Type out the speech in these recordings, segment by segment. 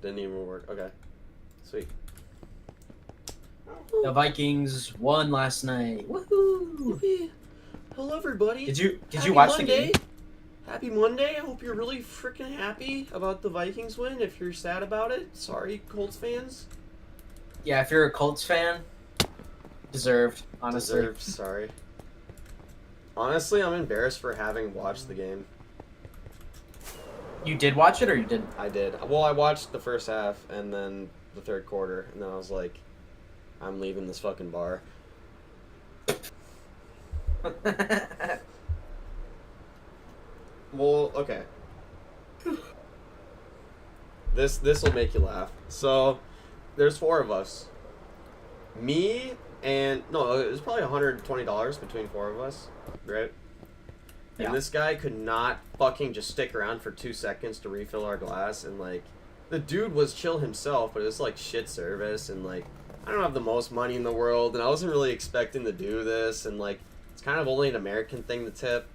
Didn't even work. Okay. Sweet. The Vikings won last night. Woohoo! Hello, everybody. Did you Happy watch Monday. the game? Happy Monday. I hope you're really freaking happy about the Vikings win. If you're sad about it, sorry, Colts fans. Yeah, if you're a Colts fan, deserved, honestly. Deserved, sorry. Honestly, I'm embarrassed for having watched the game. You did watch it or you didn't? I did. Well, I watched the first half and then the third quarter, and then I was like, I'm leaving this fucking bar. Well, okay. This will make you laugh. So, there's 4 of us. Me and no, it was probably $120 between 4 of us, right? And Yeah. this guy could not fucking just stick around for 2 seconds to refill our glass, and like, the dude was chill himself, but it was like shit service, and like, I don't have the most money in the world, and I wasn't really expecting to do this, and like, it's kind of only an American thing to tip,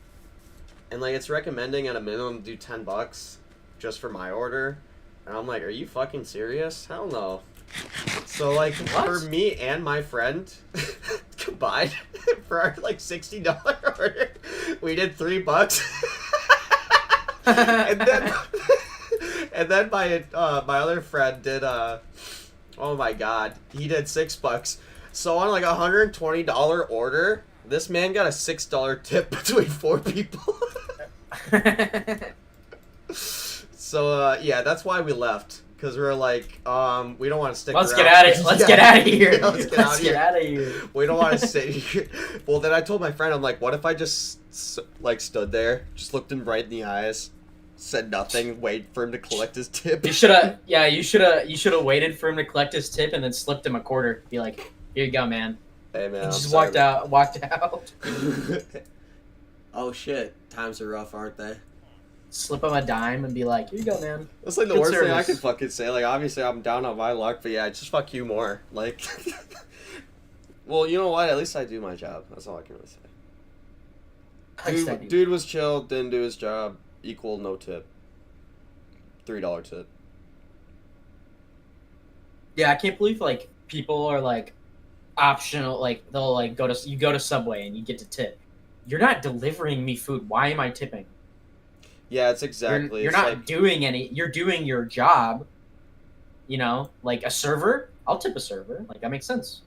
and like, it's recommending at a minimum do $10 just for my order, and I'm like, are you fucking serious? Hell no. So like, for me and my friend combined for our like $60 order, we did $3. and then my other friend did oh my god, he did $6. So on like $120 order, this man got a $6 tip between 4 people. So yeah, that's why we left. Because we were like, we don't want to stick around. Let's get out of Let's get out of here. Yeah, let's get out of here. We don't want to sit here. Well, then I told my friend, I'm like, what if I just like stood there, just looked him right in the eyes, said nothing, wait for him to collect his tip. You should have. Yeah, you should have waited for him to collect his tip and then slipped him a quarter. Be like, here you go, man. Hey man, He just walked out. Oh shit, times are rough, aren't they? Slip him a dime and be like, here you go, man. That's like the Good worst thing I service. could fucking say. Like, obviously I'm down on my luck, but yeah, just fuck you more. Like, well, you know what? At least I do my job. That's all I can really say. Dude was chill, didn't do his job, equal no tip. $3 tip. Yeah, I can't believe like people are like optional. Like they'll like go to Subway and you get to tip. You're not delivering me food. Why am I tipping? Yeah, it's exactly. You're it's not like, doing any. You're doing your job. You know, like a server. I'll tip a server. Like that makes sense.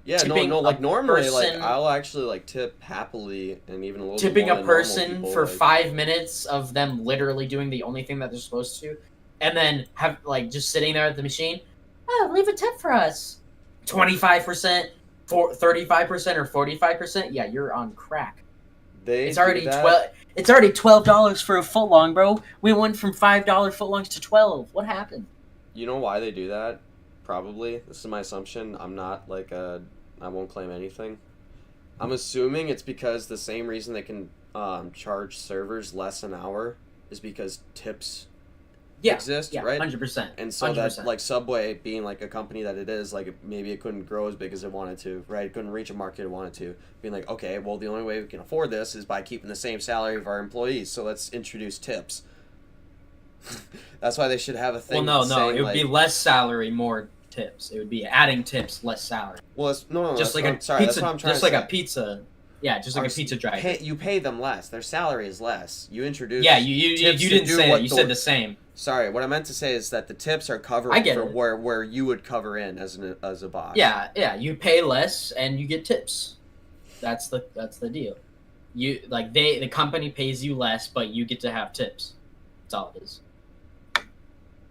yeah, tipping no, like a normally, like person- I'll actually like tip happily and even a little Tipping bit more a than normal person people, for like, 5 minutes of them literally doing the only thing that they're supposed to, and then have like just sitting there at the machine. Oh, leave a tip for us. 25%, 35% or 45%. Yeah, you're on crack. They It's do already that. 12. It's already $12 for a footlong, bro. We went from $5 footlongs to 12. What happened? You know why they do that? Probably. This is my assumption. I'm not like I won't claim anything. I'm assuming it's because the same reason they can charge servers less an hour is because tips Yeah, exist, yeah, right? 100%. And so 100%. that like Subway being like a company that it is, like maybe it couldn't grow as big as it wanted to, right? It couldn't reach a market it wanted to. Being like, okay, well the only way we can afford this is by keeping the same salary of our employees. So let's introduce tips. That's why they should have a thing. Well, no, saying, it would be like, less salary, more tips. It would be adding tips, less salary. well, it's, no, Just like I'm a sorry. pizza, That's what I'm trying just to like say. a pizza. Yeah, just like a pizza driver. You pay them less. Their salary is less. You introduce. Yeah, you tips to didn't do say what that. You said the same. Sorry, what I meant to say is that the tips are I covering get for it. where you would cover in as a boss. Yeah, you pay less and you get tips. That's the deal. You like the company pays you less, but you get to have tips. That's all it is.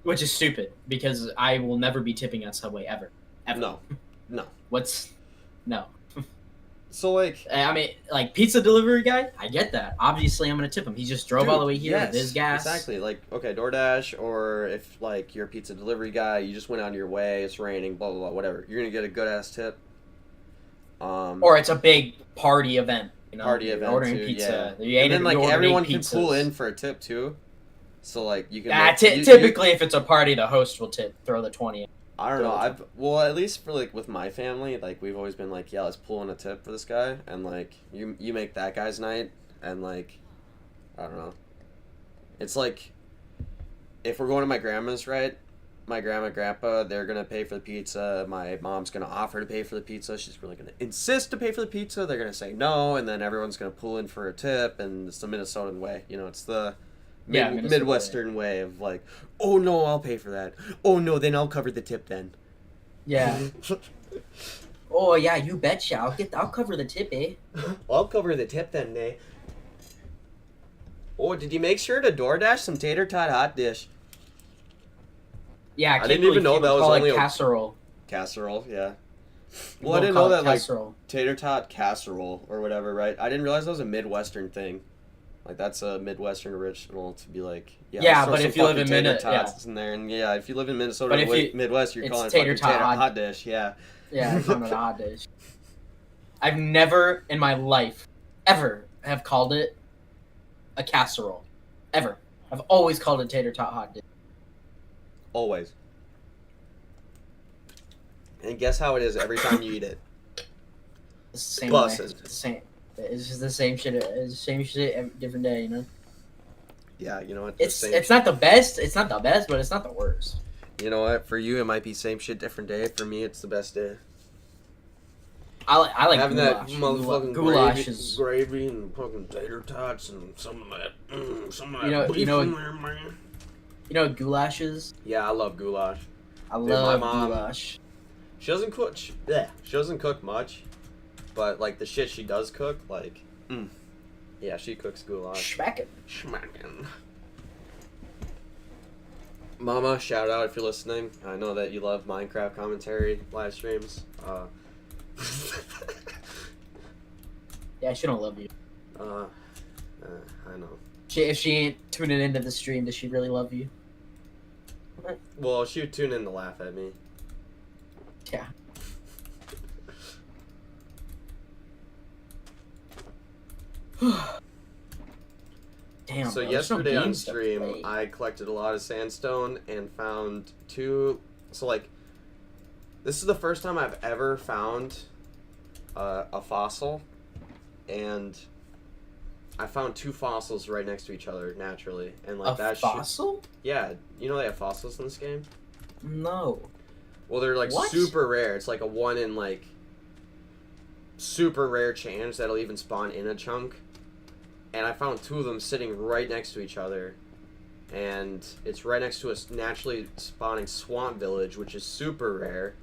Which is stupid because I will never be tipping at Subway ever. No. No. So like. I mean, like pizza delivery guy, I get that. Obviously, I'm gonna tip him. He just drove all the way here with his gas. Exactly. Like, okay, DoorDash, or if like you're a pizza delivery guy, you just went out of your way, it's raining, blah blah blah, whatever. You're gonna get a good ass tip. Or it's a big party event. You know, Party you're event ordering too, pizza. yeah. You And then like ordered everyone 8 can pull pizzas. in for a tip too. So like you can. Typically, if it's a party, the host will throw the 20 in. I don't know. Well, at least for like with my family, like we've always been like, yeah, let's pull in a tip for this guy, and like you make that guy's night, and like, I don't know. It's like, if we're going to my grandma's, right? my grandma and grandpa, they're gonna pay for the pizza. My mom's gonna offer to pay for the pizza. She's really gonna insist to pay for the pizza. They're gonna say no, and then everyone's gonna pull in for a tip. And it's the Minnesotan way, you know. It's the Minnesota Midwestern way of like, oh no, I'll pay for that. Oh no, then I'll cover the tip then. Yeah. Oh yeah, you betcha. I'll cover the tip, eh? I'll cover the tip then, eh? Oh, did you make sure to DoorDash some tater tot hot dish? Yeah, I didn't even know that was call only it a casserole. Casserole, yeah. People Well, I didn't call know it that like casserole. tater tot casserole or whatever, right? I didn't realize that was a Midwestern thing. Like that's a Midwestern original to be like, Yeah, let's throw but some if you live fucking in tater Minnesota, tots in there, and yeah, if you live in Minnesota But or if you- Midwest, you're it's calling it tater fucking tot hot dish, yeah. Yeah, I call it a hot dish. I've never in my life ever have called it a casserole. Ever. I've always called it tater tot hot dish. Always. And guess how it is every time you eat it? It's the same Buses. way. It's the same. It's just the same shit. It's the same shit every different day, you know. Yeah, you know what? It's not the best. It's not the best, but it's not the worst. You know what? For you, it might be same shit, different day. For me, it's the best day. I like Having goulash. that motherfucking Goulash gravy, is. gravy and fucking tater tots and some of that, You know- beef you know- in there, man. You know what goulash is? Yeah, I love goulash. I Dude, love my mom- goulash. She doesn't cook. Yeah, she doesn't cook much, but like the shit she does cook, like, yeah, she cooks goulash. Schmack it. Schmackin'. Mama, shout out if you're listening. I know that you love Minecraft commentary live streams. Yeah, she don't love you. I know. If she ain't tuning into the stream, does she really love you? Well, she would tune in to laugh at me. Yeah. Damn. So bro, there's no yesterday on games to stream, play. I collected a lot of sandstone and found two. So like, this is the first time I've ever found a fossil, and I found two fossils right next to each other naturally, and like a that. fossil? Yeah, you know they have fossils in this game. No. Well, they're like What? super rare. It's like a one in like super rare chance that'll even spawn in a chunk. And I found two of them sitting right next to each other. And it's right next to a naturally spawning swamp village, which is super rare.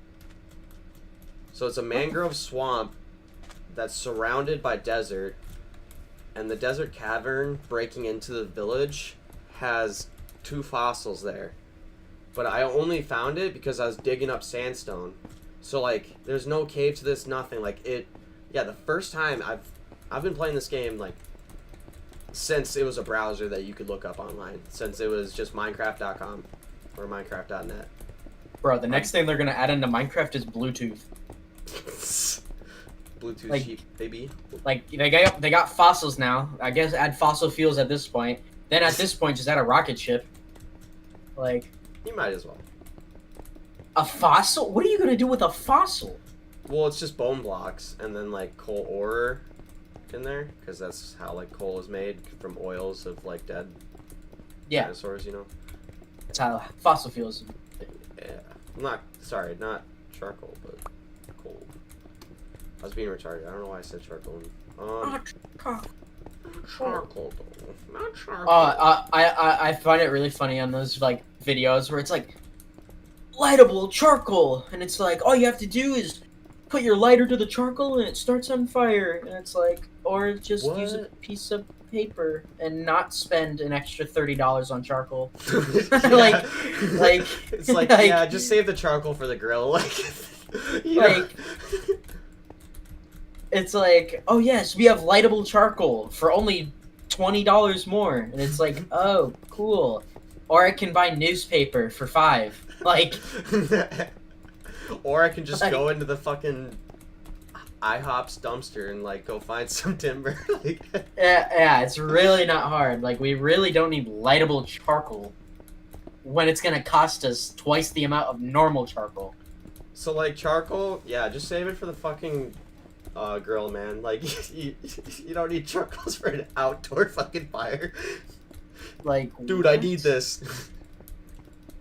So it's a mangrove swamp that's surrounded by desert. And the desert cavern breaking into the village has two fossils there. But I only found it because I was digging up sandstone. So like, there's no cave to this, nothing. Like it, yeah. The first time I've been playing this game like since it was a browser that you could look up online. Since it was just Minecraft.com or Minecraft.net. Bro, the next thing they're gonna add into Minecraft is Bluetooth. Bluetooth Like- sheep, baby. Like they got fossils now. I guess add fossil fuels at this point. Then at this point, just add a rocket ship. Like You might as well. a fossil? What are you gonna do with a fossil? Well, it's just bone blocks and then like coal ore in there because that's how like coal is made from oils of like dead Yeah, dinosaurs, you know. that's how fossil fuels. Yeah, not charcoal, but coal. I was being retarded. I don't know why I said charcoal. Charcoal though, not charcoal. I find it really funny on those like videos where it's like lightable charcoal, and it's like all you have to do is put your lighter to the charcoal and it starts on fire, and it's like, or just use a What? piece of paper and not spend an extra $30 on charcoal. like, like- it's like, like- yeah, just save the charcoal for the grill. Like, you know? Like, it's like, oh yes, we have lightable charcoal for only $20 more, and it's like, oh cool. Or I can buy newspaper for $5. Like, or I can just Like- go into the fucking IHOP's dumpster and like go find some timber. Like, yeah, it's really not hard. Like, we really don't need lightable charcoal when it's gonna cost us twice the amount of normal charcoal. so like charcoal, yeah, just save it for the fucking grill, man. Like you don't need charcoals for an outdoor fucking fire. Like, Dude, I what? need this.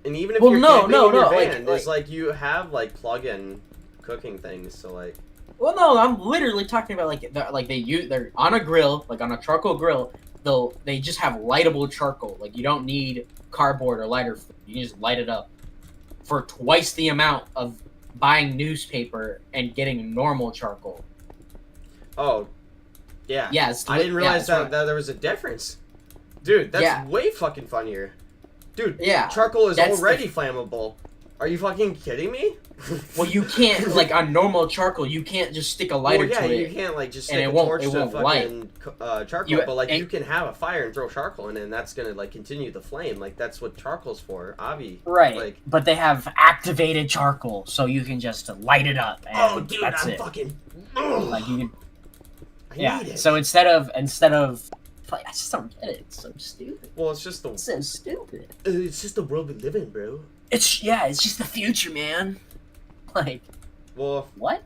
And even if Well, you're no, camping no, in your no, van, like- it's like you have like plug-in cooking things. So like, Well, no, I'm literally talking about they're on a grill, like on a charcoal grill. They just have lightable charcoal. Like you don't need cardboard or lighter fluid. You can just light it up for twice the amount of buying newspaper and getting normal charcoal. oh, yeah. Yeah, I didn't realize that. that there was a difference. Dude, that's Yeah. way fucking funnier. Dude, Yeah, charcoal is that's already flammable. Are you fucking kidding me? well, you can't like on normal charcoal. You can't just stick a lighter well, yeah, to you it. can't like just and stick it a won't- torch it to won't fucking charcoal, You- but like and- you can have a fire and throw charcoal in it, and that's gonna like continue the flame. Like that's what charcoal's for, Avi. Right, Like, but they have activated charcoal, so you can just light it up. And oh, dude, that's I'm it. fucking. Like you can, I yeah. need it. So instead of, like, I just don't get it. It's so stupid. well, it's just It's so stupid. the world we live in, bro. It's just the future, man. Like Well, what?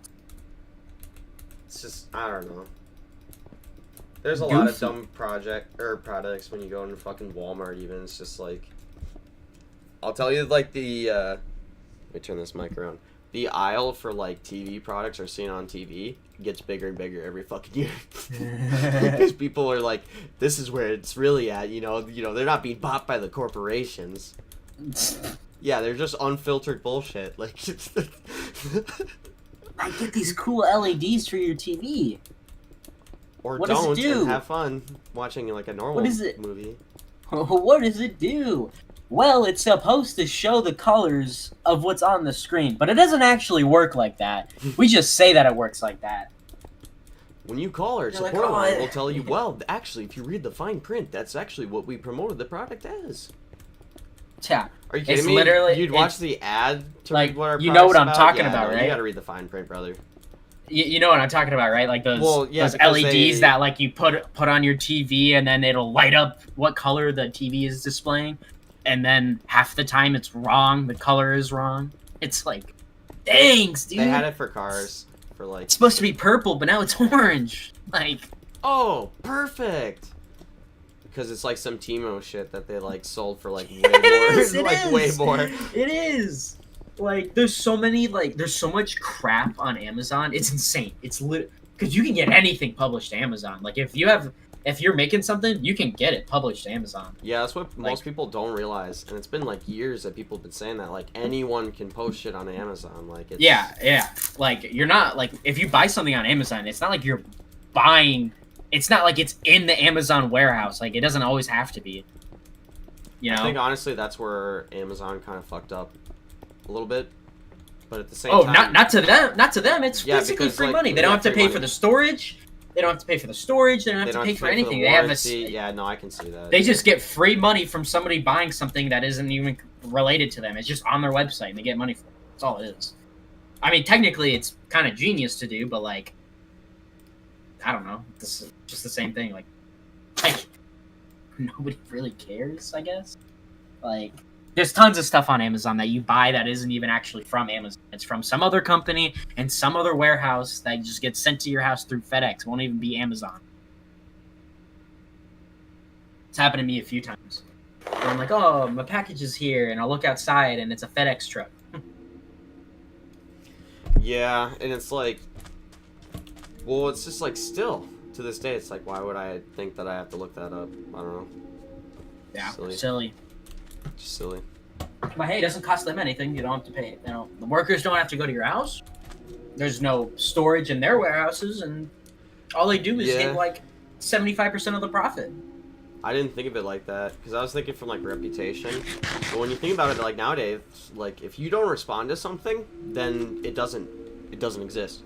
it's just I don't know. There's a lot of Goofy. dumb products when you go into fucking Walmart. Even it's just like, I'll tell you like the. Let me turn this mic around. The aisle for like TV products or seen on TV gets bigger and bigger every fucking year because people are like, this is where it's really at. You know, they're not being bought by the corporations. Yeah, they're just unfiltered bullshit. Like, I get these cool LEDs for your TV. or What does it don't do? and have fun watching like a normal What is it? movie. What does it do? Well, it's supposed to show the colors of what's on the screen, but it doesn't actually work like that. We just say that it works like that. When you call our You're like, support "Oh, line, I-" we'll tell you, well, actually, if you read the fine print, that's actually what we promoted the product as. Yeah. Are you kidding It's me? literally- You'd watch the ad to like, read what our you know what product's I'm talking Yeah, about, no, right? You gotta read the fine print, brother. You know what I'm talking about, right? Like those Well, yeah, those because LEDs they- that like you put on your TV and then it'll light up what color the TV is displaying, and then half the time it's wrong. The color is wrong. It's like, thanks, dude. They had it for cars for like. It's supposed to be purple, but now it's orange. Like, Oh, perfect. Because it's like some Timo shit that they like sold for like way more, like way more. It is. Like, there's so much crap on Amazon. It's insane. It's because you can get anything published to Amazon. Like, if you're making something, you can get it published to Amazon. Yeah, that's what Like- most people don't realize, and it's been like years that people have been saying that. Like anyone can post shit on Amazon. Like it's, Yeah. Like, you're not like if you buy something on Amazon, it's not like you're buying. It's not like it's in the Amazon warehouse. Like, it doesn't always have to be. You know. I think honestly that's where Amazon kind of fucked up a little bit, but at the same Oh, time, not to them. Not to them. It's Yeah, basically because, free like, money. They yeah, don't have to free pay money. for the storage. They don't have to pay for the storage. They don't have they to don't pay have to for pay anything. the They have warranty. Yeah, no, I can see that. They just get free money from somebody buying something that isn't even related to them. It's just on their website and they get money for it. That's all it is. I mean, technically, it's kind of genius to do, but like, I don't know. This is just the same thing. Like nobody really cares, I guess. Like, there's tons of stuff on Amazon that you buy that isn't even actually from Amazon. It's from some other company and some other warehouse that just gets sent to your house through FedEx. It won't even be Amazon. It's happened to me a few times. Where I'm like, oh, my package is here, and I'll look outside, and it's a FedEx truck. Yeah, and it's like, well, it's just like still to this day, it's like, why would I think that I have to look that up? I don't know. Yeah, Silly. silly. Just silly. But hey, it doesn't cost them anything. You don't have to pay. You know, the workers don't have to go to your house. There's no storage in their warehouses, and all they do is Yeah. get like 75% of the profit. I didn't think of it like that because I was thinking from like reputation. But when you think about it, like nowadays, like if you don't respond to something, then it doesn't exist.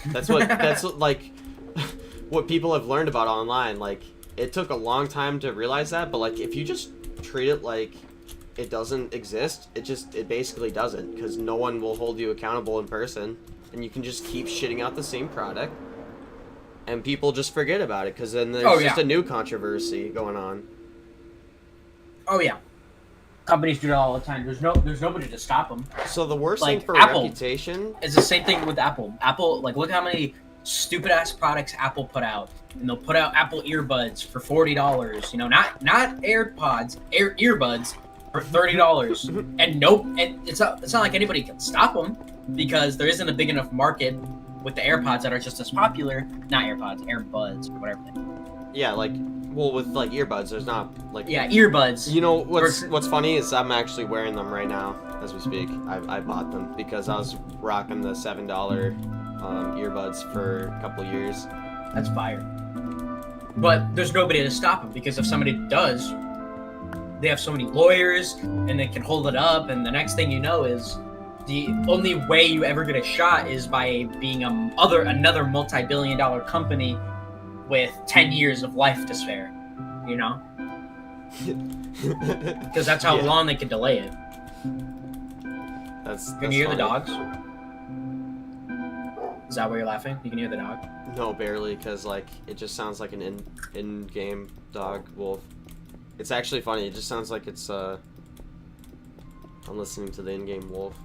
That's what like what people have learned about online. Like it took a long time to realize that, but like if you just treat it like it doesn't exist, it basically doesn't, because no one will hold you accountable in person, and you can just keep shitting out the same product. And people just forget about it because then there's just a new controversy going on. Oh yeah, companies do that all the time. There's nobody to stop them. So the worst Like thing for Apple. reputation, It's the same thing with Apple. Apple, like, look how many stupid ass products Apple put out, and they'll put out Apple earbuds for $40. You know, not AirPods, earbuds, for $30, and nope, and it's not like anybody can stop them because there isn't a big enough market with the AirPods that are just as popular. Not AirPods, AirBuds, or whatever. Yeah, like, well, with like earbuds, there's not like. Yeah, earbuds. You know what's funny is I'm actually wearing them right now as we speak. I bought them because I was rocking the $7 earbuds for a couple years. That's fire. But there's nobody to stop them because if somebody does, they have so many lawyers and they can hold it up, and the next thing you know is the only way you ever get a shot is by being another multi-billion-dollar company with 10 years of life to spare, you know? Because that's how long they can delay it. Can you hear the dogs? Is that why you're laughing? You can hear the dog? No, barely, because like it just sounds like an in-game dog wolf. It's actually funny. It just sounds like it's I'm listening to the in-game wolf.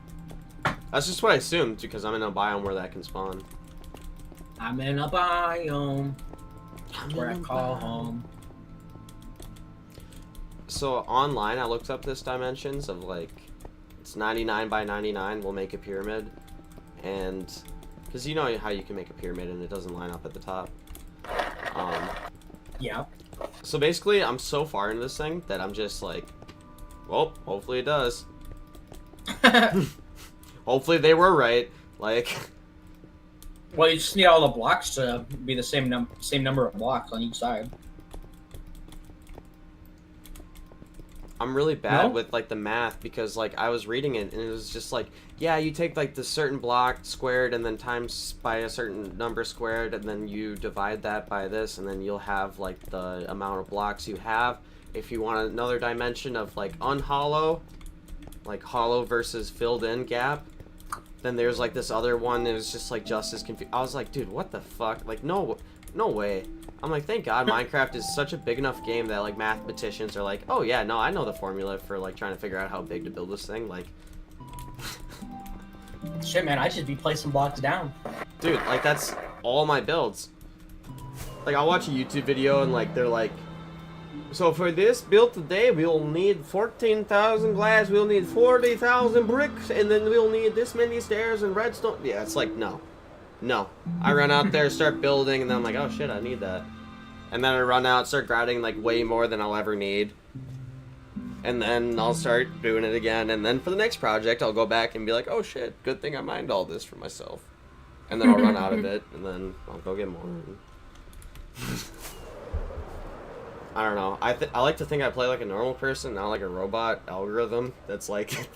That's just what I assumed because I'm in a biome where that can spawn. I'm in a biome where I call home. So online, I looked up this dimensions of like it's 99 by 99. We'll make a pyramid, and because you know how you can make a pyramid and it doesn't line up at the top. Yeah. So basically, I'm so far into this thing that I'm just like, well, hopefully it does. Hopefully they were right. Like, well, you just need all the blocks to be the same number of blocks on each side. I'm really bad with like the math because like I was reading it and it was just like, yeah, you take like the certain block squared and then times by a certain number squared and then you divide that by this and then you'll have like the amount of blocks you have. If you want another dimension of like unhollow, like hollow versus filled in gap, then there's like this other one that was just like just as confused. I was like, dude, what the fuck? Like, no way. I'm like, thank God Minecraft is such a big enough game that like mathematicians are like, oh yeah, no, I know the formula for like trying to figure out how big to build this thing. Like, shit, man, I should be placing blocks down. Dude, like that's all my builds. Like I'll watch a YouTube video and like they're like, so for this build today, we'll need 14,000 glass, we'll need 40,000 bricks, and then we'll need this many stairs and redstone. Yeah, it's like, no. I run out there, start building, and then I'm like, oh shit, I need that. And then I run out, start grinding like way more than I'll ever need. And then I'll start doing it again, and then for the next project, I'll go back and be like, oh shit, good thing I mined all this for myself. And then I'll run out of it, and then I'll go get more. I don't know. I like to think I play like a normal person, not like a robot algorithm that's like,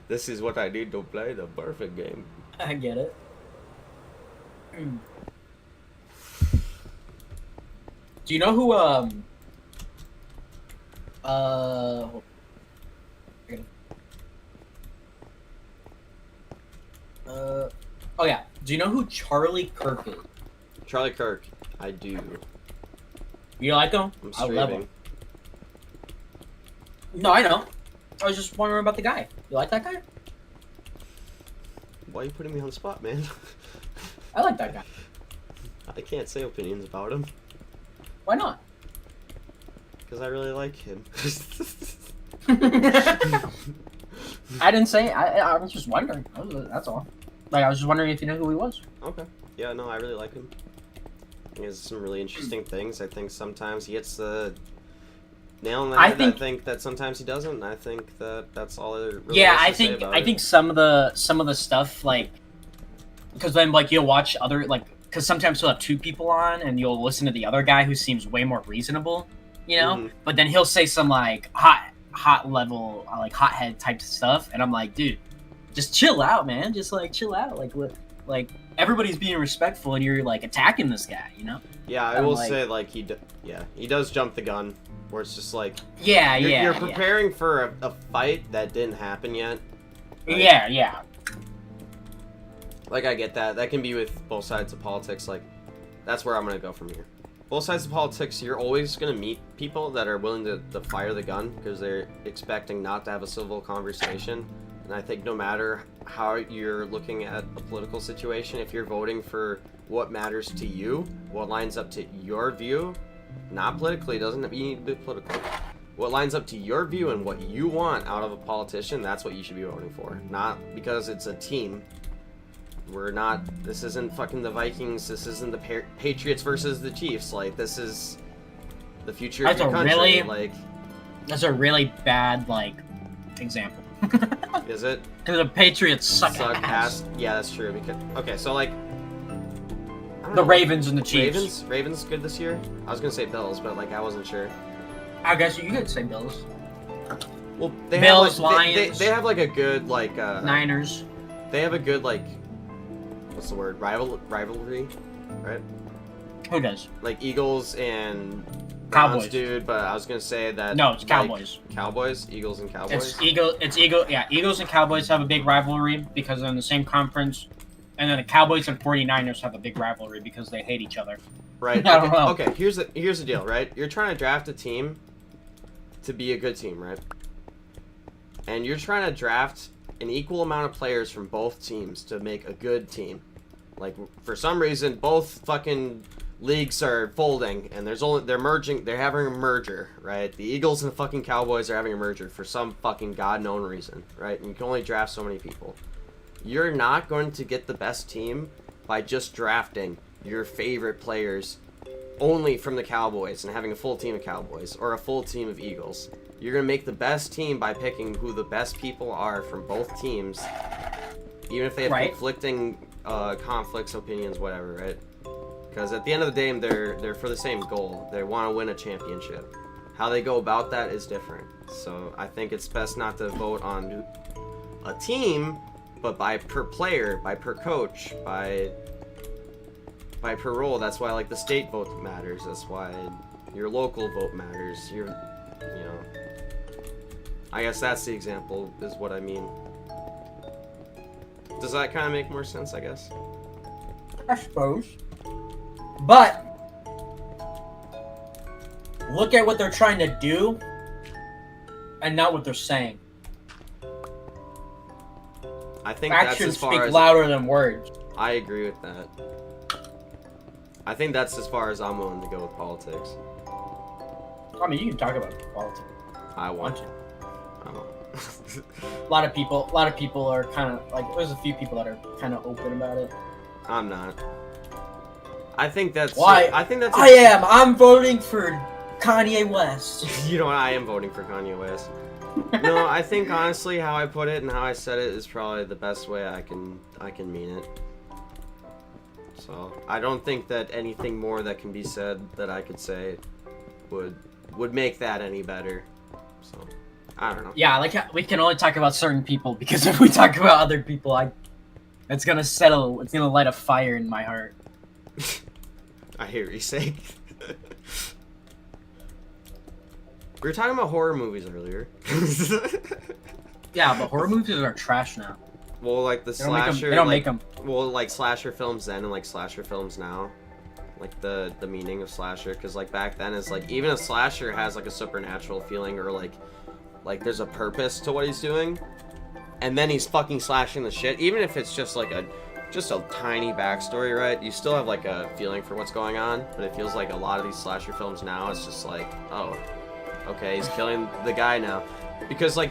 this is what I need to play the perfect game. I get it. Do you know who oh yeah, do you know who Charlie Kirk is? Charlie Kirk, I do. You like him? I'm I love him. streaming. No, I know. I was just wondering about the guy. You like that guy? Why are you putting me on the spot, man? I like that guy. I can't say opinions about him. Why not? Because I really like him. I didn't say. I was just wondering. That's all. Like I was just wondering if you know who he was. Okay. Yeah, no, I really like him. He has some really interesting things. I think sometimes he hits the nail on the head. I think that sometimes he doesn't. And I think that that's all it really yeah, is to say about I it. think some of the stuff like because then like you'll watch other like because sometimes he'll have two people on and you'll listen to the other guy who seems way more reasonable, you know. Mhm. But then he'll say some like hot level like hothead type stuff, and I'm like, dude, just chill out, man. Just like chill out. Like everybody's being respectful, and you're like attacking this guy, you know? Yeah, I will say like he does jump the gun, where it's just like you're preparing for a fight that didn't happen yet. Like, yeah. Like I get that. That can be with both sides of politics. Like that's where I'm gonna go from here. Both sides of politics, you're always gonna meet people that are willing to fire the gun because they're expecting not to have a civil conversation. And I think no matter how you're looking at a political situation, if you're voting for what matters to you, what lines up to your view, not politically, doesn't mean you need to be political. what lines up to your view and what you want out of a politician, that's what you should be voting for. Not because it's a team. This isn't fucking the Vikings, this isn't the Patriots versus the Chiefs. Like, this is the future of your country. That's a really bad, like, example. Is it? Because the Patriots suck ass. Yeah, that's true. Okay, so, like... The Ravens and the Chiefs. Ravens good this year? I was gonna say Bills, but, like, I wasn't sure. I guess you could say Bills. Well, Bills, Lions. They have, like, a good, like... Niners. They have a good, like... What's the word? Rivalry? Right? Who does? Like, Eagles and... Cowboys, dude, but I was gonna say that. No, it's Cowboys. Like, Cowboys, Eagles, and Cowboys. Yeah, Eagles and Cowboys have a big rivalry because they're in the same conference, and then the Cowboys and 49ers have a big rivalry because they hate each other. Right. I don't know. Okay. Here's the deal. Right. You're trying to draft a team to be a good team, right? And you're trying to draft an equal amount of players from both teams to make a good team. Like, for some reason, both fucking leagues are folding, and they're merging. They're having a merger, right? The Eagles and the fucking Cowboys are having a merger for some fucking god-known reason, right? And you can only draft so many people. You're not going to get the best team by just drafting your favorite players only from the Cowboys and having a full team of Cowboys or a full team of Eagles. You're going to make the best team by picking who the best people are from both teams, even if they have conflicting conflicts, opinions, whatever, right? Because at the end of the day, they're for the same goal. They want to win a championship. How they go about that is different. So I think it's best not to vote on a team, but by per player, by per coach, by per role. That's why, like, the state vote matters. That's why your local vote matters. I guess that's the example, is what I mean. Does that kind of make more sense, I guess? I suppose. But look at what they're trying to do and not what they're saying. I think actions speak louder than words. I agree with that. I think that's as far as I'm willing to go with politics. I mean, you can talk about politics. I want to. A lot of people are kind of like. There's a few people that are kind of open about it. I'm not. I think that's why. I'm voting for Kanye West. You know what? I am voting for Kanye West. No, I think honestly, how I put it and how I said it is probably the best way I can mean it. So I don't think that anything more that can be said that I could say would make that any better. So I don't know. Yeah, like we can only talk about certain people because if we talk about other people, it's gonna settle. It's gonna light a fire in my heart. I hear what you're saying. We were talking about horror movies earlier. Yeah, but horror movies are trash now. Well, like the slasher. They don't make them. Well, like slasher films then and like slasher films now. Like the meaning of slasher, because like back then it's like even a slasher has like a supernatural feeling or like there's a purpose to what he's doing, and then he's fucking slashing the shit. Even if it's just like a tiny backstory, right? You still have like a feeling for what's going on, but it feels like a lot of these slasher films now, it's just like, oh, okay, he's killing the guy now. Because like,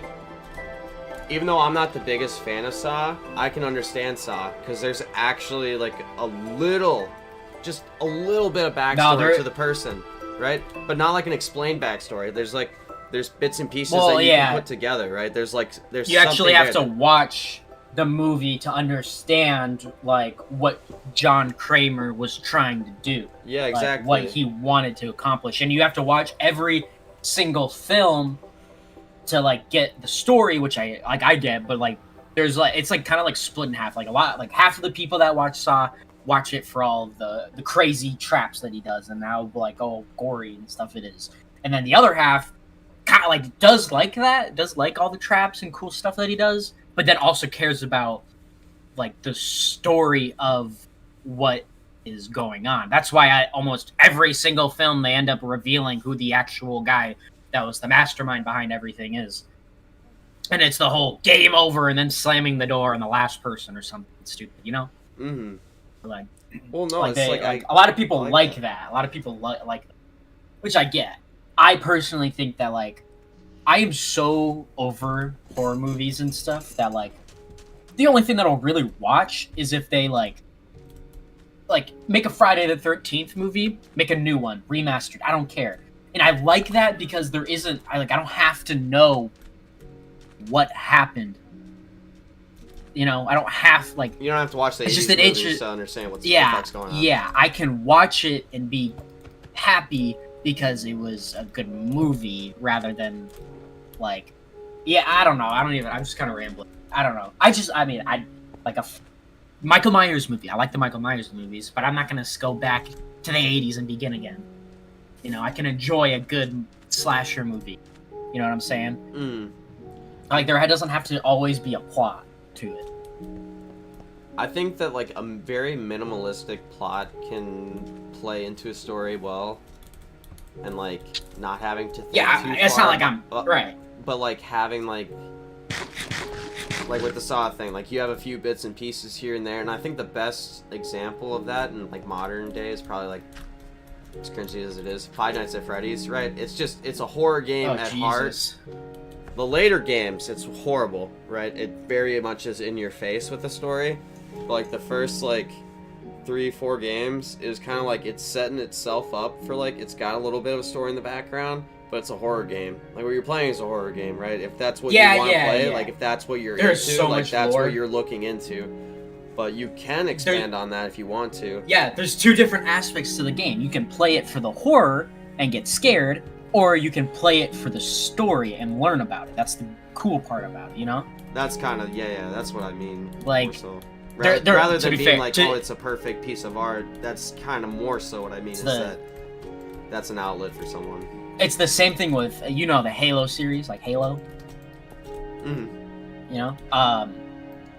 even though I'm not the biggest fan of Saw, I can understand Saw, because there's actually like just a little bit of backstory to the person, right? But not like an explained backstory. There's bits and pieces that you can put together, right? There's you actually have to watch the movie to understand like what John Kramer was trying to do. Yeah, exactly. Like, what he wanted to accomplish, and you have to watch every single film to like get the story, which I get, but like there's like it's like kind of like split in half. Like half of the people that watch Saw watch it for all the crazy traps that he does and how like gory and stuff it is, and then the other half kind of like does like all the traps and cool stuff that he does, but then also cares about like the story of what is going on. That's why almost every single film they end up revealing who the actual guy that was the mastermind behind everything is. And it's the whole game over and then slamming the door on the last person or something stupid, you know? Mm-hmm. Like, well, no, like it's a lot of people like that. A lot of people like that, which I get. I personally think that like I am so over horror movies and stuff that like the only thing that I'll really watch is if they like make a Friday the 13th movie, make a new one, remastered. I don't care. And I like that because there isn't I don't have to know what happened. You know, I don't have like You don't have to watch the It's 80s just an movies interest- to understand what the yeah, fuck's going on. yeah, I can watch it and be happy because it was a good movie rather than like yeah, I don't know. I'm just kind of rambling. I don't know. I like Michael Myers movie. I like the Michael Myers movies, but I'm not going to go back to the 80s and begin again. You know, I can enjoy a good slasher movie. You know what I'm saying? Mm. Like there doesn't have to always be a plot to it. I think that like a very minimalistic plot can play into a story well, and like not having to think Yeah, too it's far, not like I'm right. but like having like with the Saw thing, like you have a few bits and pieces here and there, and I think the best example of that in like modern day is probably like as cringy as it is, Five Nights at Freddy's, right? It's a horror game at heart. The later games, it's horrible, right? It very much is in your face with the story. But like the first like 3-4 games is kind of like it's setting itself up for like it's got a little bit of a story in the background, but it's a horror game. Like what you're playing is a horror game, right? If that's what you want to play, like if that's what you're There's into, so like much that's lore. what you're looking into. But you can expand on that if you want to. Yeah, there's two different aspects to the game. You can play it for the horror and get scared, or you can play it for the story and learn about it. That's the cool part about it, you know? That's kind of that's what I mean. Like, more so. they're- Rather to than be being fair, like, to- oh, it's a perfect piece of art. That's kind of more so what I mean. Is that that's an outlet for someone. It's the same thing with, you know, the Halo series, like Halo, Mm-hmm. you know?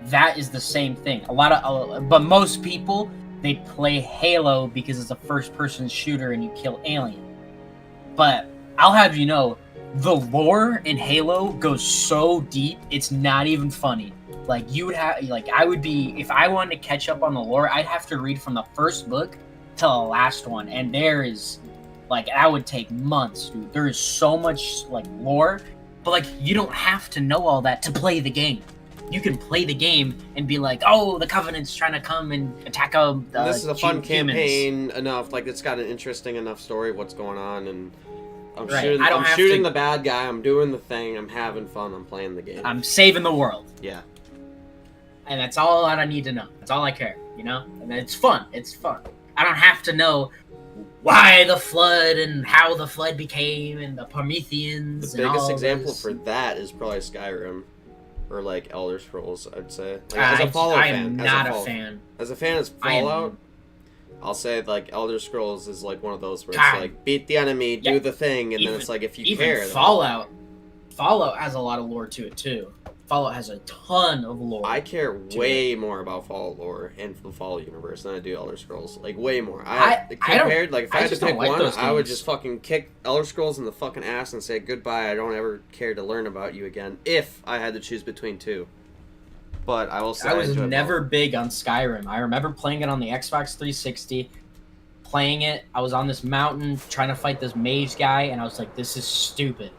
That is the same thing. But most people, they play Halo because it's a first-person shooter and you kill aliens. But I'll have you know, the lore in Halo goes so deep, it's not even funny. Like I would be, if I wanted to catch up on the lore, I'd have to read from the first book to the last one, and there is, like, that would take months, dude. There is so much like lore, but like you don't have to know all that to play the game. You can play the game and be like, oh, the Covenant's trying to come and attack This is a fun humans. campaign enough. Like it's got an interesting enough story. What's going on? And I'm Right, shooting. I don't I'm have shooting to- the bad guy. I'm doing the thing. I'm having fun. I'm playing the game. I'm saving the world. Yeah. And that's all that I need to know. That's all I care, you know? And it's fun. It's fun. I don't have to know why the flood and how the flood became and the Prometheans The and all biggest example this. for that is probably Skyrim, or like Elder Scrolls. I'd say. Like, I as a Fallout I fan, am as not a Fallout- fan. As a fan of I am- Fallout, I'll say like Elder Scrolls is like one of those where God. it's like beat the enemy, do Yeah. the thing, and then Even- it's like if you Even care. then- Fallout has a lot of lore to it, too. Fallout has a ton of lore. I care way more about Fallout lore and the Fallout universe than I do Elder Scrolls. Like way more. I don't- Compared, like if I I had to just don't pick like one, those I would games. just fucking kick Elder Scrolls in the fucking ass and say goodbye. I don't ever care to learn about you again. If I had to choose between two, but I will say I was enjoy never both. big on Skyrim. I remember playing it on the Xbox 360. Playing it, I was on this mountain trying to fight this mage guy, and I was like, "This is stupid.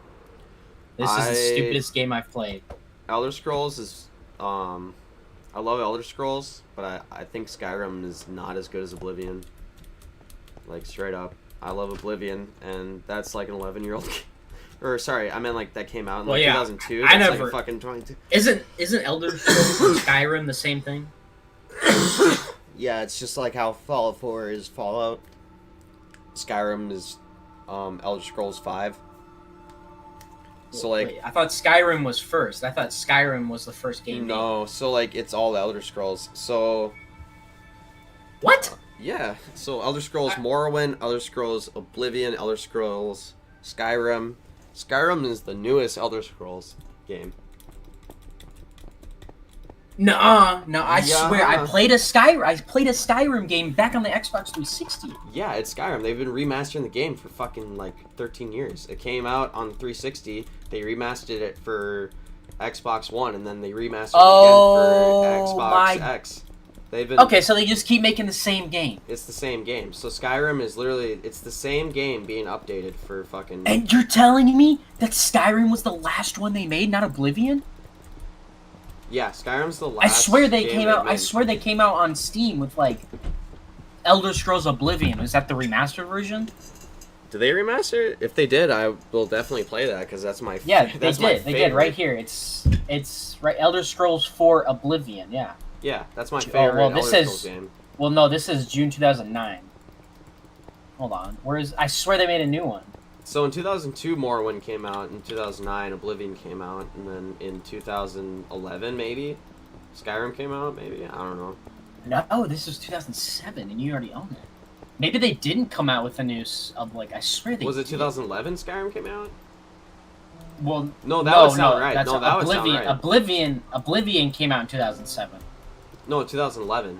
This is the stupidest game I've played." Elder Scrolls is I love Elder Scrolls, but I think Skyrim is not as good as Oblivion. Like straight up. I love Oblivion, and that's like an 11-year-old or sorry, I meant like that came out in Well, like yeah, 2002. I That's never- like fucking 22. Isn't Elder Scrolls and Skyrim the same thing? Yeah, it's just like how Fallout 4 is Fallout. Skyrim is Elder Scrolls 5. So like Wait, I thought Skyrim was first. I thought Skyrim was the first game. made. no, so like it's all Elder Scrolls. So What? yeah, so Elder Scrolls Morrowind, Elder Scrolls Oblivion, Elder Scrolls Skyrim. Skyrim is the newest Elder Scrolls game. No, I Yeah. swear, I played a Skyrim game back on the Xbox 360. Yeah, it's Skyrim. They've been remastering the game for fucking like 13 years. It came out on 360. They remastered it for Xbox One, and then they remastered it again for Xbox my X. They've been Okay, so they just keep making the same game. It's the same game. So Skyrim is literally it's the same game being updated for fucking. And you're telling me that Skyrim was the last one they made, not Oblivion? Yeah, Skyrim's the I last. swear they game came out. made. I swear they came out on Steam with like Elder Scrolls Oblivion. Was that the remastered version? Did they remaster it? If they did, I will definitely play that because that's my. Yeah, they that's my did. They did right here. It's right. Elder Scrolls 4 Oblivion. Yeah. Yeah, that's my Oh, favorite well, Elder this Scrolls is- game. Well, no, this is June 2009. Hold on. Whereas I swear they made a new one. So in 2002, Morrowind came out. In 2009, Oblivion came out, and then in 2011, maybe Skyrim came out. Maybe I don't know. No, this was 2007, and you already own it. Maybe they didn't come out with a new of like. I swear they Was it did. 2011 Skyrim came out? Well, No, that would sound right. That's No, that would sound Oblivion. right. Oblivion came out in 2007. No, 2011.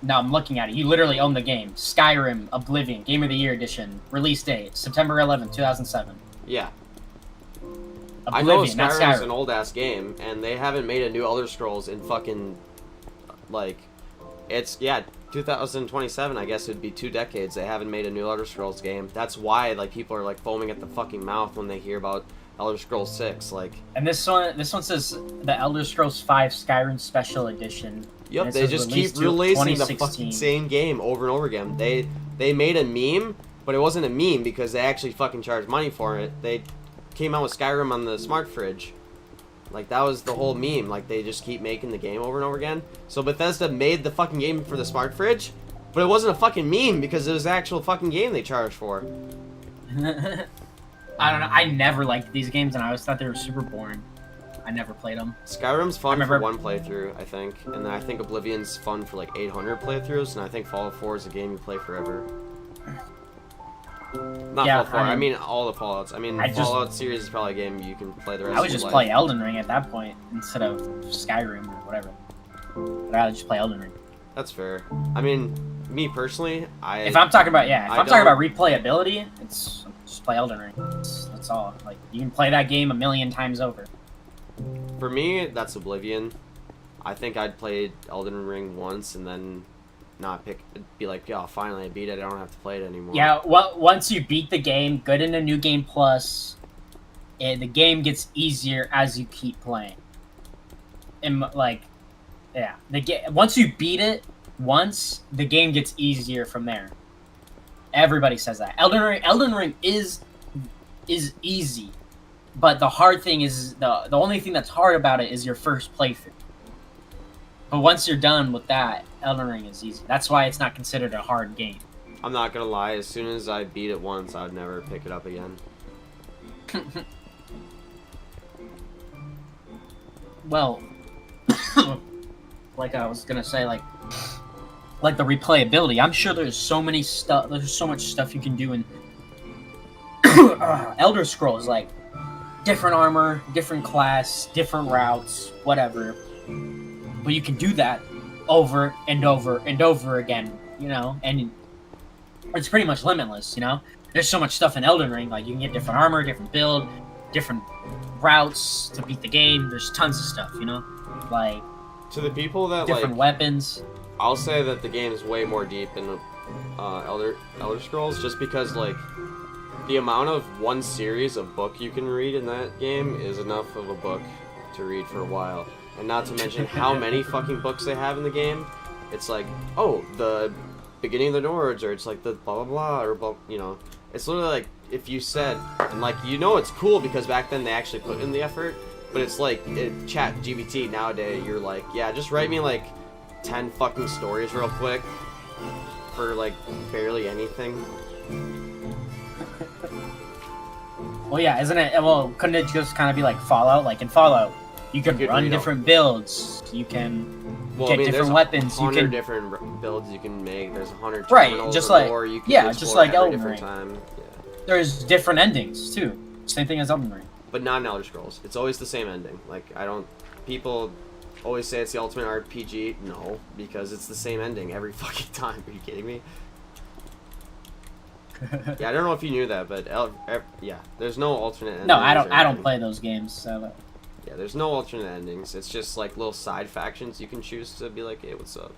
No, I'm looking at it. You literally own the game. Skyrim, Oblivion, Game of the Year Edition, release date September 11, 2007. Yeah. I know Oblivion, not Skyrim's an Skyrim. old ass game, and they haven't made a new Elder Scrolls in fucking like it's 2027. I guess it'd be 2 decades. They haven't made a new Elder Scrolls game. That's why like people are like foaming at the fucking mouth when they hear about Elder Scrolls 6. Like, And this one says the Elder Scrolls 5 Skyrim Special Edition. yep, And it they says just released keep releasing the 2016. fucking same game over and over again. They made a meme, but it wasn't a meme because they actually fucking charged money for it. They came out with Skyrim on the smart fridge. Like, that was the whole meme. Like, they just keep making the game over and over again. So Bethesda made the fucking game for the smart fridge, but it wasn't a fucking meme because it was the actual fucking game they charged for. I don't know. I never liked these games, and I always thought they were super boring. I never played them. Skyrim's fun I for remember- one playthrough, I think. And then I think Oblivion's fun for like 800 playthroughs, and I think Fallout 4 is a game you play forever. Not Yeah, Fallout 4, I I mean- mean all the Fallouts. I mean, I just- Fallout series is probably a game you can play the rest I would of your just life. play Elden Ring at that point instead of Skyrim or whatever. I'd rather just play Elden Ring. That's fair. I mean, me personally, If I'm talking about I talking don't- about replayability, it's just play Elden Ring. That's all. Like you can play that game a million times over. For me, that's Oblivion. I think I'd play Elden Ring once and then not be like, yeah, finally I beat it. I don't have to play it anymore. Yeah, well, once you beat the game, good in a new game plus, the game gets easier as you keep playing. And like, yeah, once you beat it once, the game gets easier from there. Everybody says that. Elden Ring is easy, but the hard thing is the only thing that's hard about it is your first playthrough. But once you're done with that, Elden Ring is easy. That's why it's not considered a hard game. I'm not gonna lie, as soon as I beat it once, I would never pick it up again. Well, like I was gonna say, like the replayability. I'm sure there's so many stuff. There's so much stuff you can do in Elder Scrolls, like different armor, different class, different routes, whatever. But you can do that over and over and over again, you know, and it's pretty much limitless, you know. There's so much stuff in Elden Ring, like you can get different armor, different build, different routes to beat the game. There's tons of stuff, you know, like To the people that different like, weapons. I'll say that the game is way more deep in Elder Scrolls, just because like the amount of one series of book you can read in that game is enough of a book to read for a while. And not to mention how many fucking books they have in the game. It's like, oh, the beginning of the Nords, or it's like the blah blah blah, or blah, you know. It's literally like if you said, and like you know it's cool because back then they actually put in the effort. But it's like Chat GPT nowadays. You're like, yeah, just write me like 10 fucking stories real quick for like barely anything. Well, yeah, isn't it? Well, couldn't it just kind of be like Fallout? Like in Fallout, you can You could run read different builds. You can Well, get I mean, different there's weapons. You 100 can different builds you can make. There's 100 Right, terminals just or like- more you can yeah, just explore like every Elden different Ring. time. Yeah. there's different endings too. Same thing as Elden Ring. But not in Elder Scrolls. It's always the same ending. Like, people always say it's the ultimate RPG. No, because it's the same ending every fucking time. Are you kidding me? Yeah, I don't know if you knew that, but yeah, there's no alternate ending. No, I don't play those games. So Yeah, there's no alternate endings. It's just like little side factions you can choose to be like, hey, what's up?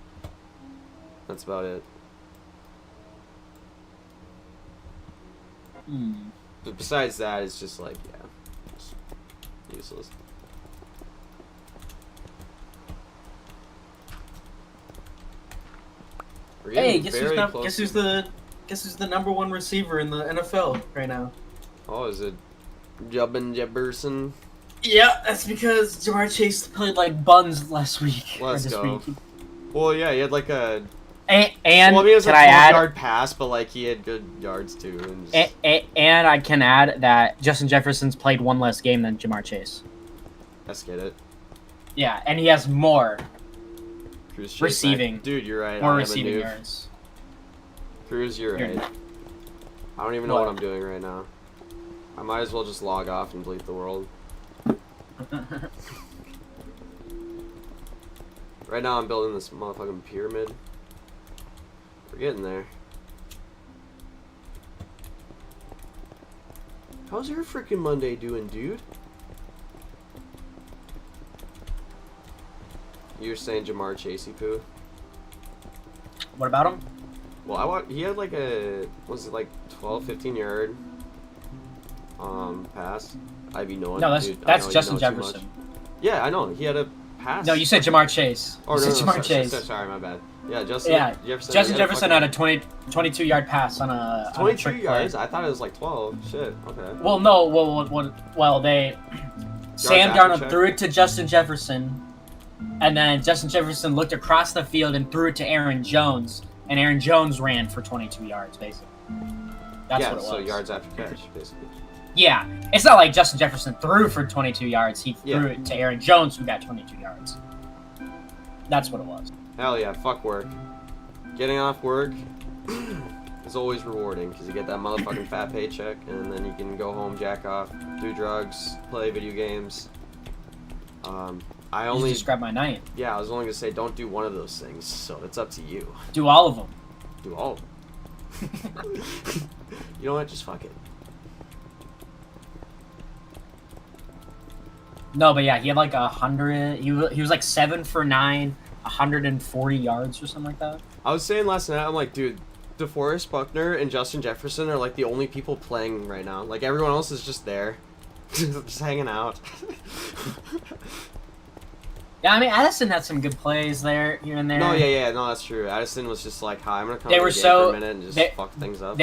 That's about it. But besides that, it's just like, yeah, just useless. We're Hey, getting very close. guess who's the number one receiver in the NFL right now? Oh, is it Jubbin Jefferson? Yeah, that's because Jamar Chase played like buns last week. Let's or this go. week. Well, yeah, he had like a. And Well, I mean, it was a can I 12 add? yard pass, but like he had good yards too. And just, And I can add that Justin Jefferson's played one less game than Jamar Chase. let's get it. Yeah, and he has more Cruz Chase, Receiving. dude, you're right. more I am a receiving noob. yards. Cruz, you're You're- right. I don't even know What? what I'm doing right now. I might as well just log off and delete the world. Right now, I'm building this motherfucking pyramid. We're getting there. How's your freaking Monday doing, dude? You're saying Jamar Chasey poo? What about him? Well, he had like a, was it like 12, 15 yard pass? I'd be knowing. No, dude, I that's know you Justin know too much. Jefferson. Yeah, I know. He had a pass. No, you said Jamar Chase. Oh, You no, said no, Jamar Chase. sorry, my bad. Yeah, Justin Yeah, Jefferson. Justin he Jefferson fucking- had a 22-yard pass on a 22 trick play. yards? I thought it was like 12. Shit, okay. Well, no. Well, they Sam after Darnold check. threw it to Justin Jefferson, and then Justin Jefferson looked across the field and threw it to Aaron Jones, and Aaron Jones ran for 22 yards, basically. That's yeah, what it was. so yards after catch, basically. Yeah, it's not like Justin Jefferson threw for 22 yards. He Yeah. threw it to Aaron Jones, who got 22 yards. That's what it was. Hell yeah, fuck work. Getting off work is always rewarding because you get that motherfucking fat paycheck and then you can go home, jack off, do drugs, play video games. I You only, just grab my night. yeah, I was only gonna say don't do one of those things, so it's up to you. Do all of them. Do all of them. You know what? Just fuck it. No, but yeah, he had like 100. He was like 7 for 9, 140 yards or something like that. I was saying last night, I'm like, dude, DeForest Buckner and Justin Jefferson are like the only people playing right now. Like everyone else is just there, just hanging out. Yeah, I mean Addison had some good plays there, here and there. No, yeah, no, that's true. Addison was just like, hi, I'm gonna come They to were the game so- for a minute and just they- fuck things up.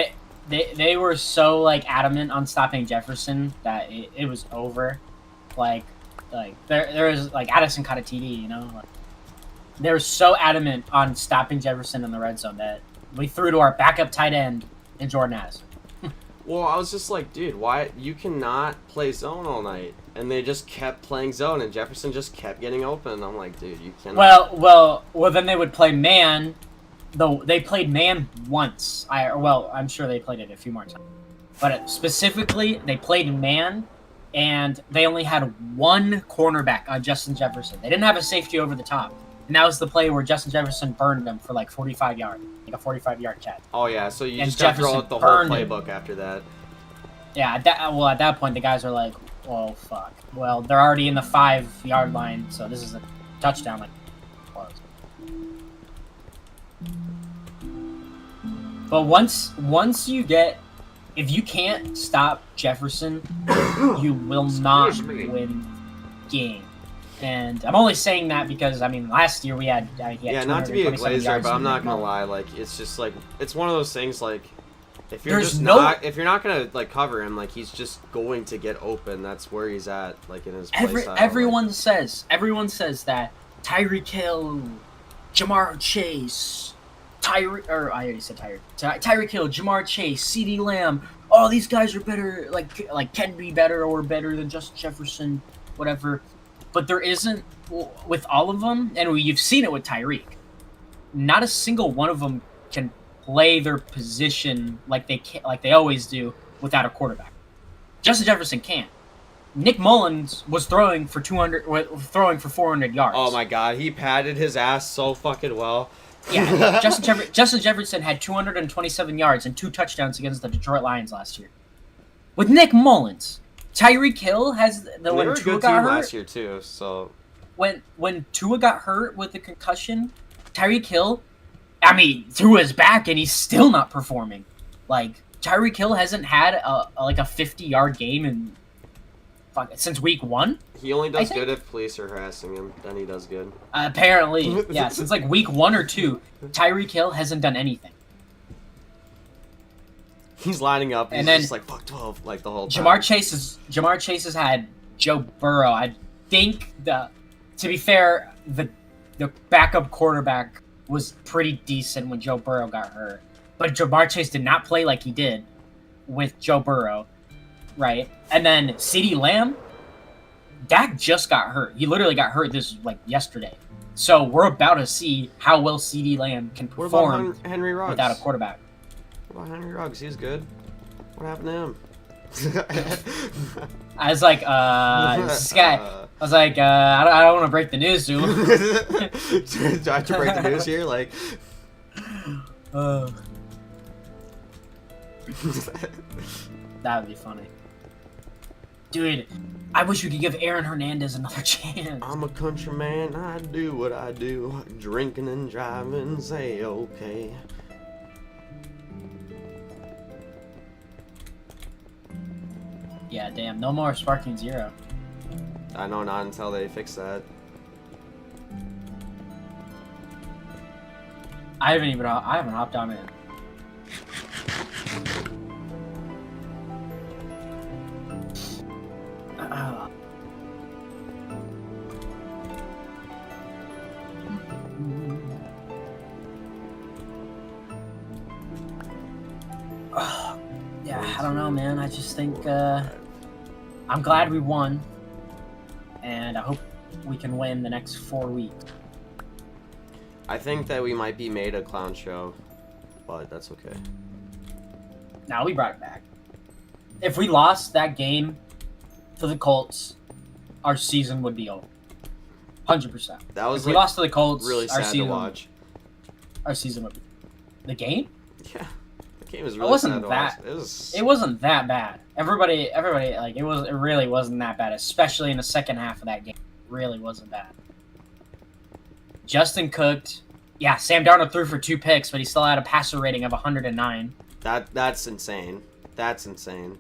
They were so like adamant on stopping Jefferson that it was over. Like there was like Addison caught a TD, you know. Like, they were so adamant on stopping Jefferson in the red zone that we threw to our backup tight end in Jordan Addison. Well, I was just like, dude, why you cannot play zone all night? And they just kept playing zone, and Jefferson just kept getting open. I'm like, dude, you cannot. Well. Then they would play man. Though they played man once. I'm sure they played it a few more times. But specifically, they played man, and they only had one cornerback on Justin Jefferson. They didn't have a safety over the top. And that was the play where Justin Jefferson burned them for like 45 yards, like a 45-yard catch. Oh yeah, so you And just gotta throw Jefferson out the whole burned him. playbook after that. Yeah, at that point, the guys are like, "Well, fuck. Well, they're already in the 5-yard line, so this is a touchdown." Like, close. But once you get, if you can't stop Jefferson, you will not Excuse me. win game. And I'm only saying that because I mean last year he had Yeah, not to be a 227 glazer, yards but I'm in not the gonna game. lie. Like, it's just like it's one of those things. Like, if you're There's just no- not, if you're not gonna like cover him, like he's just going to get open. That's where he's at, like in his play style. Everyone says that Tyreek Hill, Jamar Chase, I already said Tyreek Hill, Jamar Chase, CeeDee Lamb. Oh, these guys are better, like can be better or better than Justin Jefferson, whatever. But there isn't with all of them, and you've seen it with Tyreek. Not a single one of them can play their position like they always do without a quarterback. Justin Jefferson can't. Nick Mullins was throwing for 400 yards. Oh my god, he padded his ass so fucking well. Yeah, Justin Jefferson had 227 yards and 2 touchdowns against the Detroit Lions last year. With Nick Mullins. Tyreek Hill has And they when were a Tua good got team hurt. last year too. So When Tua got hurt with the concussion, Tyreek Hill, I mean, Tua's back and he's still not performing. Like Tyreek Hill hasn't had a 50-yard game in since week 1. he only does think- good if police are harassing him. Then he does good. Apparently, yeah, since like week 1 or 2, Tyreek Hill hasn't done anything. He's lining up. He's And then- just like fuck 12 like the whole time. Jamar Chase has had Joe Burrow. I think to be fair, the backup quarterback was pretty decent when Joe Burrow got hurt. But Jamar Chase did not play like he did with Joe Burrow, right? And then CeeDee Lamb, Dak just got hurt. He literally got hurt yesterday. So we're about to see how well CeeDee Lamb can What about perform Henry Ruggs? without a quarterback. What about Henry Ruggs? He's good. What happened to him? I was like, this guy. I was like, I don't want to break the news to him. Do I have to break the news here? Like, That would be funny. Dude, I wish we could give Aaron Hernandez another chance. I'm a countryman. I do what I do. Drinking and driving, say okay. Yeah, damn, no more Sparking Zero. I know, not until they fix that. I haven't hopped on it. Yeah, I don't know, man. I just think I'm glad we won, and I hope we can win the next 4 weeks. I think that we might be made a clown show, but that's okay. Now we brought it back. If we lost that game to the Colts, our season would be over. 100%. That was If we like, lost to the Colts, really our sad season, to watch. Our season would be the game. Yeah, the game was really wasn't sad to that- watch. It wasn't that bad. Everybody, like it really wasn't that bad, especially in the second half of that game. It really wasn't bad. Justin cooked. Yeah, Sam Darnold threw for 2 picks, but he still had a passer rating of 109. That's insane. That's insane.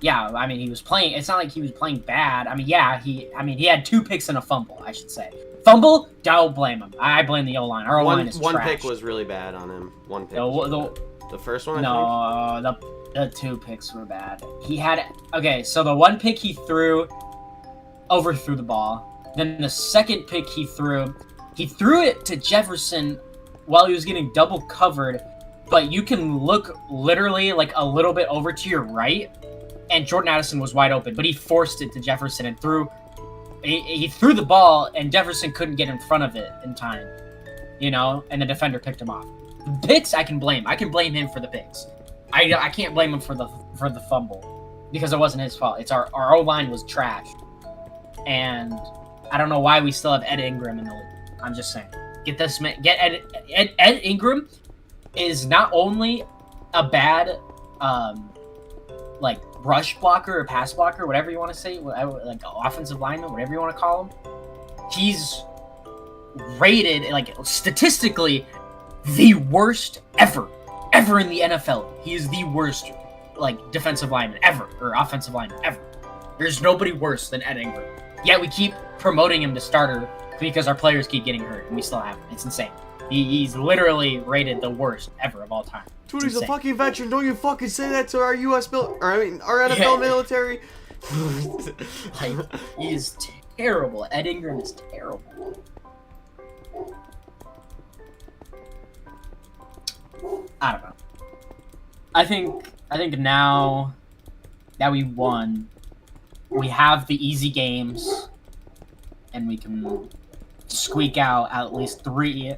Yeah, I mean he was playing. It's not like he was playing bad. I mean, yeah, he had 2 picks and a fumble. I should say fumble. Don't blame him. I blame the O-line. Our O-line is One trash. pick was really bad on him. One pick. The- was really the- bad. The first one. I think? No, the 2 picks were bad. He had so the 1 pick he threw, overthrew the ball. Then the second pick he threw it to Jefferson while he was getting double covered. But you can look literally like a little bit over to your right, and Jordan Addison was wide open. But he forced it to Jefferson and threw. He threw the ball, and Jefferson couldn't get in front of it in time. And the defender picked him off. The picks, I can blame. I can blame him for the picks. I can't blame him for the fumble because it wasn't his fault. It's our O-line was trash, and I don't know why we still have Ed Ingram in the league. I'm just saying, get Ed Ingram is not only a bad like rush blocker or pass blocker, whatever you want to say, like offensive lineman, whatever you want to call him. He's rated like statistically the worst ever in the NFL. He is the worst like defensive lineman ever or offensive lineman ever. There's nobody worse than Ed Ingram. Yet we keep promoting him to starter because our players keep getting hurt and we still have him. It's insane. He's literally rated the worst ever of all time. Dude, he's a fucking veteran. Don't you fucking say that to our our NFL military. Like, he is terrible. Ed Ingram is terrible. I don't know. I think now that we won, we have the easy games, and we can squeak out at least three,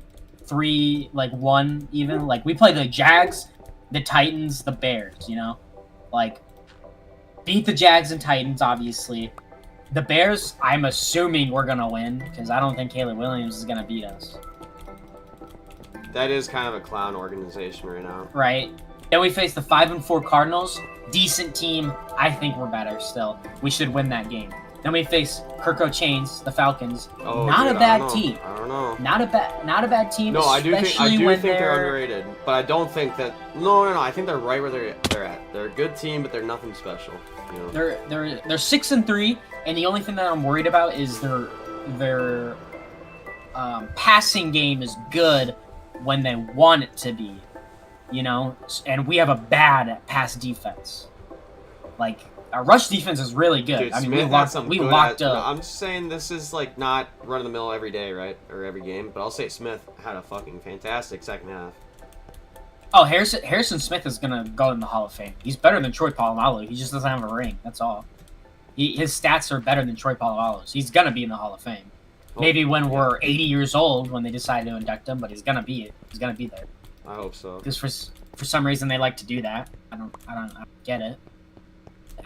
like 1 even. Like we play the Jags, the Titans, the Bears. Like beat the Jags and Titans, obviously. The Bears, I'm assuming we're gonna win because I don't think Caleb Williams is gonna beat us. That is kind of a clown organization right now. Right? Then we face the 5-4 Cardinals. Decent team. I think we're better still. We should win that game. Then we face Kirko Chains, the Falcons. Oh, Not dude, a bad I don't know. team. I don't know. Not a bad team. No, I do especially think when they're underrated, but I don't think that. No. I think they're right where they're at. They're a good team, but they're nothing special. You know? They're 6-3, and the only thing that I'm worried about is their passing game is good when they want it to be, you know. And we have a bad pass defense. Like our rush defense is really good. Dude, I mean, Smith we locked up. I'm just saying this is like not run of the mill every day, right, or every game. But I'll say Smith had a fucking fantastic second half. Oh, Harrison Smith is gonna go in the Hall of Fame. He's better than Troy Polamalu. He just doesn't have a ring. That's all. His stats are better than Troy Polamalu's. He's gonna be in the Hall of Fame. Oh, Maybe when we're 80 years old, when they decide to induct him, but he's gonna be there. I hope so. Because for some reason they like to do that. I don't get it.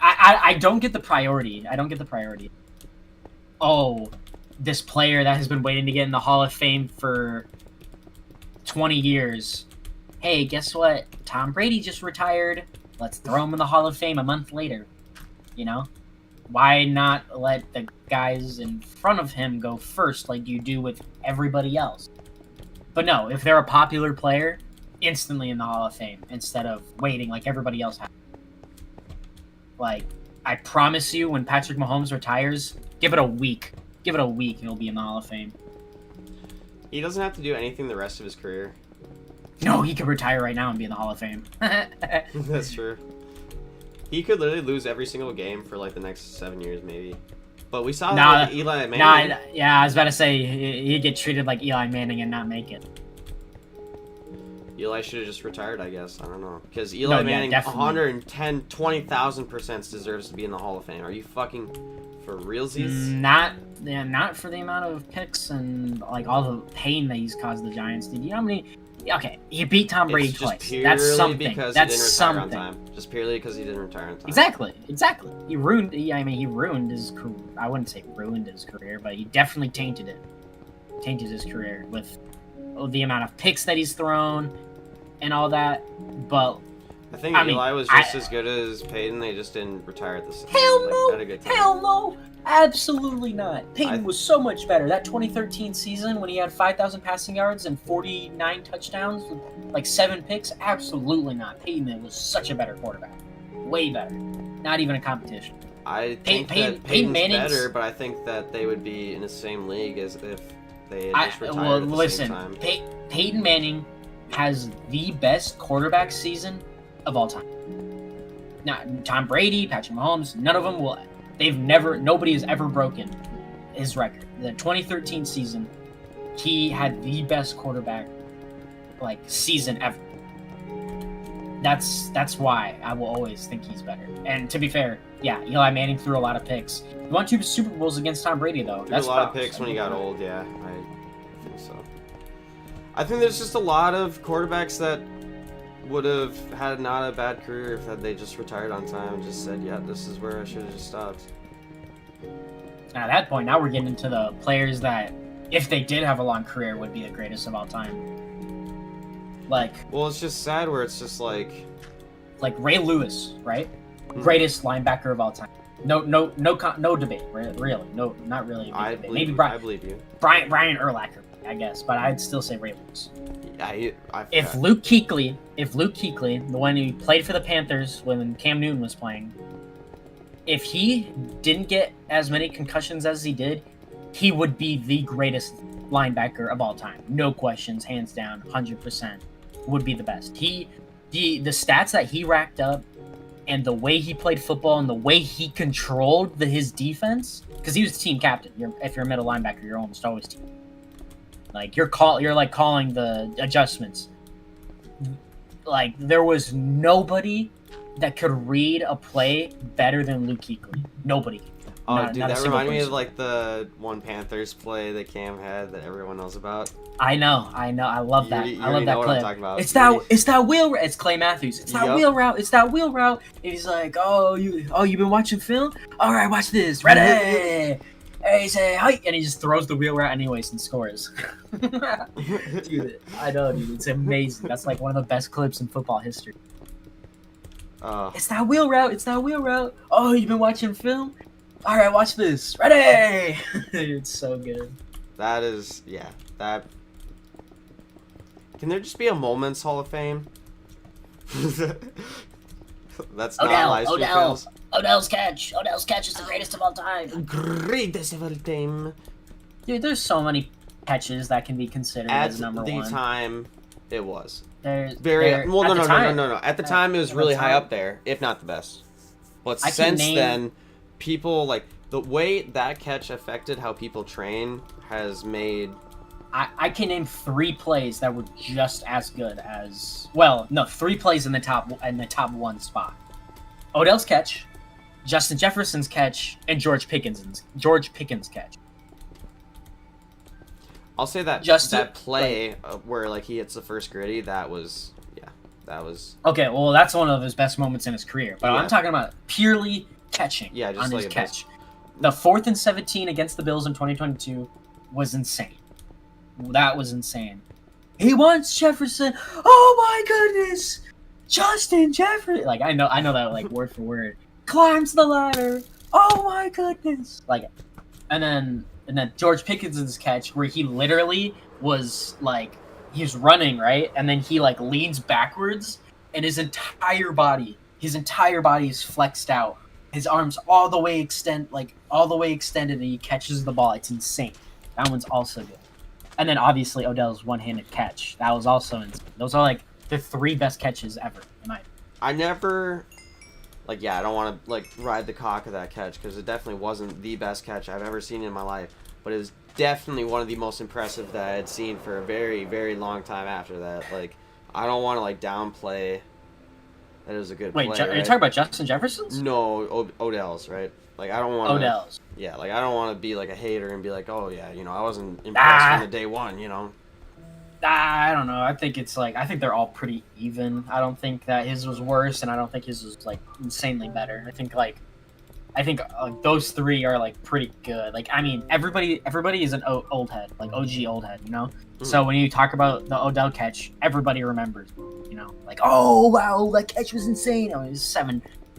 I don't get the priority. Oh, this player that has been waiting to get in the Hall of Fame for 20 years. Hey, guess what? Tom Brady just retired. Let's throw him in the Hall of Fame a month later. You know? Why not let the guys in front of him go first like you do with everybody else? But no, if they're a popular player, instantly in the Hall of Fame instead of waiting like everybody else has. Like, I promise you, when Patrick Mahomes retires, give it a week. He'll be in the Hall of Fame. He doesn't have to do anything the rest of his career. No, he could retire right now and be in the Hall of Fame. That's true. He could literally lose every single game for like the next 7 years, maybe. But we saw that with Eli Manning. Yeah, I was about to say he'd get treated like Eli Manning and not make it. Eli should have just retired, I guess. I don't know. Because Eli Manning, 20,000% deserves to be in the Hall of Fame. Are you fucking for realsies? Not for the amount of picks and like all the pain that he's caused the Giants. Did you know how many? Okay, he beat Tom Brady twice. That's something. That's something. Just purely because he didn't retire on time. Exactly. He ruined his career. I wouldn't say ruined his career, but he definitely tainted it. Tainted his career with the amount of picks that he's thrown and all that. But I think Eli was just as good as Peyton. They just didn't retire at the same time. Hell no! Had a good time. Hell no! Absolutely not. Peyton was so much better. That 2013 season when he had 5,000 passing yards and 49 touchdowns with like 7 picks, absolutely not. Peyton was such a better quarterback. Way better. Not even a competition. I think that Peyton's better, but I think that they would be in the same league as if they had just retired at the same time. Peyton Manning has the best quarterback season of all time. Now, Tom Brady, Patrick Mahomes, none of them will. Nobody has ever broken his record. The 2013 season, he had the best quarterback season ever. That's why I will always think he's better. And to be fair, yeah, Eli Manning threw a lot of picks. He won 2 Super Bowls against Tom Brady, though. That's a lot of picks when he got old. Yeah, I think so. I think there's just a lot of quarterbacks that would have had not a bad career if they just retired on time and just said, yeah, this is where I should have just stopped. At that point, now we're getting into the players that, if they did have a long career, would be the greatest of all time. Well, it's just sad where it's just like Ray Lewis, right? Mm-hmm. Greatest linebacker of all time. No debate, really. No, not really. A big debate. Maybe I believe you. Brian Urlacher, I guess, but I'd still say Ray Lewis. If Luke Kuechly, the one who played for the Panthers when Cam Newton was playing, if he didn't get as many concussions as he did, he would be the greatest linebacker of all time. No questions, hands down, 100%. Would be the best. The stats that he racked up and the way he played football and the way he controlled his defense, because he was team captain. If you're a middle linebacker, you're almost always team. You're calling the adjustments. There was nobody that could read a play better than Luke Kuechly. Nobody. Oh, dude, that reminded me of the one Panthers play that Cam had that everyone knows about. I know. I love that. I love that clip. I'm talking about. It's that wheel. It's Clay Matthews. It's that wheel route. It's that wheel route. And he's like, you've been watching film? All right, watch this. Ready? Hey, say hi, and he just throws the wheel route anyways and scores. Dude, I know, dude. It's amazing. That's one of the best clips in football history. It's that wheel route. It's that wheel route. Oh, you've been watching film? All right, watch this. Ready? It's so good. That is, yeah. That. Can there just be a Moments Hall of Fame? That's not live stream fails. Odell's catch. Odell's catch is the greatest of all time. Greatest of all time. Dude, there's so many catches that can be considered At as number the one. time, it was. There's Well, at the time. no. At the time, it was really high up there, if not the best. But I can since name- then, people, like, the way that catch affected how people train has made... I can name 3 plays that were just as good as 3 plays in the top one spot. Odell's catch, Justin Jefferson's catch, and George Pickens' catch. I'll say that Justin- that play where, like, he hits the first gritty, that was... Okay, well, that's one of his best moments in his career. But Yeah. I'm talking about purely catching Yeah, just on like his a catch. The 4th and 17 against the Bills in 2022 was insane. That was insane. He wants Jefferson. Oh my goodness, Justin Jefferson. Like I know that like word for word. Climbs the ladder. Oh my goodness. Like, and then George Pickens' catch where he literally was like he's running right, and then he like leans backwards, and his entire body is flexed out. His arms all the way extended, and he catches the ball. It's insane. That one's also good. And then obviously Odell's one-handed catch. That was also insane. Those are like the 3 best catches ever, in my opinion. I never... Like, yeah, I don't want to, like, ride the cock of that catch, because it definitely wasn't the best catch I've ever seen in my life. But it was definitely one of the most impressive that I had seen for a very, very long time after that. Like, I don't want to, like, downplay that it was a good play, Are you right? talking about Justin Jefferson's? No, Odell's, right? Like, I don't want to... Odell's. Yeah, like, I don't want to be, like, a hater and be like, oh, yeah, you know, I wasn't impressed from the day one, you know? I don't know. I think they're all pretty even. I don't think that his was worse, and I don't think his was, like, insanely better. I think those 3 are, like, pretty good. Like, I mean, everybody is an old head, like, OG old head, you know? So when you talk about the Odell catch, everybody remembers, you know? Like, oh, wow, that catch was insane. Oh, it was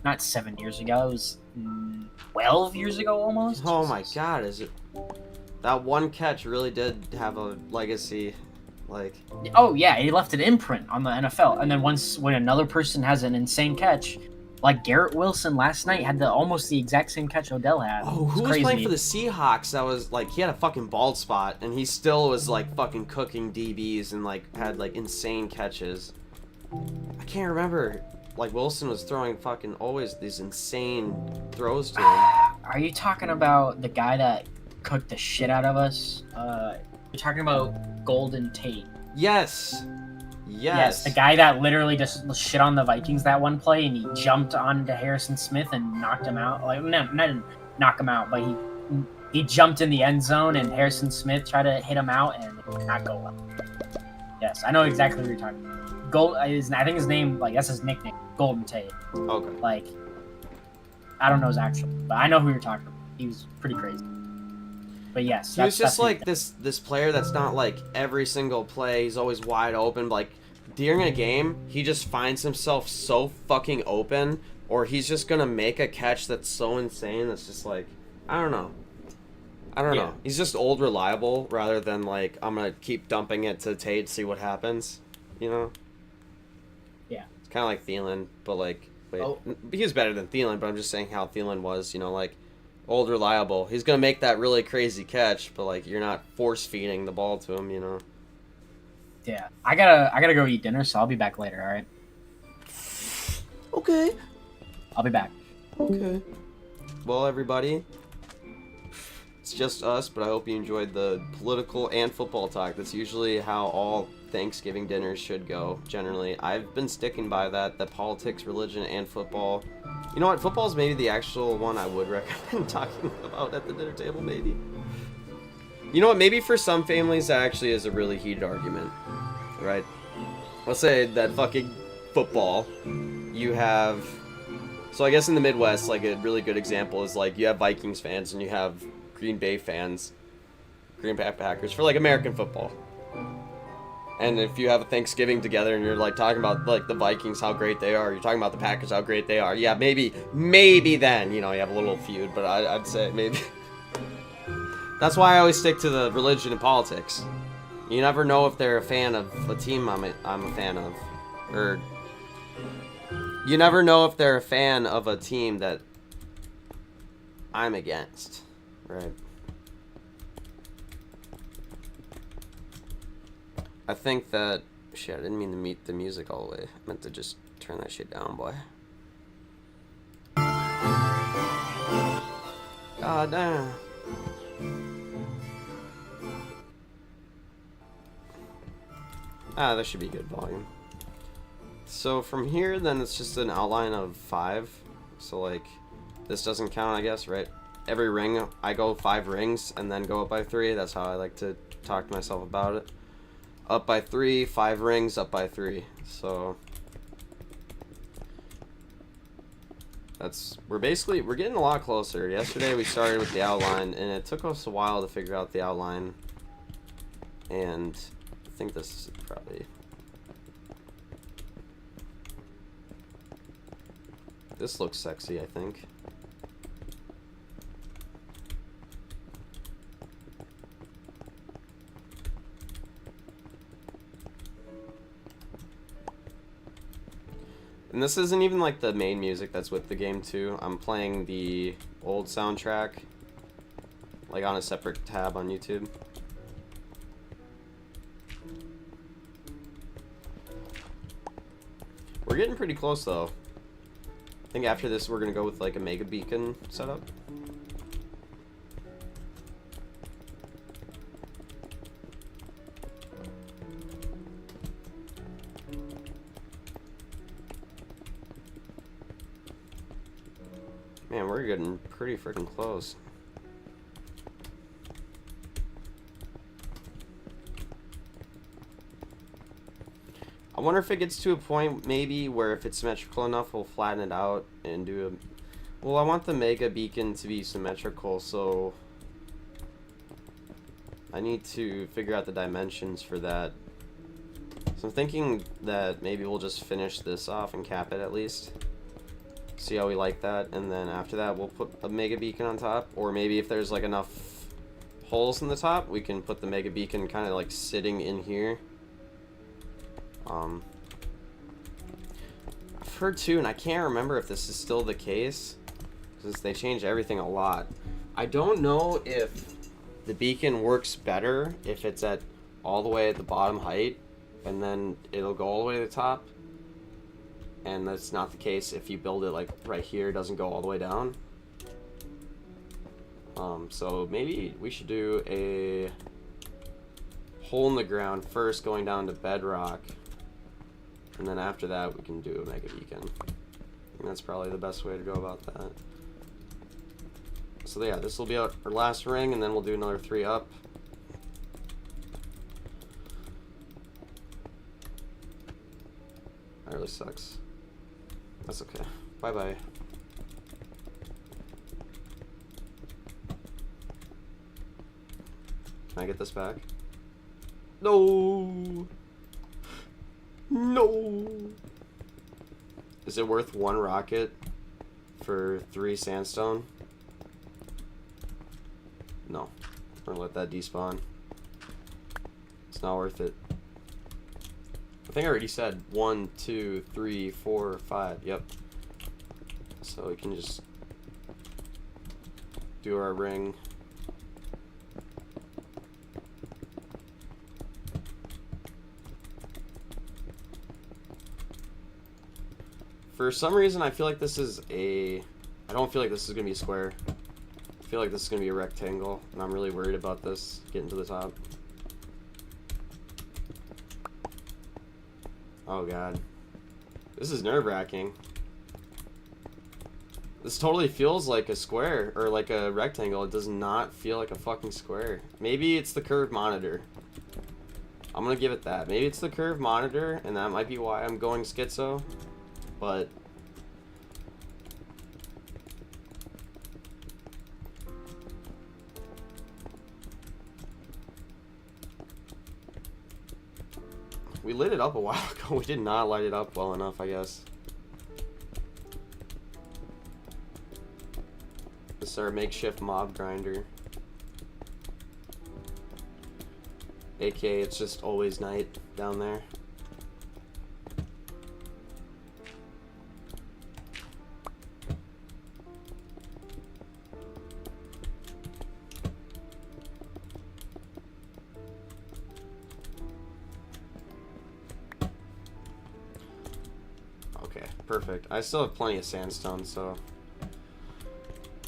not 7 years ago. It was 12 years ago almost. Oh my god, is it... That one catch really did have a legacy, like... Oh yeah, he left an imprint on the NFL. And then when another person has an insane catch, like Garrett Wilson last night had almost the exact same catch Odell had. Oh, who was playing for the Seahawks that was, like, he had a fucking bald spot, and he still was, like, fucking cooking DBs and, like, had, like, insane catches. I can't remember. Like, Wilson was throwing fucking always these insane throws to him. Are you talking about the guy that cooked the shit out of us? You're talking about Golden Tate. Yes. Yes, the guy that literally just shit on the Vikings that one play, and he jumped onto Harrison Smith and knocked him out. Like, no, not knock him out, but he jumped in the end zone, and Harrison Smith tried to hit him out, and it did not go well. Yes, I know exactly what you're talking about. I think his name, like, that's his nickname, Golden Tate. Okay. Like, I don't know his actual, but I know who you're talking about. He was pretty crazy. But yes, he was just like this player that's not like every single play he's always wide open. But, like, during a game, he just finds himself so fucking open, or he's just gonna make a catch that's so insane that's just like, I don't know. He's just old reliable rather than like I'm gonna keep dumping it to Tate, see what happens. You know? Yeah. It's kind of like Thielen, but he was better than Thielen. But I'm just saying how Thielen was. You know, like. Old reliable. He's gonna make that really crazy catch, but like you're not force feeding the ball to him, you know. Yeah, I gotta go eat dinner, so I'll be back later. All right. Okay. I'll be back. Okay. Well, everybody, it's just us, but I hope you enjoyed the political and football talk. That's usually how all Thanksgiving dinners should go. Generally, I've been sticking by that. The politics, religion, and football. You know what? Football is maybe the actual one I would recommend talking about at the dinner table, maybe. You know what? Maybe for some families that actually is a really heated argument, right? Let's say that fucking football, you have... So I guess in the Midwest, like, a really good example is, like, you have Vikings fans and you have Green Bay fans, Green Bay Packers, for, like, American football. And if you have a Thanksgiving together and you're like talking about like the Vikings, how great they are, you're talking about the Packers, how great they are. Yeah, maybe then, you know, you have a little feud, but I'd say maybe. That's why I always stick to the religion and politics. You never know if they're a fan of a team I'm a fan of, or you never know if they're a fan of a team that I'm against, right? I think that shit. I didn't mean to mute the music all the way. I meant to just turn that shit down, boy. God damn. Ah, that should be good volume. So from here, then it's just an outline of 5. So like, this doesn't count, I guess, right? Every ring, I go 5 rings and then go up by 3. That's how I like to talk to myself about it. Up by 3, 5 rings, up by 3. So we're getting a lot closer. Yesterday we started with the outline, and it took us a while to figure out the outline. And I think this is probably... This looks sexy, I think. And this isn't even like the main music that's with the game too. I'm playing the old soundtrack, like on a separate tab on YouTube. We're getting pretty close though. I think after this we're gonna go with like a Mega Beacon setup. Man, we're getting pretty freaking close. I wonder if it gets to a point maybe where if it's symmetrical enough we'll flatten it out and do a... Well, I want the Mega Beacon to be symmetrical, so I need to figure out the dimensions for that. So I'm thinking that maybe we'll just finish this off and cap it at least. See how we like that, and then after that we'll put a Mega Beacon on top, or maybe if there's like enough holes in the top we can put the Mega Beacon kind of like sitting in here. I've heard too, and I can't remember if this is still the case because they changed everything a lot. I don't know if the beacon works better if it's at all the way at the bottom height and then it'll go all the way to the top. And that's not the case if you build it like right here, it doesn't go all the way down. So maybe we should do a hole in the ground first going down to bedrock, and then after that we can do a Mega Beacon. And that's probably the best way to go about that. So yeah, this will be our last ring, and then we'll do another 3 up. That really sucks. That's okay. Bye-bye. Can I get this back? No! No! Is it worth 1 rocket for 3 sandstone? No. We're gonna let that despawn. It's not worth it. I think I already said 1, 2, 3, 4, 5. Yep. So we can just do our ring. For some reason, I feel like this is a... I don't feel like this is going to be a square. I feel like this is going to be a rectangle, and I'm really worried about this getting to the top. Oh god. This is nerve-wracking. This totally feels like a square, or like a rectangle. It does not feel like a fucking square. Maybe it's the curved monitor. I'm gonna give it that. Maybe it's the curved monitor, and that might be why I'm going schizo. But... We lit it up a while ago. We did not light it up well enough, I guess. This is our makeshift mob grinder. AKA, it's just always night down there. Okay, perfect. I still have plenty of sandstone, so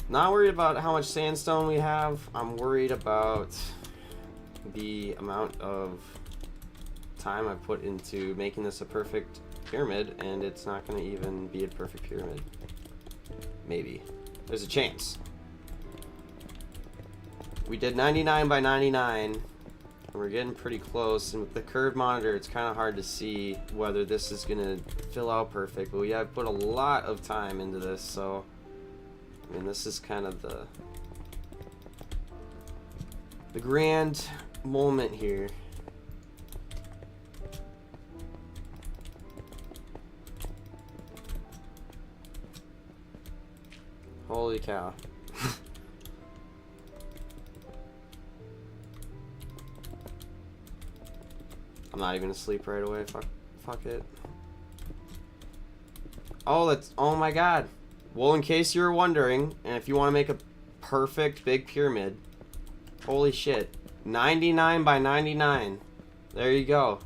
not worried about how much sandstone we have. I'm worried about the amount of time I've put into making this a perfect pyramid, and it's not going to even be a perfect pyramid. Maybe. There's a chance. We did 99 by 99, and we're getting pretty close, and with the curved monitor, it's kind of hard to see whether this is going to fill out perfect, but we have put a lot of time into this, so I mean, this is kind of the grand moment here. Holy cow. I'm not even asleep right away. Fuck it. Oh my god. Well, in case you were wondering, and if you want to make a perfect big pyramid, holy shit. 99 by 99. There you go.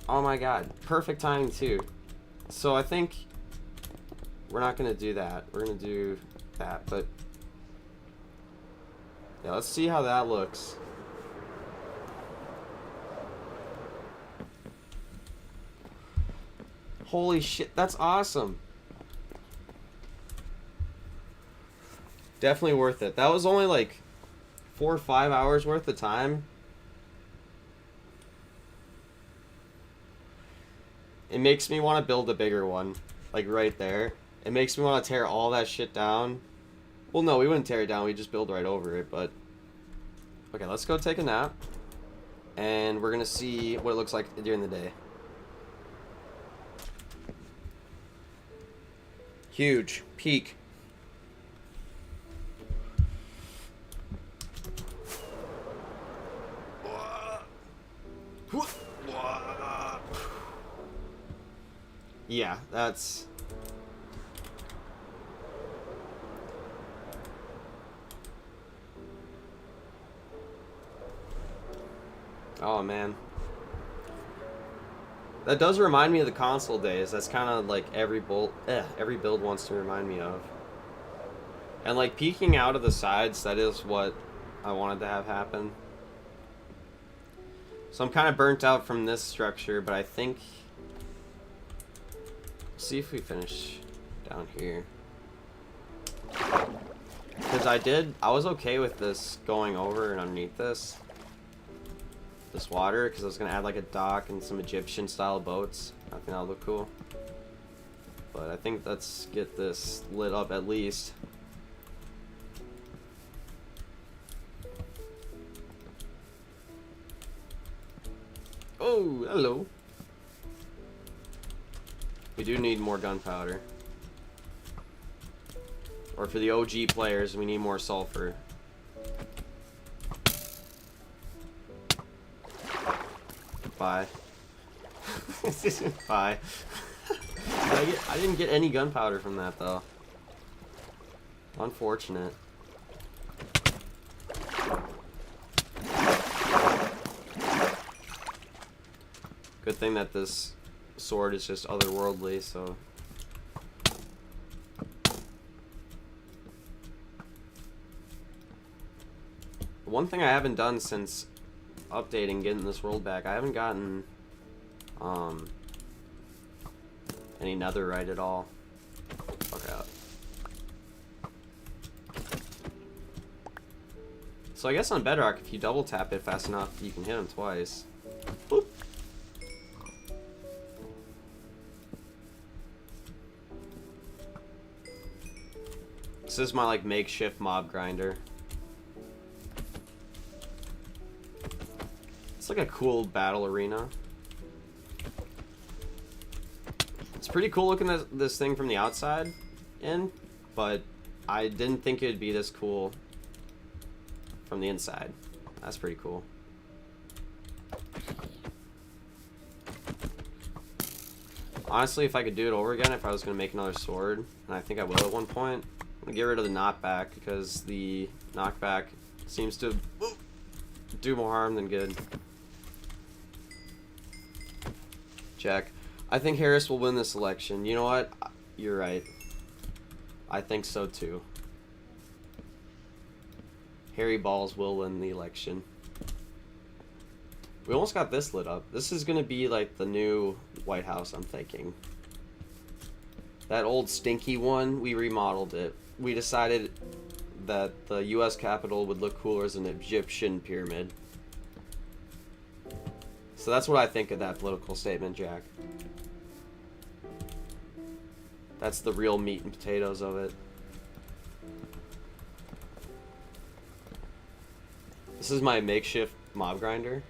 Oh my god. Perfect timing too. So I think we're not going to do that. We're going to do that, but yeah, let's see how that looks. Holy shit, that's awesome. Definitely worth it. That was only like 4 or 5 hours worth of time. It makes me want to build a bigger one. Like right there. It makes me want to tear all that shit down. Well, no, we wouldn't tear it down. We'd just build right over it, but okay, let's go take a nap. And we're going to see what it looks like during the day. Huge. Peak. Yeah, that's... Oh, man. That does remind me of the console days. That's kind of like every build wants to remind me of. And like peeking out of the sides, that is what I wanted to have happen. So I'm kind of burnt out from this structure, but I think... See if we finish down here. Because I was okay with this going over and underneath this water, because I was going to add like a dock and some Egyptian style boats. I think that'll look cool. But I think let's get this lit up at least. Oh, hello. We do need more gunpowder. Or for the OG players, we need more sulfur. Bye. Bye. I didn't get any gunpowder from that though. Unfortunate. Good thing that this sword is just otherworldly, so... One thing I haven't done since updating, getting this world back, I haven't gotten any netherite at all. Fuck out. So I guess on Bedrock, if you double tap it fast enough, you can hit him twice. Boop. This is my like makeshift mob grinder. It's like a cool battle arena. It's pretty cool looking at this thing from the outside in, but I didn't think it'd be this cool from the inside. That's pretty cool. Honestly, if I could do it over again, if I was going to make another sword, and I think I will at one point, I'm going to get rid of the knockback, because the knockback seems to do more harm than good. Jack, I think Harris will win this election. You know what? You're right. I think so too. Harry Balls will win the election. We almost got this lit up. This is gonna be like the new White House, I'm thinking. That old stinky one, we remodeled it. We decided that the US Capitol would look cooler as an Egyptian pyramid. So that's what I think of that political statement, Jack. That's the real meat and potatoes of it. This is my makeshift mob grinder.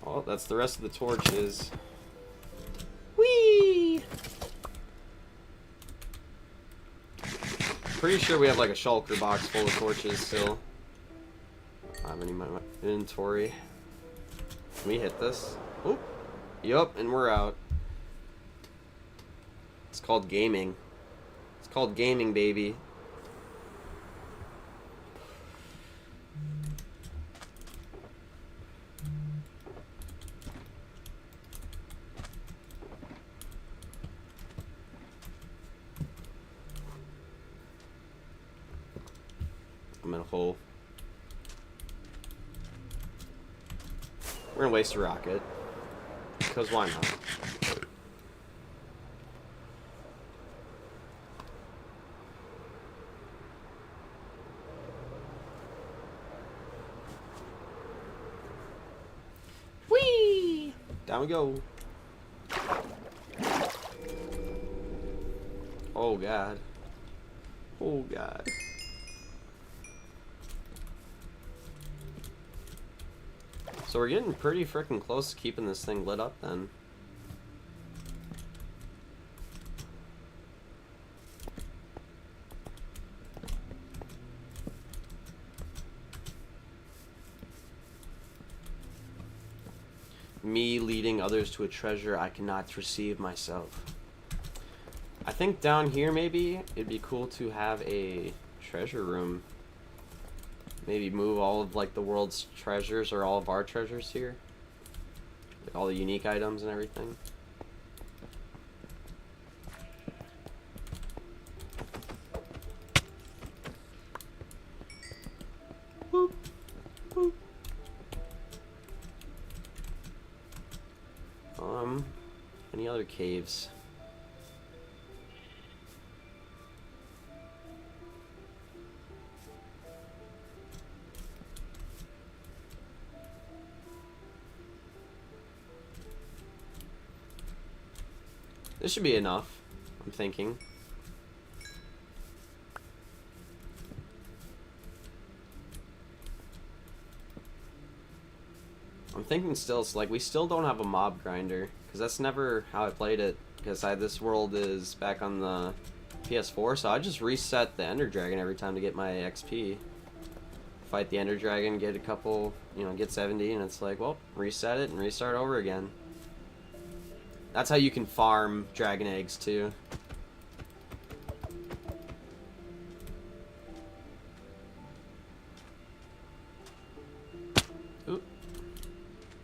Oh, that's the rest of the torches. Whee! Pretty sure we have like a shulker box full of torches still. I don't have any in my inventory. Can we hit this? Oh, yup, and we're out. It's called gaming. It's called gaming, baby. I'm in a hole. We're gonna waste a rocket. Because why not? Whee! Down we go. Oh god. Oh god. So we're getting pretty freaking close to keeping this thing lit up then. Me leading others to a treasure I cannot receive myself. I think down here maybe it'd be cool to have a treasure room. Maybe move all of like the world's treasures or all of our treasures here. Like all the unique items and everything. Boop, boop. Any other caves? This should be enough, I'm thinking. I'm thinking still, it's like we still don't have a mob grinder, because that's never how I played it, because this world is back on the PS4, so I just reset the Ender Dragon every time to get my XP. Fight the Ender Dragon, get a couple, get 70, and it's like, well, reset it and restart over again. That's how you can farm dragon eggs too. Oop.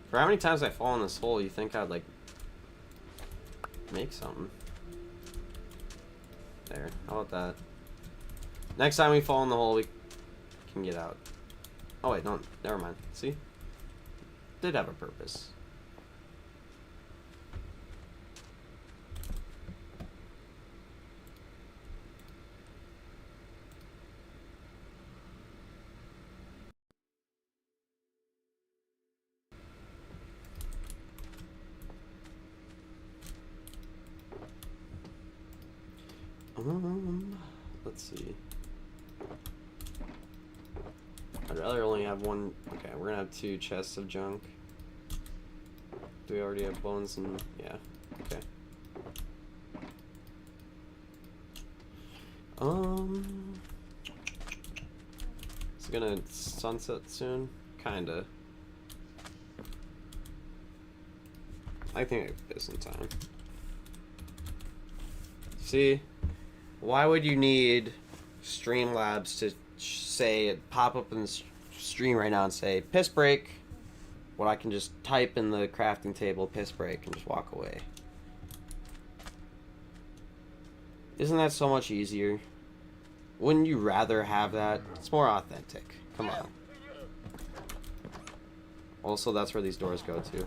For how many times I fall in this hole, you think I'd like make something? There. How about that? Next time we fall in the hole, we can get out. Oh wait, no, never mind. See? Did have a purpose. Let's see. I'd rather only have one. Okay, we're gonna have 2 chests of junk. Do we already have bones and yeah? Okay. It's gonna sunset soon, kinda. I think I pissed in time. See, why would you need Streamlabs to say pop up in the stream right now and say piss break, when I can just type in the crafting table piss break and just walk away? Isn't that so much easier? Wouldn't you rather have that? It's more authentic. Come on. Also, that's where these doors go to.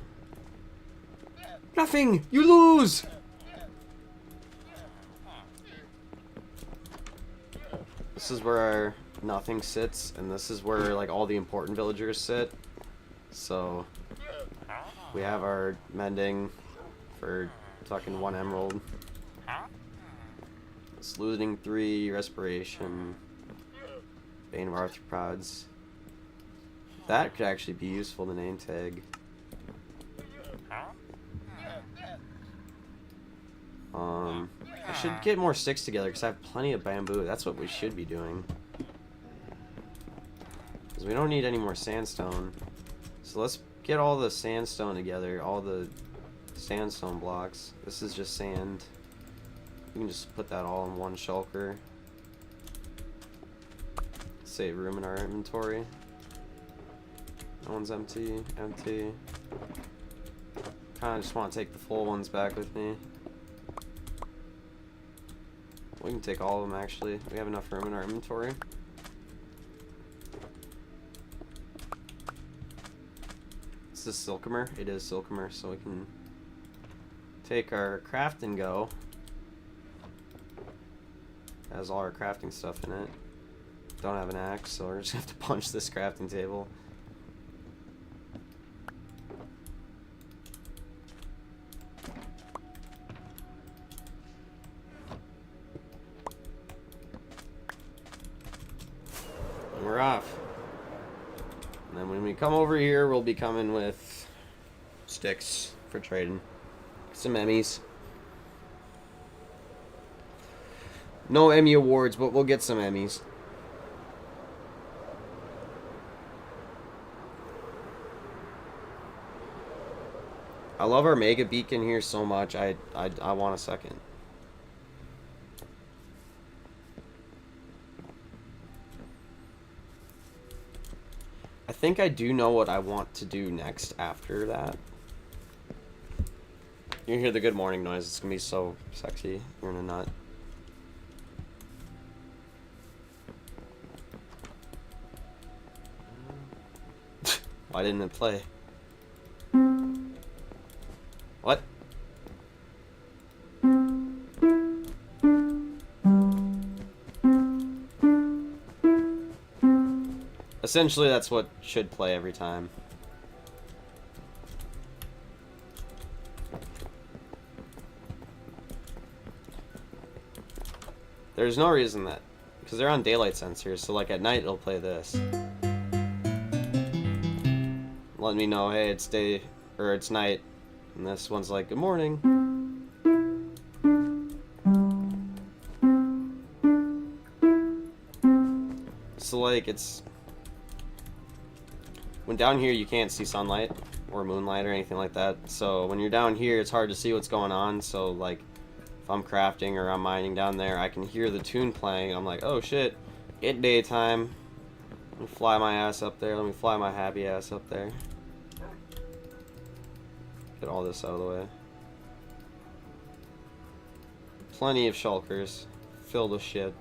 Nothing! You lose! This is where our nothing sits, and this is where like all the important villagers sit. So we have our mending for fucking 1 emerald. It's looting 3, respiration, Bane of Arthropods. That could actually be useful, the name tag. I should get more sticks together because I have plenty of bamboo. That's what we should be doing. Because we don't need any more sandstone. So let's get all the sandstone together, all the sandstone blocks. This is just sand. We can just put that all in one shulker. Save room in our inventory. That one's empty, empty. Kinda just want to take the full ones back with me. We can take all of them actually. We have enough room in our inventory. Is this Silcomer? It is Silcomer, so we can take our craft and go. Has all our crafting stuff in it. Don't have an axe, so we're just gonna have to punch this crafting table. And we're off. And then when we come over here, we'll be coming with sticks for trading. Some Emmys. No Emmy awards, but we'll get some Emmys. I love our mega beacon here so much. I want a second. I think I do know what I want to do next after that. You hear the good morning noise. It's gonna be so sexy. You're in a nut. Why didn't it play? What? Essentially, that's what should play every time. There's no reason that, because they're on daylight sensors, so like at night it'll play this. Let me know, hey, it's day, or it's night. And this one's like, good morning. So like, it's, when down here you can't see sunlight or moonlight or anything like that. So when you're down here, it's hard to see what's going on. So like, if I'm crafting or I'm mining down there, I can hear the tune playing. And I'm like, oh shit, it's daytime. Let me fly my ass up there. Let me fly my happy ass up there. Get all this out of the way. Plenty of shulkers filled with shit.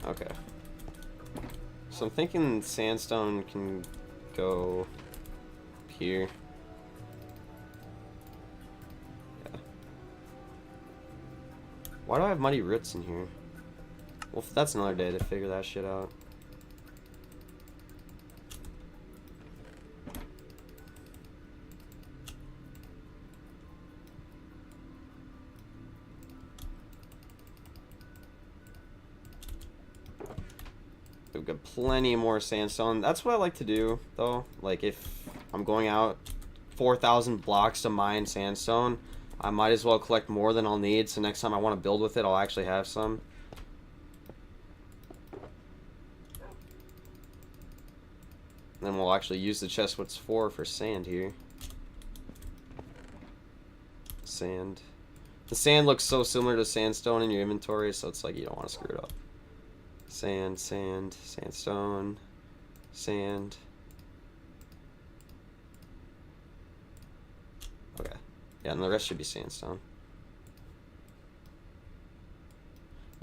Okay. So I'm thinking sandstone can go here. Yeah. Why do I have muddy roots in here? Well, that's another day to figure that shit out. We've got plenty more sandstone. That's what I like to do, though. Like, if I'm going out 4,000 blocks to mine sandstone, I might as well collect more than I'll need, so next time I want to build with it, I'll actually have some. Then we'll actually use the chest what's for sand here. Sand. The sand looks so similar to sandstone in your inventory, so it's like you don't want to screw it up. Sand, sand, sandstone, sand. Okay. Yeah, and the rest should be sandstone.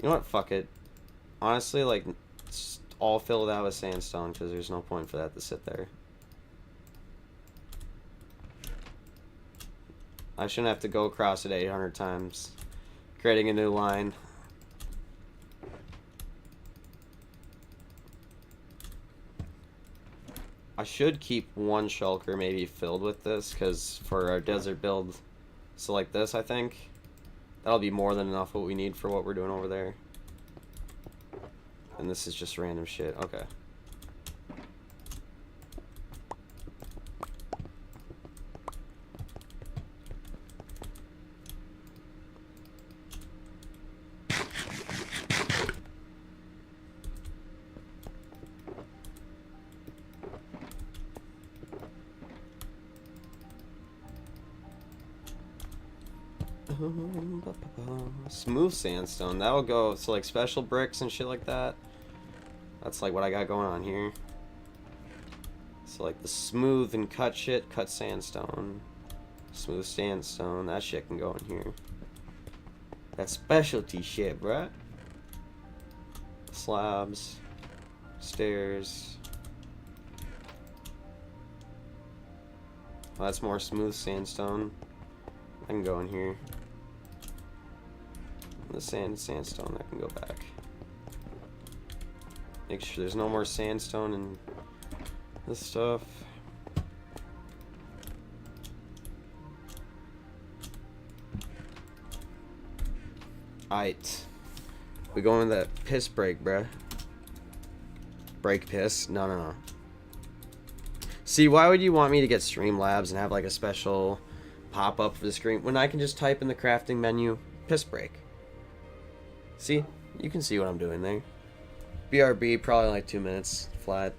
You know what? Fuck it. Honestly, like, just all fill it out with sandstone, because there's no point for that to sit there. I shouldn't have to go across it 800 times, creating a new line. I should keep one shulker maybe filled with this, because for our desert build, so like this, I think, that'll be more than enough what we need for what we're doing over there. And this is just random shit. Okay. Smooth sandstone. That'll go to like special bricks and shit like that. That's like what I got going on here. So like the smooth and cut shit, cut sandstone. Smooth sandstone, that shit can go in here. That specialty shit, bruh. Slabs. Stairs. Oh, that's more smooth sandstone. I can go in here. And the sandstone, that can go back. Make sure there's no more sandstone in this stuff. Aight. We go into that piss break, bruh. Break piss? No. See, why would you want me to get Streamlabs and have like a special pop-up for the screen when I can just type in the crafting menu, piss break? See? You can see what I'm doing there. BRB, probably like 2 minutes flat.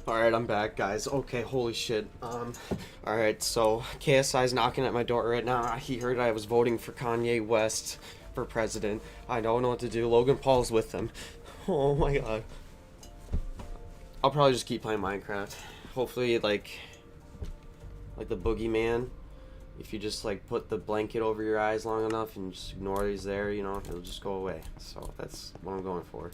Alright, I'm back, guys. Okay, holy shit. Alright, so KSI's knocking at my door right now. He heard I was voting for Kanye West for president. I don't know what to do. Logan Paul's with him. Oh my god. I'll probably just keep playing Minecraft. Hopefully, like the boogeyman, if you just, like, put the blanket over your eyes long enough and just ignore he's there, you know, it'll just go away. So that's what I'm going for.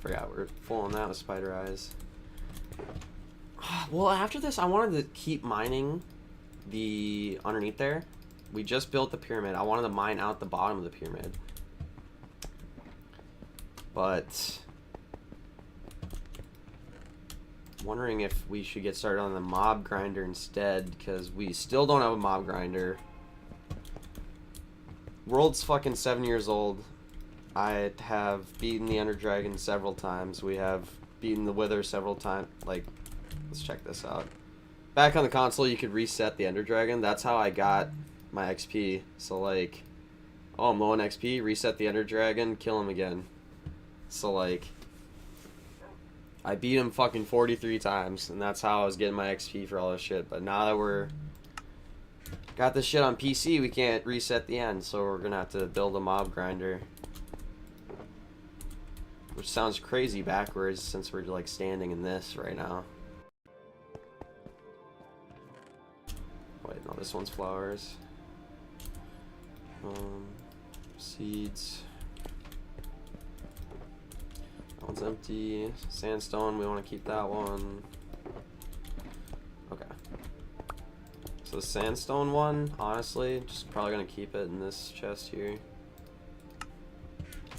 Forgot we're full on that with spider eyes. Well, after this, I wanted to keep mining the underneath there. We just built the pyramid. I wanted to mine out the bottom of the pyramid. But wondering if we should get started on the mob grinder instead, because we still don't have a mob grinder. World's fucking 7 years old. I have beaten the Ender Dragon several times. We have beaten the Wither several times. Like, let's check this out. Back on the console, you could reset the Ender Dragon. That's how I got my XP. So, like, oh, I'm low on XP, reset the Ender Dragon, kill him again. So, like, I beat him fucking 43 times, and that's how I was getting my XP for all this shit. But now that we're got this shit on PC, we can't reset the end, so we're gonna have to build a mob grinder. Which sounds crazy backwards since we're like standing in this right now. Wait, no, this one's flowers. Seeds. That one's empty. Sandstone, we want to keep that one. Okay. So the sandstone one, honestly, just probably gonna keep it in this chest here.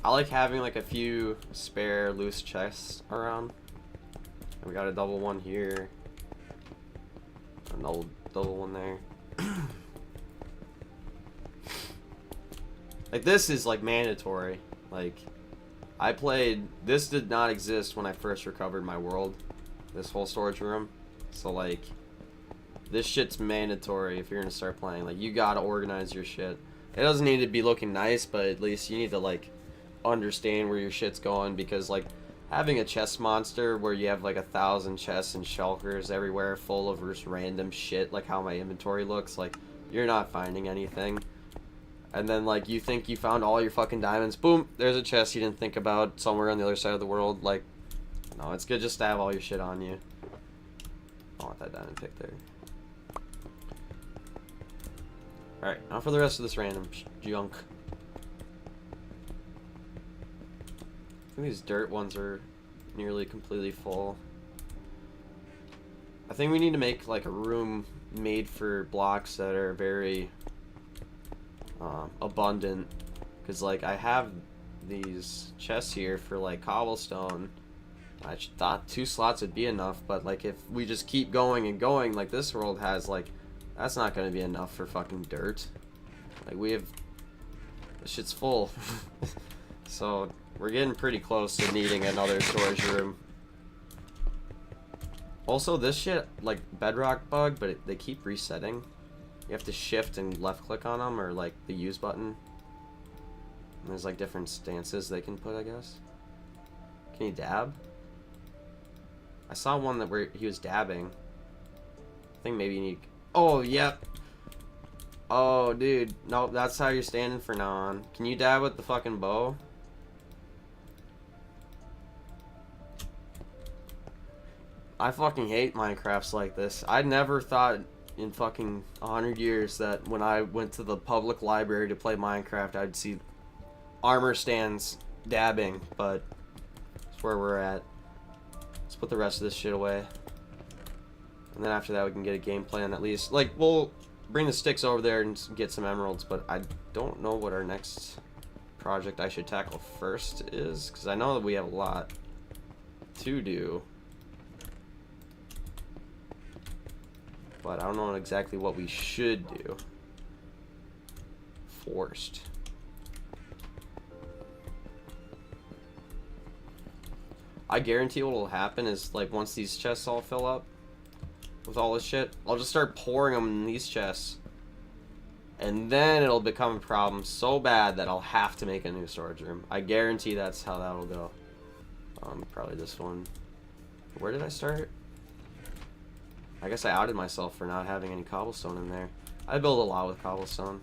I like having like a few spare loose chests around. And we got a double one here. An old double one there. Like this is like mandatory. Like I played, this did not exist when I first recovered my world. This whole storage room. So like this shit's mandatory if you're gonna start playing. Like you gotta organize your shit. It doesn't need to be looking nice, but at least you need to like understand where your shit's going, because like having a chest monster where you have like 1,000 chests and shulkers everywhere full of just random shit, like how my inventory looks, like you're not finding anything. And then like you think you found all your fucking diamonds, boom, there's a chest you didn't think about somewhere on the other side of the world. Like, no, it's good just to have all your shit on you. I want that diamond pick there. Alright, now for the rest of this random junk. I think these dirt ones are nearly completely full. I think we need to make like a room made for blocks that are very abundant, because like I have these chests here for like cobblestone. I thought 2 slots would be enough, but like if we just keep going and going like this world has, like that's not gonna be enough for fucking dirt. Like we have, this shit's full. So we're getting pretty close to needing another storage room. Also, this shit, like bedrock bug, but they keep resetting. You have to shift and left click on them, or like the use button. And there's like different stances they can put, I guess. Can you dab? I saw one that where he was dabbing. I think maybe you need... Oh, yep. Oh, dude. Nope, that's how you're standing for now on. Can you dab with the fucking bow? I fucking hate Minecrafts like this. I never thought in fucking 100 years that when I went to the public library to play Minecraft, I'd see armor stands dabbing, but that's where we're at. Let's put the rest of this shit away. And then after that, we can get a game plan at least. Like, we'll bring the sticks over there and get some emeralds, but I don't know what our next project I should tackle first is, because I know that we have a lot to do. But I don't know exactly what we should do. Forced. I guarantee what will happen is, like, once these chests all fill up with all this shit, I'll just start pouring them in these chests. And then it'll become a problem so bad that I'll have to make a new storage room. I guarantee that's how that'll go. Probably this one. Where did I start? I guess I outed myself for not having any cobblestone in there. I build a lot with cobblestone.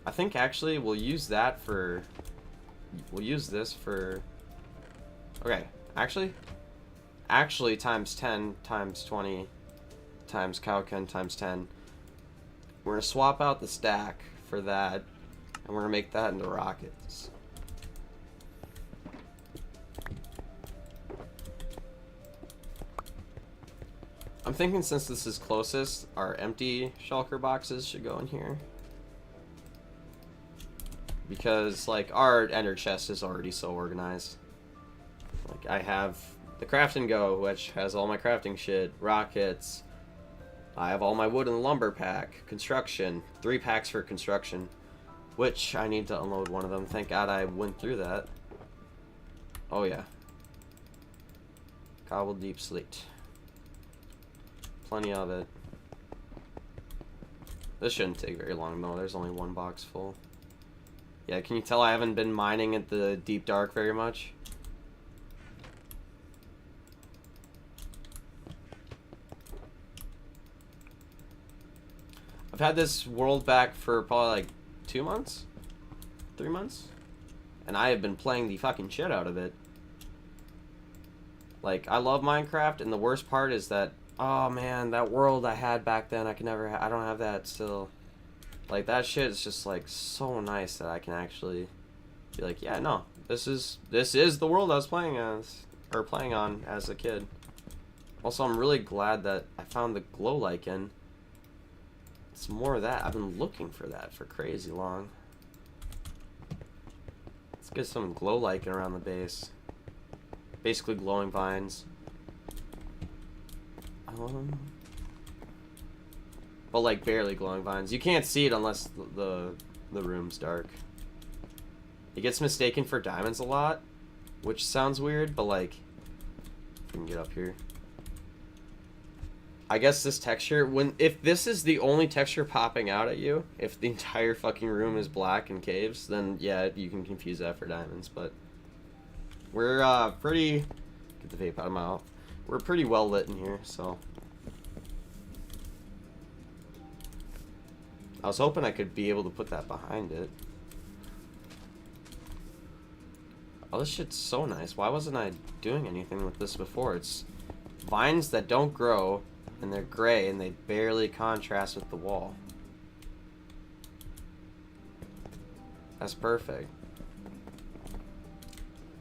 I think actually we'll use that for... We'll use this for... Okay, actually times 10 times 20 times Cowken times 10. We're going to swap out the stack for that, and we're going to make that into rockets. I'm thinking since this is closest, our empty shulker boxes should go in here. Because, like, our ender chest is already so organized. Like, I have the craft and go, which has all my crafting shit, rockets. I have all my wood in the lumber pack, construction, 3 packs for construction, which I need to unload one of them. Thank God I went through that. Oh, yeah. Cobbled deep slate. Plenty of it. This shouldn't take very long though. There's only 1 box full. Yeah, can you tell I haven't been mining at the deep dark very much? I've had this world back for probably like 2 months? 3 months? And I have been playing the fucking shit out of it. Like, I love Minecraft, and the worst part is that, oh man, that world I had back then, I can never I don't have that still. Like, that shit is just like so nice that I can actually be like, yeah, no, this is the world I was playing on as a kid. Also, I'm really glad that I found the glow lichen. It's more of that. I've been looking for that for crazy long. Let's get some glow lichen around the base. Basically glowing vines. But like barely glowing vines. You can't see it unless the room's dark. It gets mistaken for diamonds a lot, which sounds weird, but like, if we can get up here. I guess this texture, if this is the only texture popping out at you, if the entire fucking room is black and caves, then yeah, you can confuse that for diamonds, but we're pretty, get the vape out of my mouth. We're pretty well lit in here, so. I was hoping I could be able to put that behind it. Oh, this shit's so nice. Why wasn't I doing anything with this before? It's vines that don't grow, and they're gray, and they barely contrast with the wall. That's perfect.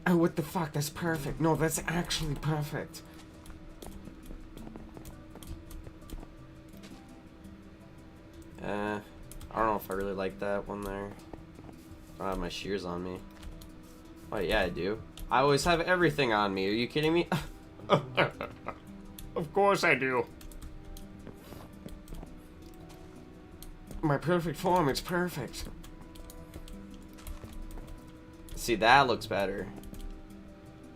Oh, what the fuck? That's perfect. No, that's actually perfect. I don't know if I really like that one there. I don't have my shears on me. Wait, yeah, I do. I always have everything on me. Are you kidding me? Of course I do. My perfect form, it's perfect. See, that looks better.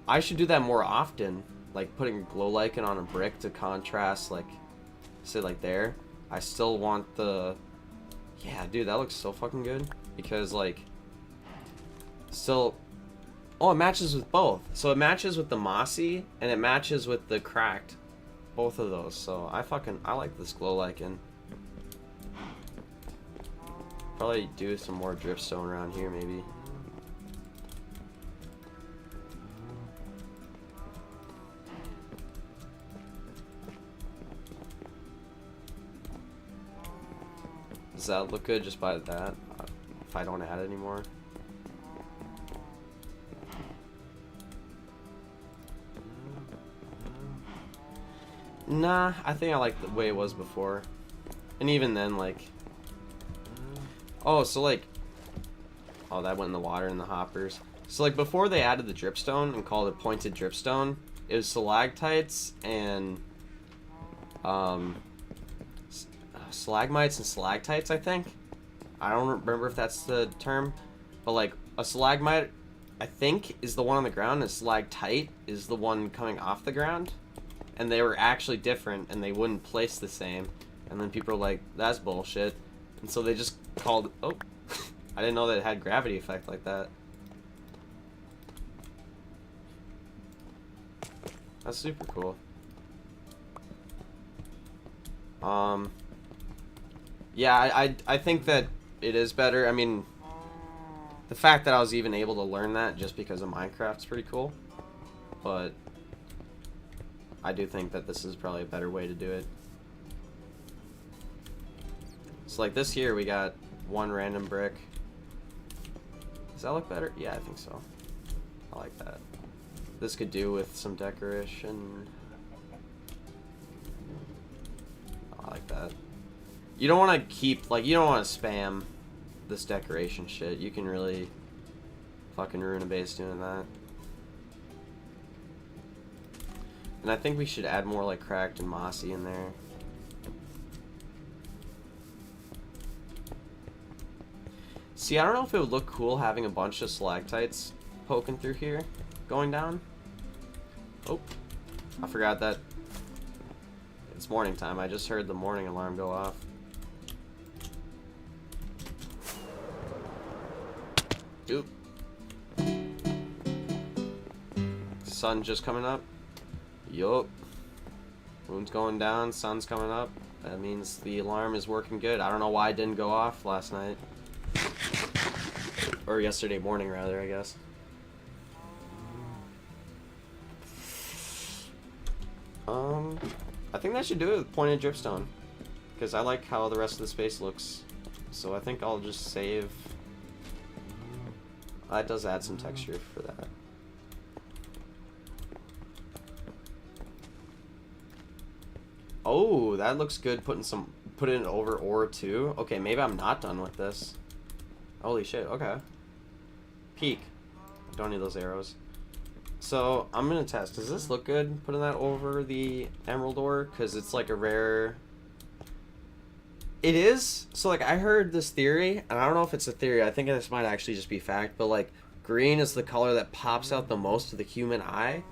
I should do that more often. Like putting glow lichen on a brick to contrast, like, say like there. I still want the... Yeah, dude, that looks so fucking good. Because, like, still... Oh, it matches with both. So it matches with the mossy, and it matches with the cracked. Both of those. So I like this glow lichen. Probably do some more dripstone around here, maybe. Does that look good just by that? If I don't add anymore? Nah, I think I like the way it was before. And even then, like... Oh, so like... Oh, that went in the water in the hoppers. So like before they added the dripstone and called it pointed dripstone, it was stalactites and... stalagmites and stalactites, I think. I don't remember if that's the term. But like, a stalagmite, I think, is the one on the ground, and a stalactite is the one coming off the ground. and they were actually different, and they wouldn't place the same. And then people were like, that's bullshit. And so they just called... Oh, I didn't know that it had gravity effect like that. That's super cool. Yeah, I think that it is better. I mean, the fact that I was even able to learn that just because of Minecraft's pretty cool. But I do think that this is probably a better way to do it. So like this here, we got one random brick. Does that look better? Yeah, I think so. I like that. This could do with some decoration. I like that. You don't want to keep, like, you don't want to spam this decoration shit. You can really fucking ruin a base doing that. And I think we should add more, like, cracked and mossy in there. See, I don't know if it would look cool having a bunch of stalactites poking through here, going down. Oh, I forgot that it's morning time. I just heard the morning alarm go off. Oop. Sun just coming up. Yup. Moon's going down, sun's coming up. That means the alarm is working good. I don't know why it didn't go off last night. Or yesterday morning, rather, I guess. I think that should do it with pointed dripstone. Because I like how the rest of the space looks. So I think I'll just save... That does add some texture for that. Oh, that looks good. Put it over ore too. Okay, maybe I'm not done with this. Holy shit, okay. Peak. Don't need those arrows. So, I'm gonna test. Does this look good, putting that over the emerald ore? Because it's like a rare... It is. So, like, I heard this theory, and I don't know if it's a theory. I think this might actually just be fact. But, like, green is the color that pops out the most to the human eye.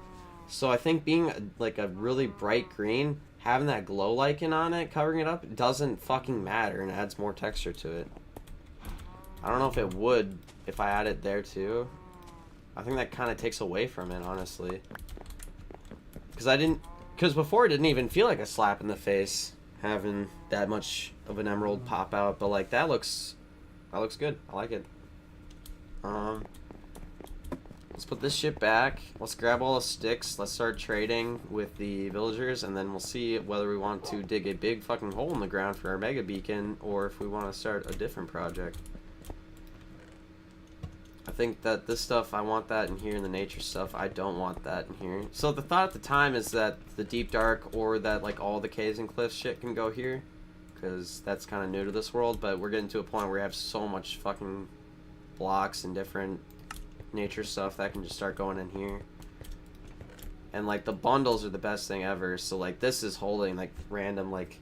So, I think being, like, a really bright green, having that glow lichen on it, covering it up, doesn't fucking matter and adds more texture to it. I don't know if it would if I add it there, too. I think that kind of takes away from it, honestly. Because before it didn't even feel like a slap in the face having that much of an emerald pop out, but like that looks good. I like it. Let's put this shit back. Let's grab all the sticks. Let's start trading with the villagers, and then we'll see whether we want to dig a big fucking hole in the ground for our mega beacon or if we want to start a different project. I think that this stuff, I want that in here, and the nature stuff, I don't want that in here. So the thought at the time is that the deep dark or that like all the caves and cliffs shit can go here, because that's kind of new to this world, but we're getting to a point where we have so much fucking blocks and different nature stuff that can just start going in here. And like the bundles are the best thing ever, so like this is holding like random like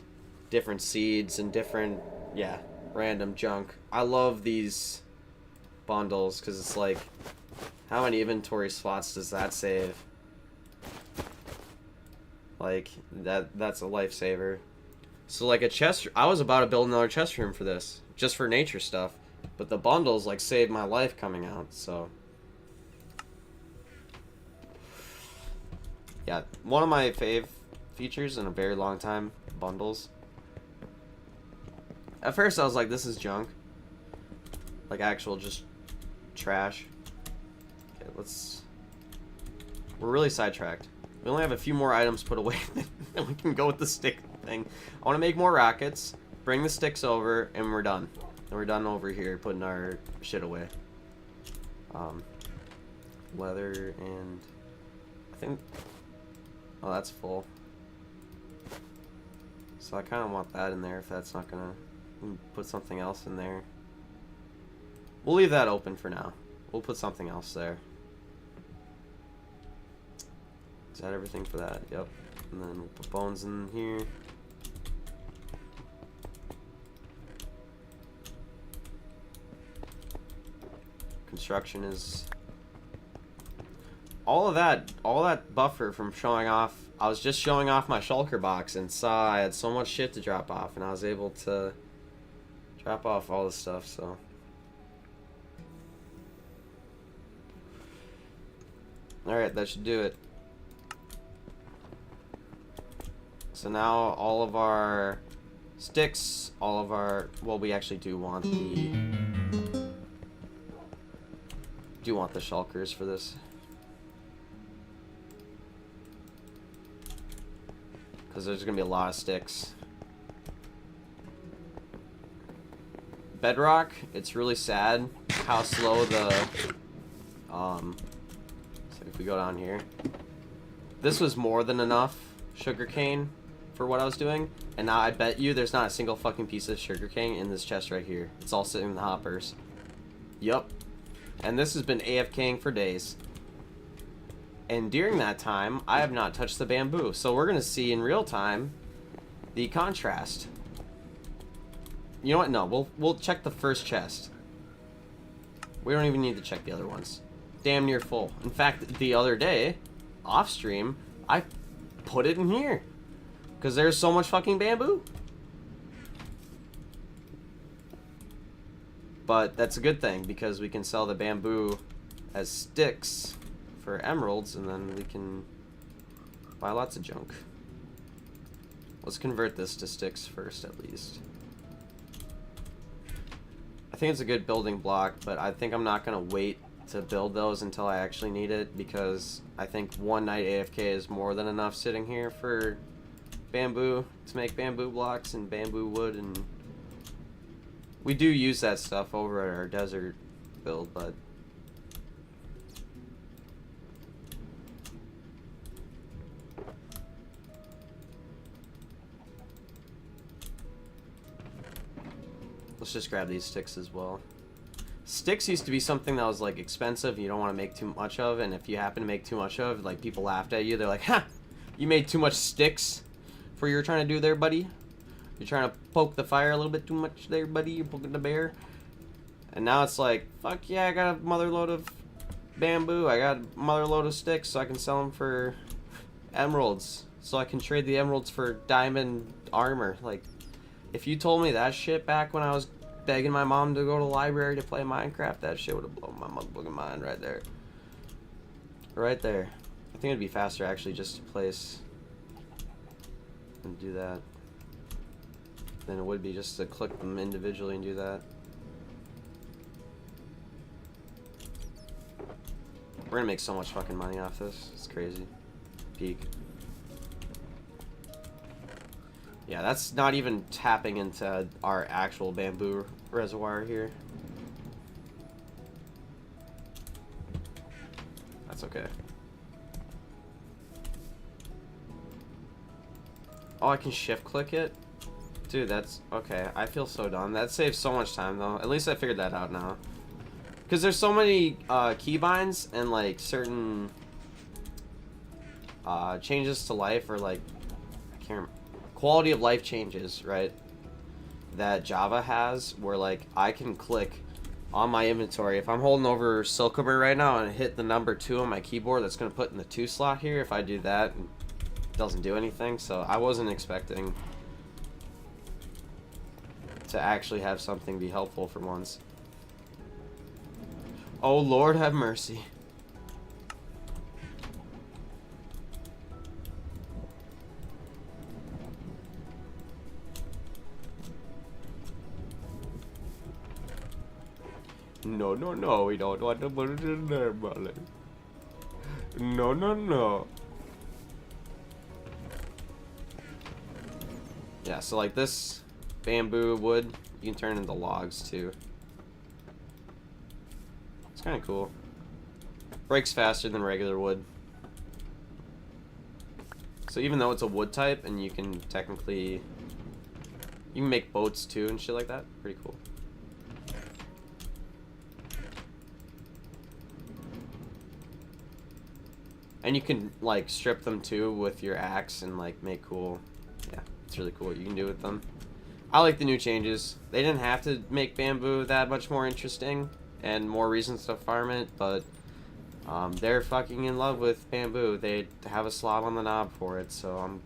different seeds and different, yeah, random junk. I love these bundles because it's like, how many inventory slots does that save? Like that's a lifesaver. So like a chest, I was about to build another chest room for this, just for nature stuff, but the bundles like saved my life coming out. So yeah, one of my fave features in a very long time, bundles. At first I was like, this is junk, like actual just trash. Okay, we're really sidetracked. We only have a few more items put away and we can go with the stick thing. I want to make more rockets, bring the sticks over, and we're done. And we're done over here putting our shit away. Leather and I think, oh, that's full. So I kind of want that in there if that's not gonna, put something else in there. We'll leave that open for now. We'll put something else there. Is that everything for that? Yep. And then we'll put bones in here. Construction is all that buffer from showing off. I was just showing off my shulker box and saw I had so much shit to drop off, and I was able to drop off all this stuff. So. Alright, that should do it. So now all of our sticks, all of our... Well, we actually do want the shulkers for this. Because there's going to be a lot of sticks. Bedrock, it's really sad how slow the... If we go down here, this was more than enough sugarcane for what I was doing, and now I bet you there's not a single fucking piece of sugarcane in this chest right here. It's all sitting in the hoppers. Yup. And this has been AFKing for days. And during that time, I have not touched the bamboo. So we're going to see in real time the contrast. You know what? No, we'll check the first chest. We don't even need to check the other ones. Damn near full. In fact, the other day, off stream, I put it in here because there's so much fucking bamboo. But that's a good thing because we can sell the bamboo as sticks for emeralds, and then we can buy lots of junk. Let's convert this to sticks first, at least. I think it's a good building block, but I think I'm not gonna wait to build those until I actually need it, because I think one night AFK is more than enough sitting here for bamboo to make bamboo blocks and bamboo wood, and we do use that stuff over at our desert build, but let's just grab these sticks as well. Sticks used to be something that was like expensive, you don't want to make too much of, and if you happen to make too much of, like, people laughed at you. They're like, ha! You made too much sticks for what you're trying to do there, buddy. You're trying to poke the fire a little bit too much there, buddy. You're poking the bear. And now it's like, fuck yeah, I got a mother load of bamboo. I got a mother load of sticks, so I can sell them for emeralds. So I can trade the emeralds for diamond armor. Like, if you told me that shit back when I was begging my mom to go to the library to play Minecraft, that shit would have blown my motherfucking mind right there. Right there. I think it'd be faster actually just to place and do that than it would be just to click them individually and do that. We're gonna make so much fucking money off this. It's crazy. Peak. Yeah, that's not even tapping into our actual bamboo reservoir here. That's okay. Oh, I can shift click it? Dude, that's okay. I feel so dumb. That saves so much time though. At least I figured that out now. Because there's so many keybinds and like certain changes to life, or like, I can't remember. Quality of life changes, right, that Java has, where like I can click on my inventory. If I'm holding over Silcomer right now and hit the number 2 on my keyboard, that's going to put in the 2 slot here. If I do that, it doesn't do anything. So I wasn't expecting to actually have something be helpful for once. Oh Lord have mercy. No, no, no, we don't want to put it in there, buddy. No, no, no. Yeah, so like this bamboo wood, you can turn into logs too. It's kind of cool. Breaks faster than regular wood. So even though it's a wood type, and you can technically, you can make boats too and shit like that. Pretty cool. And you can like strip them too with your axe and like make cool, yeah, it's really cool what you can do with them. I like the new changes. They didn't have to make bamboo that much more interesting and more reasons to farm it, but They're fucking in love with bamboo. They have a slot on the knob for it, so I'm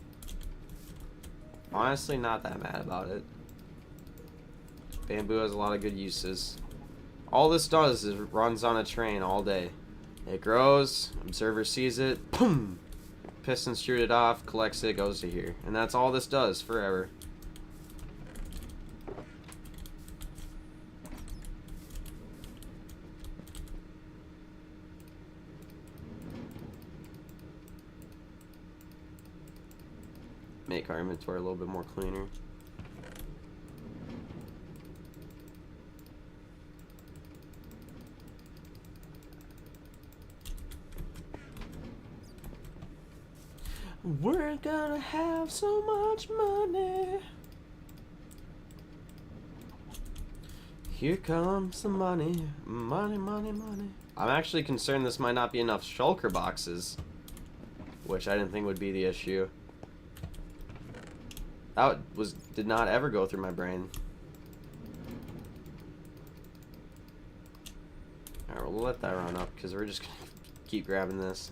honestly not that mad about it. Bamboo has a lot of good uses. All this does is it runs on a train all day. It grows, observer sees it, boom! Pistons shoot it off, collects it, goes to here. And that's all this does forever. Make our inventory a little bit more cleaner. We're gonna have so much money. Here comes the money. Money, money, money. I'm actually concerned this might not be enough shulker boxes, which I didn't think would be the issue. That did not ever go through my brain. Alright, we'll let that run up because we're just gonna keep grabbing this.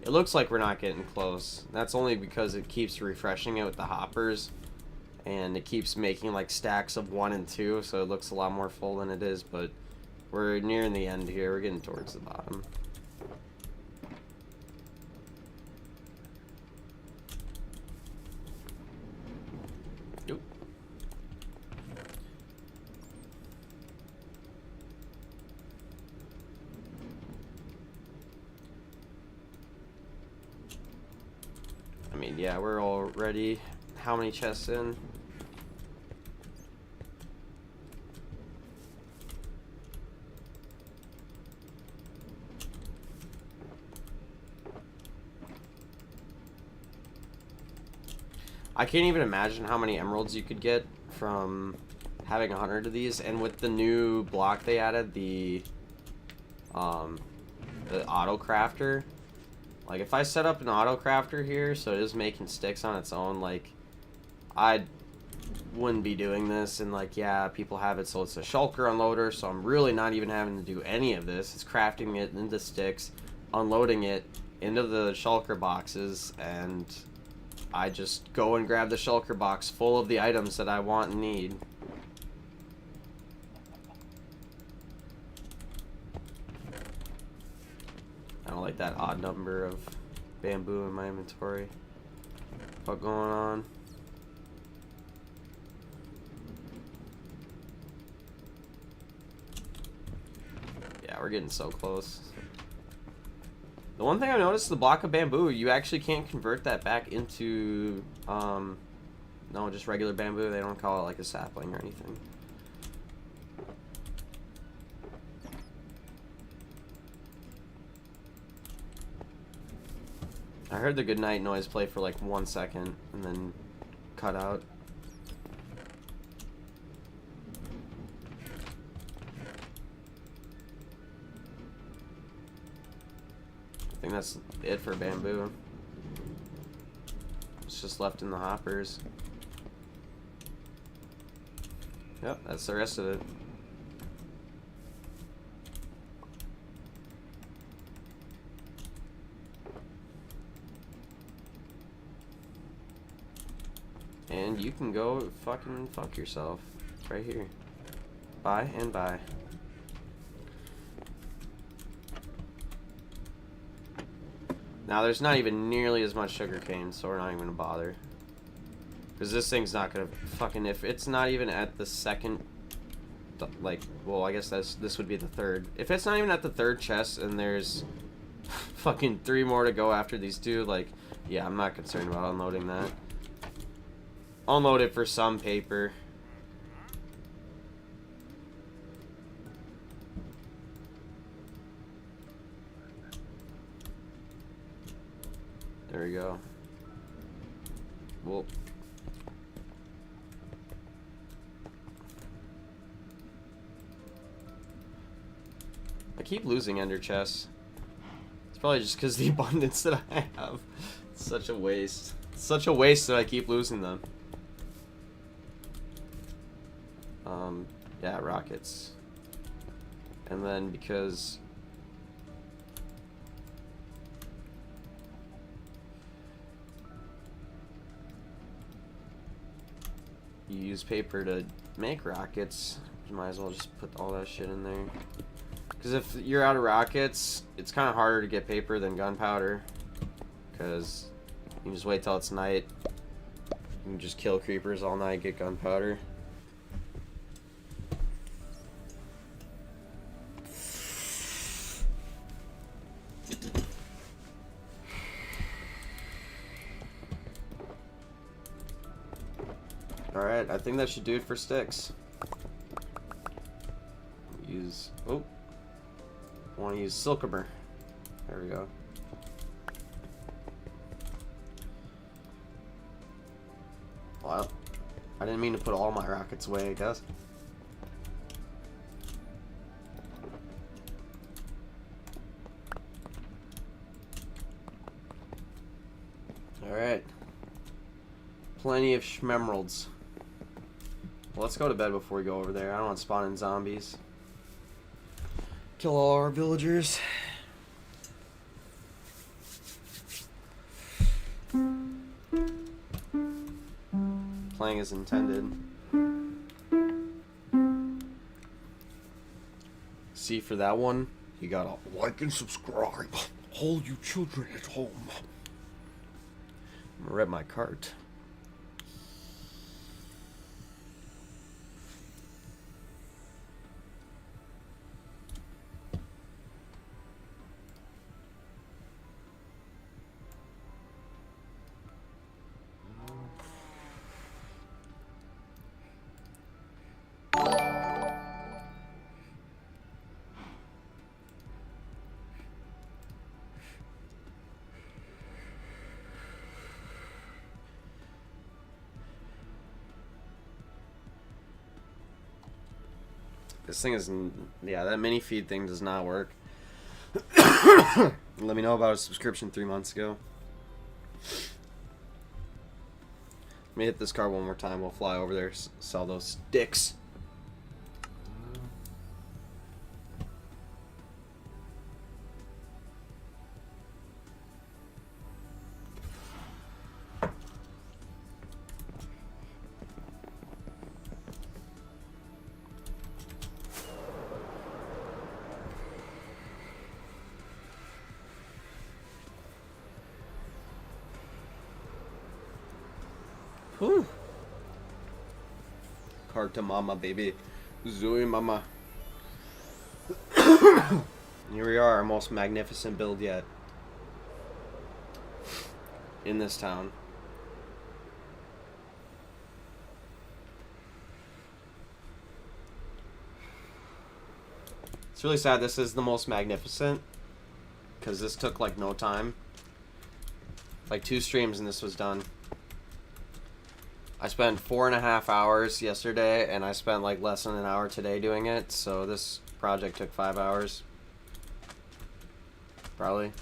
It looks like we're not getting close. That's only because it keeps refreshing it with the hoppers. And it keeps making like stacks of 1 and 2, so it looks a lot more full than it is, but we're nearing the end here. We're getting towards the bottom. Nope. I mean, yeah, we're already how many chests in? I can't even imagine how many emeralds you could get from having 100 of these, and with the new block they added, the auto crafter. Like, if I set up an auto crafter here, so it is making sticks on its own, like, I wouldn't be doing this. And, like, yeah, people have it so it's a shulker unloader, so I'm really not even having to do any of this. It's crafting it into sticks, unloading it into the shulker boxes, and I just go and grab the shulker box full of the items that I want and need. I don't like that odd number of bamboo in my inventory. What's going on? Yeah, we're getting so close. The one thing I noticed, the block of bamboo, you actually can't convert that back into, no, just regular bamboo. They don't call it like a sapling or anything. I heard the goodnight noise play for like 1 second and then cut out. I think that's it for bamboo. It's just left in the hoppers. Yep, that's the rest of it. And you can go fucking fuck yourself. Right here. Bye and bye. Now there's not even nearly as much sugarcane, so we're not even gonna bother. Because this thing's not gonna fucking, if it's not even at the second, like, well, I guess this would be the third. If it's not even at the third chest and there's fucking 3 more to go after these two, like, yeah, I'm not concerned about unloading that. I'll unload it for some paper. There we go. Well. I keep losing ender chests. It's probably just because the abundance that I have. It's such a waste. It's such a waste that I keep losing them. Yeah, rockets. And then because you use paper to make rockets, you might as well just put all that shit in there. Because if you're out of rockets, it's kind of harder to get paper than gunpowder. Because you can just wait till it's night. You can just kill creepers all night, get gunpowder. Alright, I think that should do it for sticks. Use... oh. I want to use Silkamer. There we go. Well, I didn't mean to put all my rockets away, I guess. Alright. Plenty of schmemeralds. Well, let's go to bed before we go over there. I don't want to spawn in zombies. Kill all our villagers. Playing as intended. See, for that one, you gotta like and subscribe. All you children at home. I'm gonna rep my cart. This thing is, yeah, that mini feed thing does not work. Let me know about a subscription 3 months ago. Let me hit this car one more time. We'll fly over there, sell those sticks. Whew. Carta mama, baby. Zooey mama. Here we are, our most magnificent build yet. In this town. It's really sad this is the most magnificent. Because this took like no time. Like 2 streams and this was done. I spent 4.5 hours yesterday, and I spent like less than an hour today doing it, so this project took 5 hours. Probably.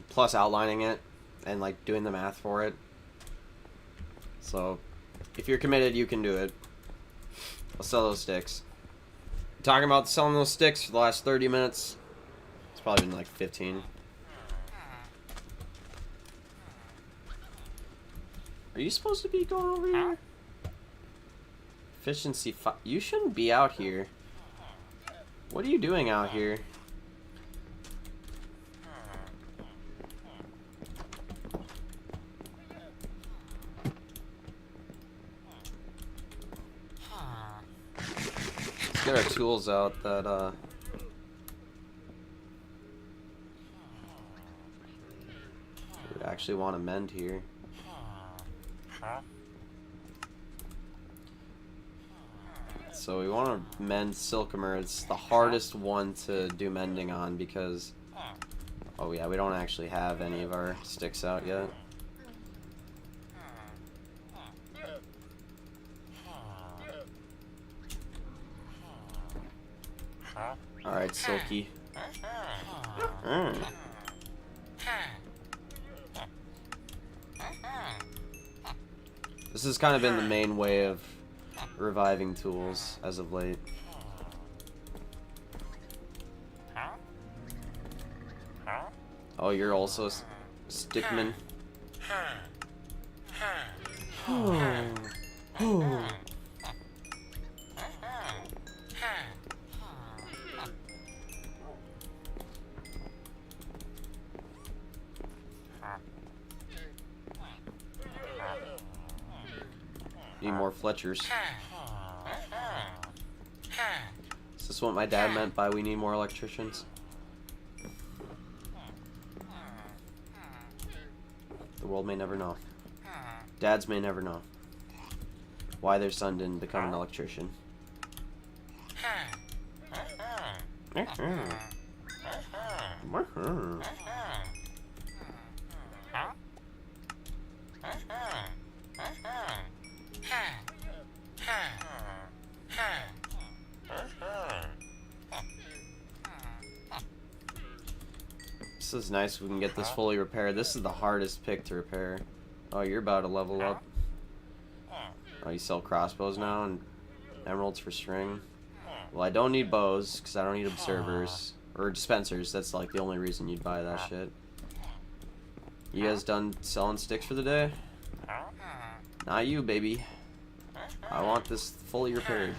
Plus outlining it, and like doing the math for it. So, if you're committed, you can do it. I'll sell those sticks. Talking about selling those sticks for the last 30 minutes. It's probably been like 15. Are you supposed to be going over here? Efficiency 5. You shouldn't be out here. What are you doing out here? Let's get our tools out that, we actually want to mend here. So we want to mend Silkamer. It's the hardest one to do mending on because Oh yeah, we don't actually have any of our sticks out yet. Alright, Silky. This has kind of been the main way of reviving tools as of late. Oh, you're also a stickman. Need more Fletchers. Is this what my dad meant by we need more electricians? The world may never know. Dads may never know why their son didn't become an electrician. This is nice. We can get this fully repaired. This is the hardest pick to repair. Oh, you're about to level up. Oh, you sell crossbows now and emeralds for string. Well, I don't need bows because I don't need observers or dispensers. That's like the only reason you'd buy that shit. You guys done selling sticks for the day? Not you, baby. I want this fully repaired.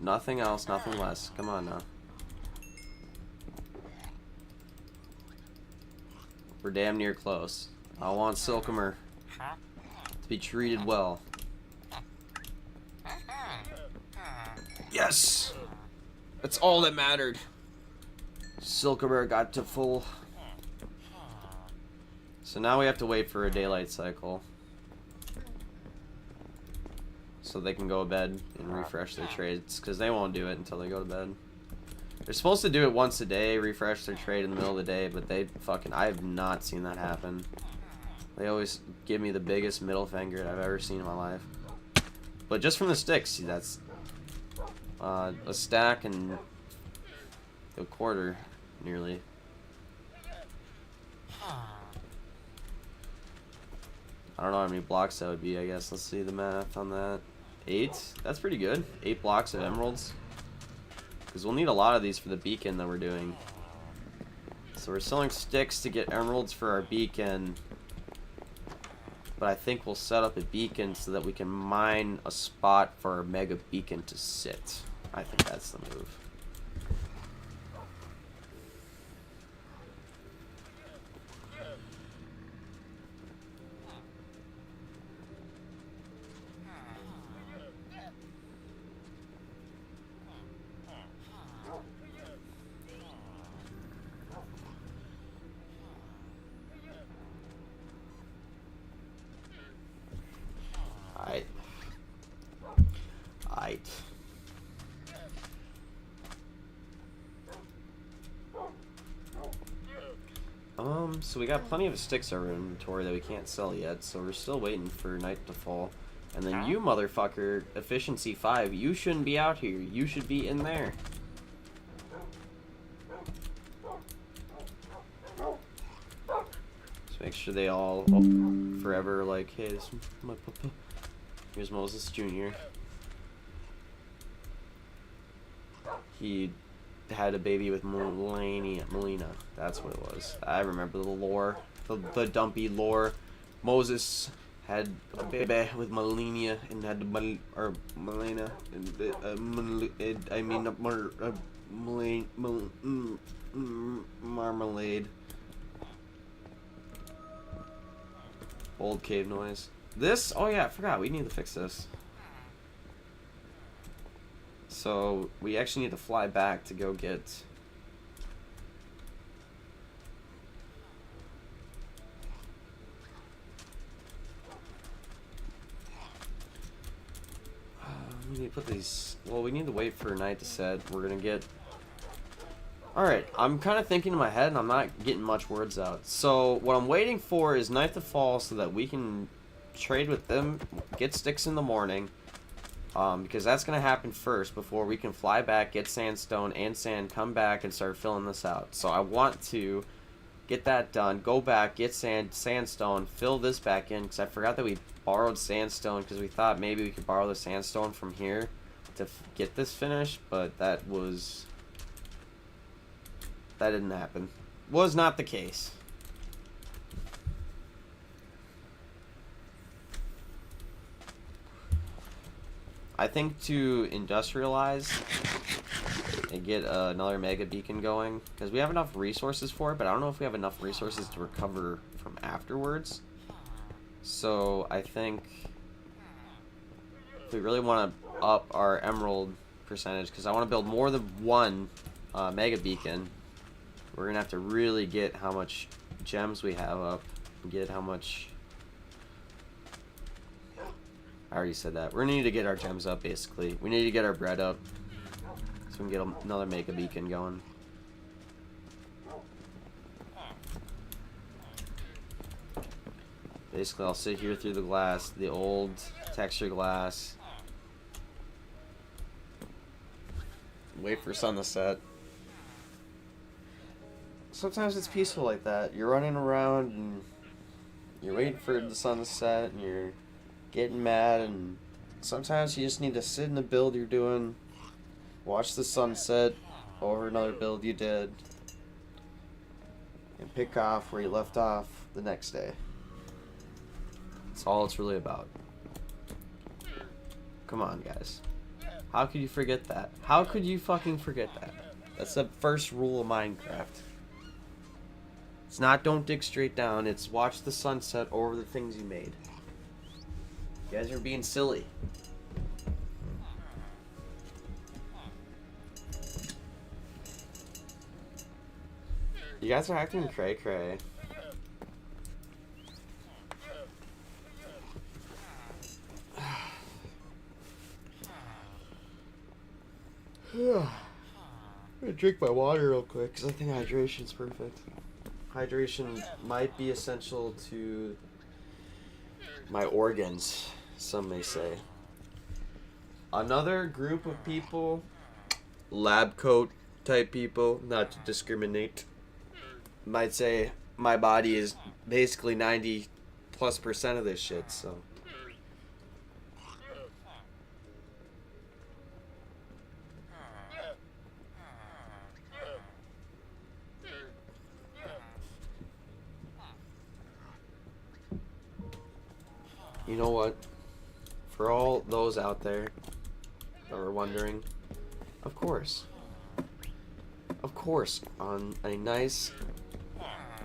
Nothing else, nothing less. Come on now. We're damn near close. I want Silcomer to be treated well. Yes! That's all that mattered. Silcomer got to full. So now we have to wait for a daylight cycle. So they can go to bed and refresh their trades. Because they won't do it until they go to bed. They're supposed to do it once a day, refresh their trade in the middle of the day, but they fucking... I have not seen that happen. They always give me the biggest middle finger I've ever seen in my life. But just from the sticks, see, that's... a stack and a quarter, nearly. I don't know how many blocks that would be, I guess. Let's see the math on that. 8? That's pretty good. 8 blocks of emeralds. Because we'll need a lot of these for the beacon that we're doing. So we're selling sticks to get emeralds for our beacon. But I think we'll set up a beacon so that we can mine a spot for our mega beacon to sit. I think that's the move. Aight. So we got plenty of sticks in our inventory that we can't sell yet, so we're still waiting for night to fall. And then you motherfucker, efficiency 5, you shouldn't be out here. You should be in there. Just make sure they all forever like, hey, this is my papa. Here's Moses Jr. He had a baby with Melina. That's what it was. I remember the lore. The dumpy lore. Moses had a baby with Melina and had Melina and marmalade. Old cave noise. This? Oh yeah, I forgot. We need to fix this. So, we actually need to fly back to go get... we need to put these... Well, we need to wait for night to set. We're gonna get... Alright, I'm kind of thinking in my head and I'm not getting much words out. So, what I'm waiting for is night to fall so that we can trade with them, get sticks in the morning. Because that's going to happen first before we can fly back, get sandstone and sand, come back and start filling this out. So I want to get that done, go back, get sandstone, fill this back in, because I forgot that we borrowed sandstone because we thought maybe we could borrow the sandstone from here to get this finished, but that didn't happen. Was not the case. I think to industrialize and get another mega beacon going, because we have enough resources for it, but I don't know if we have enough resources to recover from afterwards. So I think if we really want to up our emerald percentage, because I want to build more than one mega beacon, we're gonna have to really get how much gems we have up, and get how much. I already said that. We're gonna need to get our gems up, basically. We need to get our bread up so we can get another mega beacon going. Basically, I'll sit here through the glass, the old texture glass. Wait for sun to set. Sometimes it's peaceful like that. You're running around and you're waiting for the sun to set and you're getting mad, and sometimes you just need to sit in the build you're doing, watch the sunset over another build you did, and pick off where you left off the next day. That's all it's really about. Come on, guys. How could you forget that? How could you fucking forget that? That's the first rule of Minecraft. It's not don't dig straight down, it's watch the sunset over the things you made. You guys are being silly. You guys are acting cray cray. I'm gonna drink my water real quick because I think hydration's perfect. Hydration might be essential to my organs, some may say. Another group of people, lab coat type people, not to discriminate, might say my body is basically 90+% of this shit, so. You know what? For all those out there that were wondering, of course, on a nice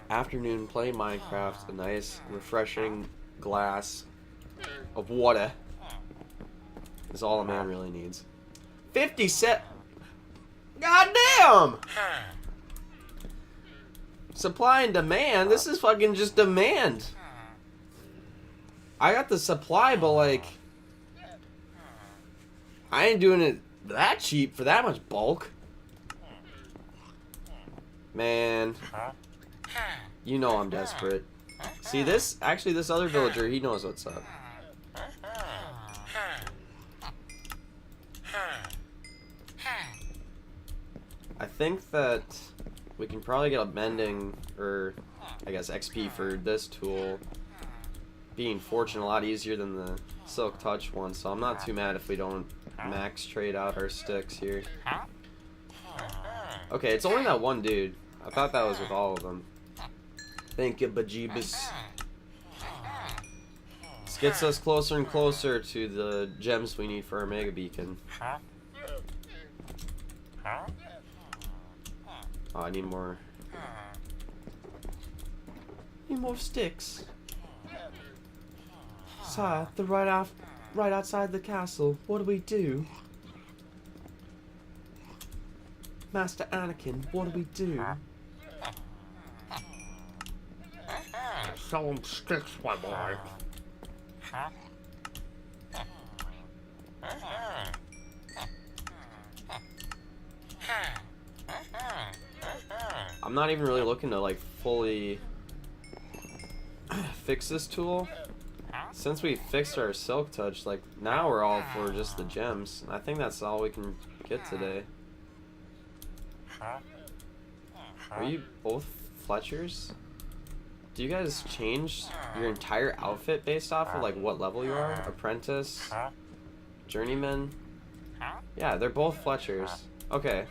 afternoon playing Minecraft, a nice refreshing glass of water is all a man really needs. 50 cent. Goddamn! Supply and demand. This is fucking just demand. I got the supply, but like, I ain't doing it that cheap for that much bulk. Man, you know I'm desperate. See this? Actually, this other villager, he knows what's up. I think that we can probably get a mending, or I guess XP for this tool being fortune a lot easier than the Silk Touch one, so I'm not too mad if we don't max trade out our sticks here. Okay, it's only that one dude. I thought that was with all of them. Thank you, bejeebus. This gets us closer and closer to the gems we need for our mega beacon. Oh, I need more. Need more sticks. Sire, they're right outside the castle. What do we do? Master Anakin, what do we do? Sell them sticks, my boy. I'm not even really looking to like fully fix this tool. Since we fixed our silk touch, like now we're all for just the gems. I think that's all we can get today. Are you both Fletchers? Do you guys change your entire outfit based off of like what level you are? Apprentice? Journeyman? Yeah, they're both Fletchers. Okay.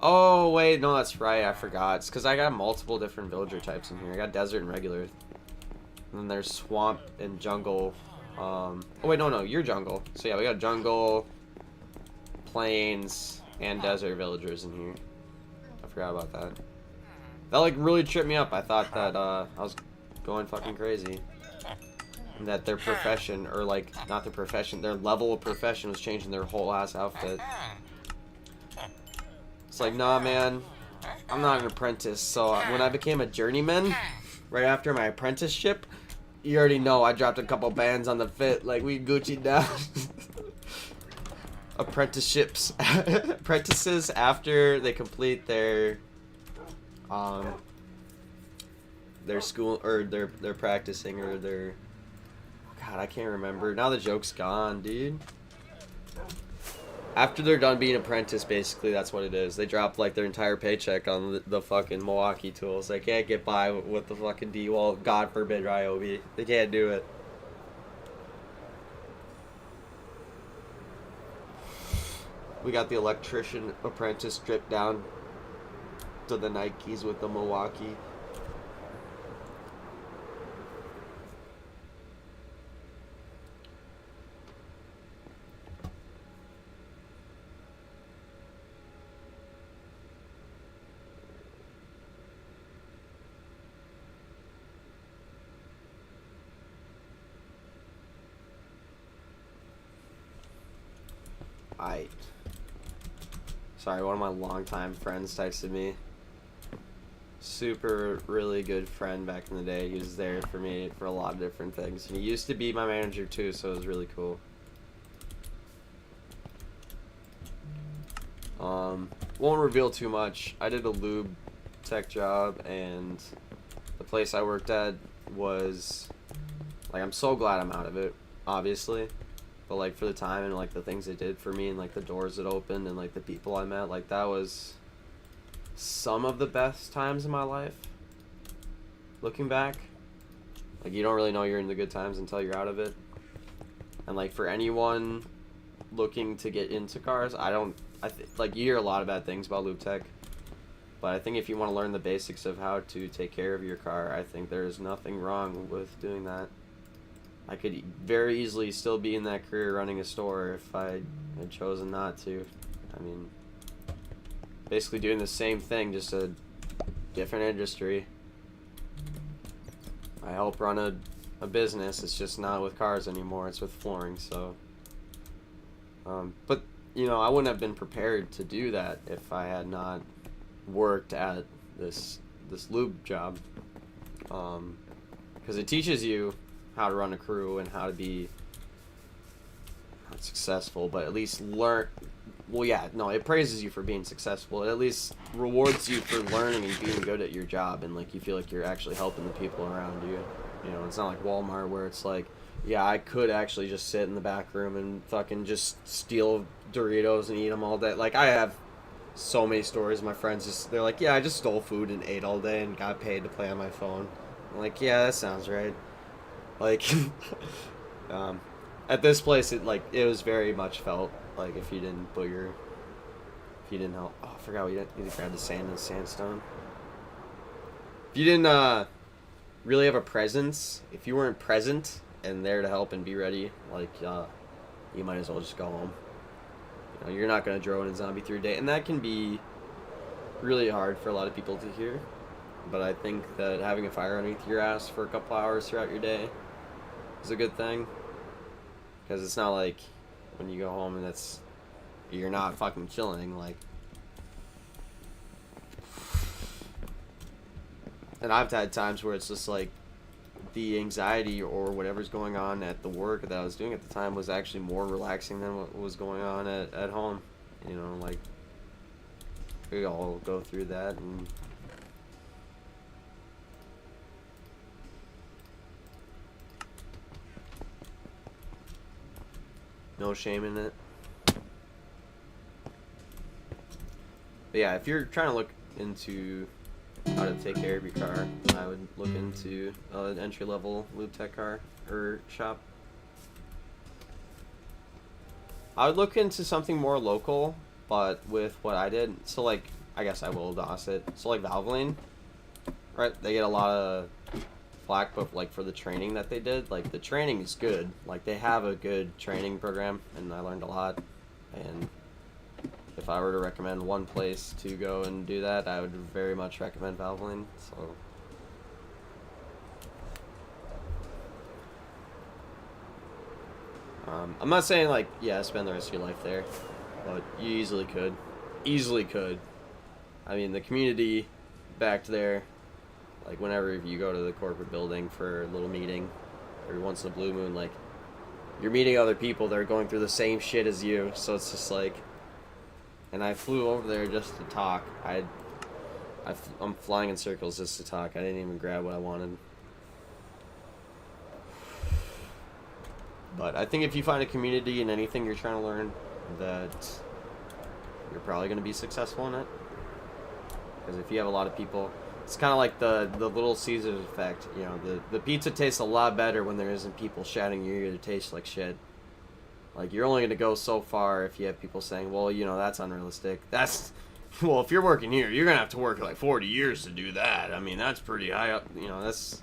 Oh, wait, no, that's right, I forgot. It's because I got multiple different villager types in here. I got desert and regular. And then there's swamp and jungle. Oh, wait, no, you're jungle. So yeah, we got jungle, plains, and desert villagers in here. I forgot about that. That, like, really tripped me up. I thought that, I was going fucking crazy. And that their profession, or, like, not their profession, their level of profession was changing their whole ass outfit. It's like, nah, man, I'm not an apprentice. So when I became a journeyman, right after my apprenticeship, you already know I dropped a couple bands on the fit. Like, we Gucci'd down. Apprenticeships. Apprentices, after they complete their school, or their practicing, or their... God, I can't remember. Now the joke's gone, dude. After they're done being apprentice, basically, that's what it is. They drop, like, their entire paycheck on the fucking Milwaukee tools. They can't get by with the fucking D-Wall. God forbid, Ryobi. They can't do it. We got the electrician apprentice stripped down to the Nikes with the Milwaukee. Sorry, one of my longtime friends texted me. Super, really good friend back in the day. He was there for me for a lot of different things. And he used to be my manager too, so it was really cool. Won't reveal too much. I did a lube tech job, and the place I worked at was, like, I'm so glad I'm out of it, obviously. But, like, for the time and, like, the things it did for me and, like, the doors it opened and, like, the people I met, like, that was some of the best times in my life. Looking back. Like, you don't really know you're in the good times until you're out of it. And, like, for anyone looking to get into cars, like, you hear a lot of bad things about lube tech. But I think if you want to learn the basics of how to take care of your car, I think there's nothing wrong with doing that. I could very easily still be in that career running a store if I had chosen not to. I mean, basically doing the same thing, just a different industry. I help run a business. It's just not with cars anymore. It's with flooring, so. But, you know, I wouldn't have been prepared to do that if I had not worked at this lube job. Because it teaches you how to run a crew and how to be not successful, but at least learn. Well, yeah, no, it praises you for being successful. It at least rewards you for learning and being good at your job, and like you feel like you're actually helping the people around you. You know, it's not like Walmart where it's like, yeah, I could actually just sit in the back room and fucking just steal Doritos and eat them all day. Like, I have so many stories. My friends they're like, yeah, I just stole food and ate all day and got paid to play on my phone. I'm like, yeah, that sounds right. Like, at this place, it was very much felt like if you didn't help. Oh, I forgot we need to grab the sand and sandstone. If you didn't really have a presence, if you weren't present and there to help and be ready, like, you might as well just go home. You know, you're not gonna drone a zombie through a day, and that can be really hard for a lot of people to hear. But I think that having a fire underneath your ass for a couple hours throughout your day is a good thing, because it's not like when you go home and you're not fucking chilling, like. And I've had times where it's just like the anxiety or whatever's going on at the work that I was doing at the time was actually more relaxing than what was going on at home. You know, like, we all go through that, and no shame in it. But yeah, if you're trying to look into how to take care of your car, I would look into an entry-level lube tech car or shop. I would look into something more local, but with what I did, so like, I guess I will DOS it. So like Valvoline, right? They get a lot of flack, but like for the training that they did, like the training is good. Like they have a good training program, and I learned a lot. And if I were to recommend one place to go and do that, I would very much recommend Valvoline. So I'm not saying like, yeah, spend the rest of your life there, but you easily could. Easily could. I mean, the community back there, like whenever you go to the corporate building for a little meeting, every once in a blue moon, like you're meeting other people that are going through the same shit as you, so it's just like, and I flew over there just to talk. I'm flying in circles just to talk. I didn't even grab what I wanted. But I think if you find a community in anything you're trying to learn, that you're probably going to be successful in it. Because if you have a lot of people, it's kind of like the Little Caesars effect. You know, the pizza tastes a lot better when there isn't people shouting in your ear to taste like shit. Like, you're only going to go so far if you have people saying, well, you know, that's unrealistic. That's, well, if you're working here, you're going to have to work like 40 years to do that. I mean, that's pretty high up. You know, that's,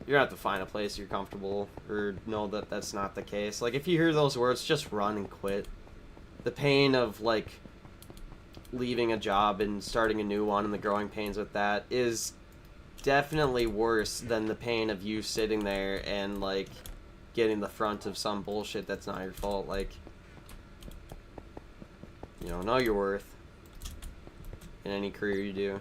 you're going to have to find a place you're comfortable or know that that's not the case. Like, if you hear those words, just run and quit. The pain of, like, leaving a job and starting a new one and the growing pains with that is definitely worse than the pain of you sitting there and, like, getting the front of some bullshit that's not your fault. Like, you know your worth in any career you do.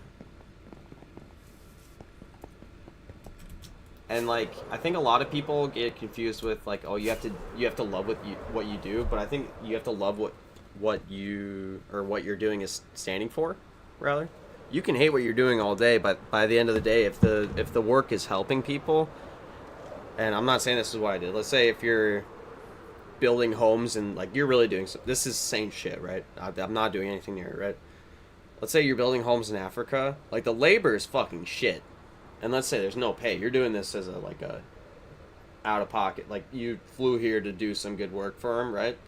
And like, I think a lot of people get confused with like, oh, you have to love what you do, but I think you have to love what you're doing is standing for, rather. You can hate what you're doing all day, but by the end of the day, if the work is helping people, and I'm not saying this is what I did. Let's say if you're building homes and like you're really doing this is the same shit, right? I'm not doing anything near it, right? Let's say you're building homes in Africa, like the labor is fucking shit, and let's say there's no pay. You're doing this as a out of pocket, like you flew here to do some good work for them, right?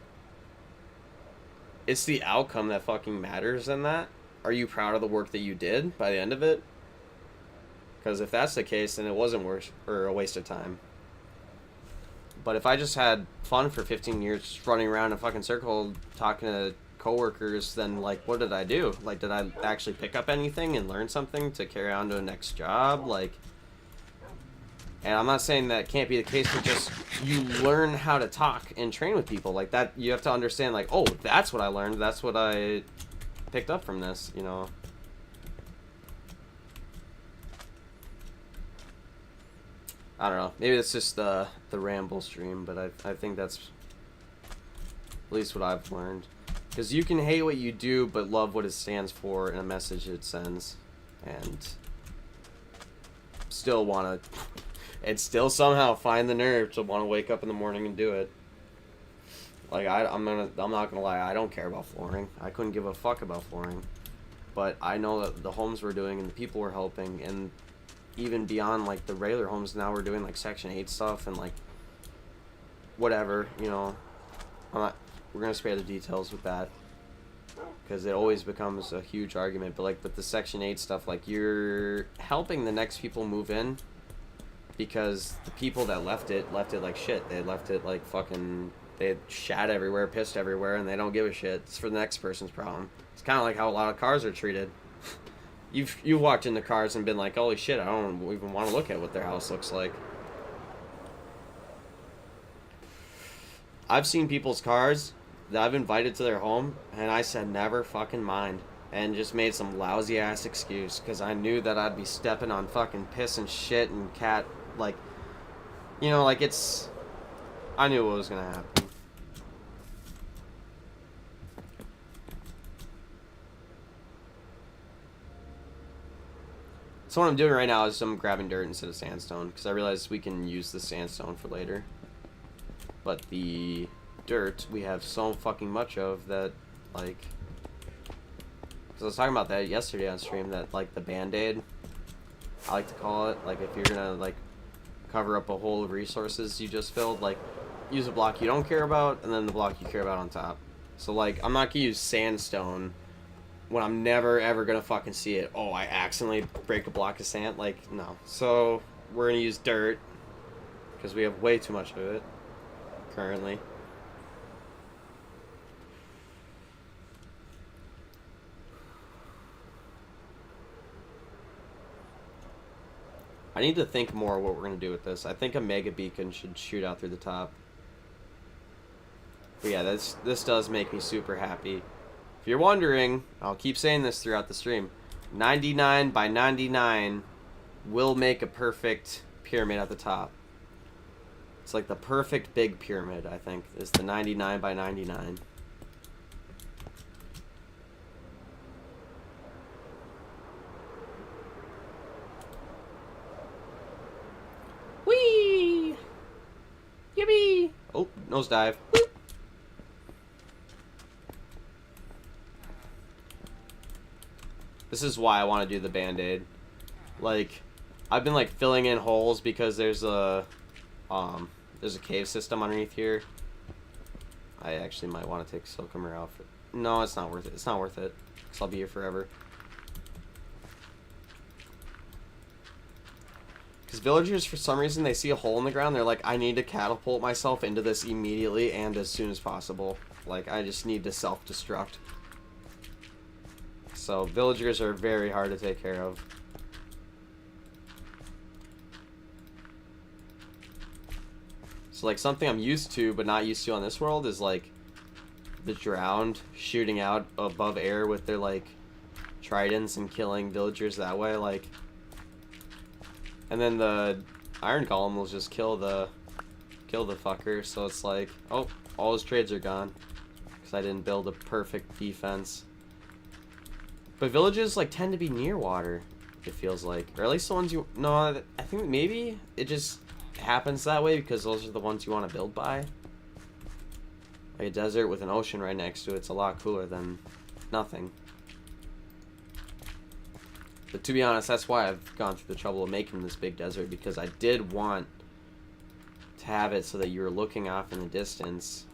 It's the outcome that fucking matters in that. Are you proud of the work that you did by the end of it? Because if that's the case, then it wasn't worth or a waste of time. But if I just had fun for 15 years just running around in a fucking circle talking to coworkers, then like, what did I do? Like, did I actually pick up anything and learn something to carry on to a next job? Like, and I'm not saying that can't be the case, but just you learn how to talk and train with people like that. You have to understand like, oh, that's what I learned. That's what I picked up from this, you know. I don't know. Maybe it's just the ramble stream, but I think that's at least what I've learned. Because you can hate what you do, but love what it stands for and a message it sends, and still want to, and still somehow find the nerve to want to wake up in the morning and do it. Like I'm not gonna lie. I don't care about flooring. I couldn't give a fuck about flooring, but I know that the homes we're doing and the people we're helping and even beyond like the regular homes, now we're doing like Section 8 stuff and like whatever, you know. We're gonna spare the details with that because it always becomes a huge argument. But like with the Section 8 stuff, like you're helping the next people move in because the people that left it like shit. They left it like fucking, they had shat everywhere, pissed everywhere, and they don't give a shit. It's for the next person's problem. It's kind of like how a lot of cars are treated. You've walked into cars and been like, holy shit, I don't even want to look at what their house looks like. I've seen people's cars that I've invited to their home, and I said never fucking mind, and just made some lousy ass excuse because I knew that I'd be stepping on fucking piss and shit and cat, like, you know, like it's, I knew what was gonna happen. So what I'm doing right now is I'm grabbing dirt instead of sandstone, because I realize we can use the sandstone for later. But the dirt we have so fucking much of that, like... Because I was talking about that yesterday on stream, that, like, the Band-Aid, I like to call it, like, if you're gonna, like, cover up a hole of resources you just filled, like, use a block you don't care about, and then the block you care about on top. So, like, I'm not gonna use sandstone when I'm never, ever gonna fucking see it. Oh, I accidentally break a block of sand? Like, no. So, we're gonna use dirt, because we have way too much of it, currently. I need to think more what we're going to do with this. I think a mega beacon should shoot out through the top. But yeah, this does make me super happy. If you're wondering, I'll keep saying this throughout the stream, 99 by 99 will make a perfect pyramid at the top. It's like the perfect big pyramid, I think, is the 99 by 99. Whee! Yippee! Oh, nosedive. Whoop. This is why I want to do the Band-Aid. Like, I've been like filling in holes because there's a cave system underneath here. I actually might want to take Silcomer out. No, it's not worth it. It's not worth it, because I'll be here forever. Because villagers, for some reason, they see a hole in the ground, they're like, I need to catapult myself into this immediately and as soon as possible. Like, I just need to self-destruct. So, villagers are very hard to take care of. So, like, something I'm used to, but not used to on this world is, like, the Drowned shooting out above air with their, like, tridents and killing villagers that way, like... And then the Iron Golem will just kill the fucker, so it's like, oh, all his trades are gone. Because I didn't build a perfect defense. But villages, like, tend to be near water, it feels like. Or at least the ones you... No, I think maybe it just happens that way because those are the ones you want to build by. Like a desert with an ocean right next to it's a lot cooler than nothing. But to be honest, that's why I've gone through the trouble of making this big desert, because I did want to have it so that you were looking off in the distance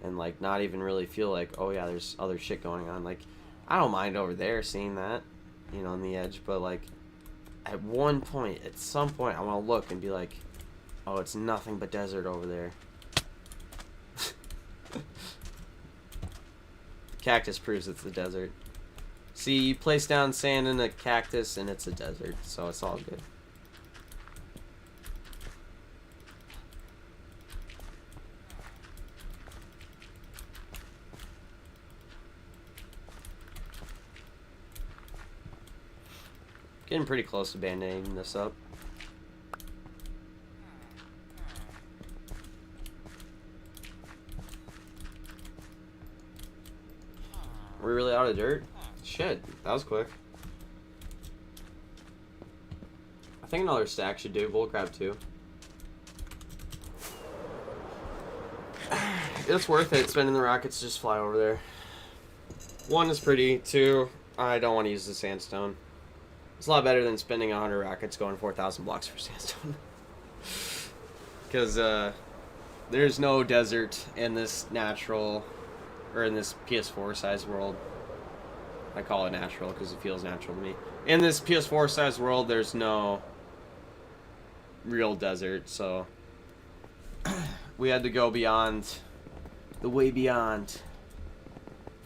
and, like, not even really feel like, oh yeah, there's other shit going on. Like, I don't mind over there seeing that, you know, on the edge, but, like, at some point, I want to look and be like, oh, it's nothing but desert over there. Cactus proves it's the desert. See, you place down sand in a cactus and it's a desert, so it's all good. Getting pretty close to band-aiding this up. We're really out of dirt? Shit, that was quick. I think another stack should do. We'll grab 2. It's worth it spending the rockets to just fly over there. 1 is pretty. 2, I don't want to use the sandstone. It's a lot better than spending 100 rockets going 4,000 blocks for sandstone. Because there's no desert in this natural, or in this PS4 size world. I call it natural because it feels natural to me. In this PS4 size world, there's no real desert, so we had to go beyond, the way beyond,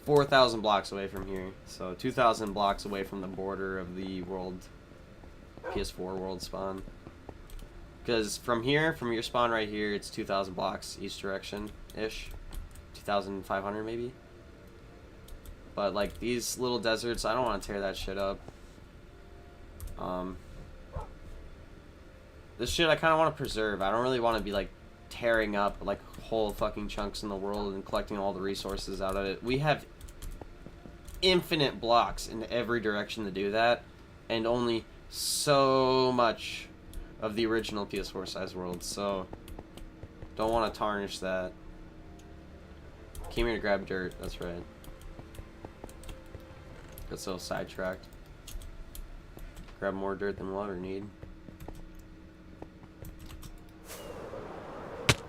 4,000 blocks away from here. So 2,000 blocks away from the border of the world, PS4 world spawn. Because from here, from your spawn right here, it's 2,000 blocks each direction-ish. 2,500 maybe. But, like, these little deserts, I don't want to tear that shit up. This shit I kind of want to preserve. I don't really want to be, like, tearing up, like, whole fucking chunks in the world and collecting all the resources out of it. We have infinite blocks in every direction to do that, and only so much of the original PS4 size world, so don't want to tarnish that. Came here to grab dirt, that's right. Got so sidetracked. Grab more dirt than we'll ever need.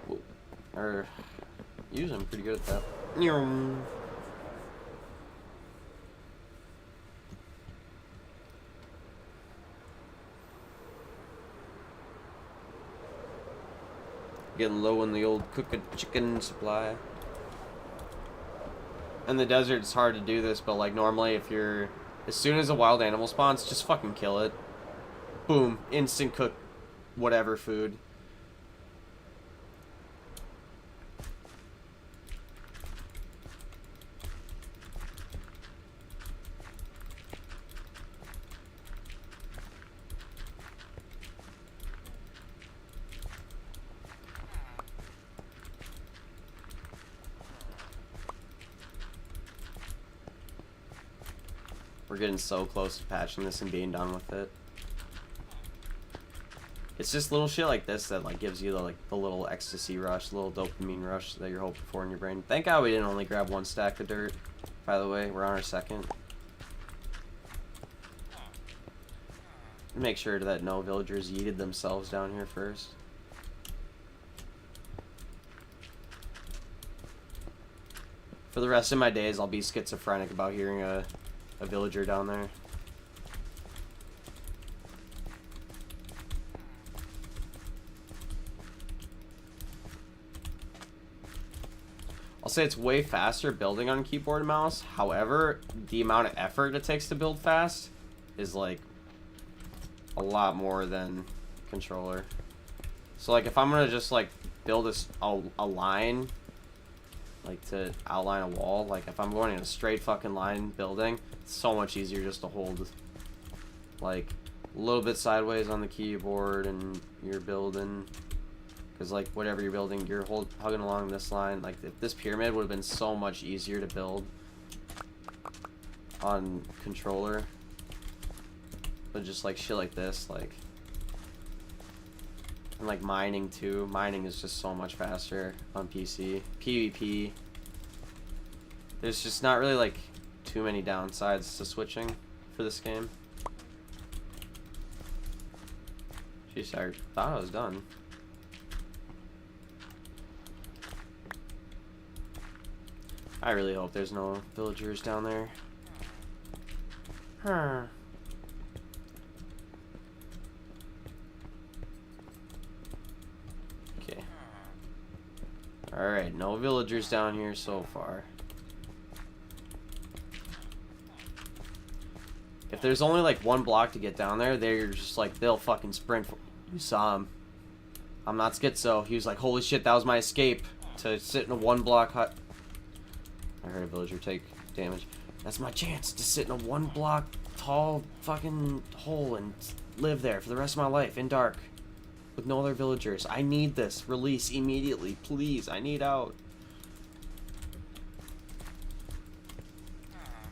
Whoa. Or, usually I'm pretty good at that. Getting low on the old cooking chicken supply. In the desert, it's hard to do this, but like normally if you're... As soon as a wild animal spawns, just fucking kill it. Boom. Instant cook whatever food. We're getting so close to patching this and being done with it. It's just little shit like this that like gives you the little ecstasy rush, the little dopamine rush that you're hoping for in your brain. Thank God we didn't only grab one stack of dirt. By the way, we're on our second. Make sure that no villagers yeeted themselves down here first. For the rest of my days, I'll be schizophrenic about hearing a villager down there. I'll say it's way faster building on keyboard and mouse. However, the amount of effort it takes to build fast is like a lot more than controller. So like if I'm gonna just like build a line, like to outline a wall, like if I'm going in a straight fucking line building, it's so much easier just to hold like a little bit sideways on the keyboard and you're building, because like whatever you're building, you're hugging along this line. Like if this pyramid would have been so much easier to build on controller, but just like shit like this, like, and like mining too. Mining is just so much faster on PC. PvP, there's just not really like too many downsides to switching for this game. Jeez, I thought I was done. I really hope there's no villagers down there. Huh. Okay. Alright, no villagers down here so far. If there's only like one block to get down there, they're just like, they'll fucking sprint for. You saw him. I'm not schizo. He was like, holy shit, that was my escape to sit in a one block hut. I heard a villager take damage. That's my chance to sit in a one block tall fucking hole and live there for the rest of my life in dark with no other villagers. I need this. Release immediately, please. I need out.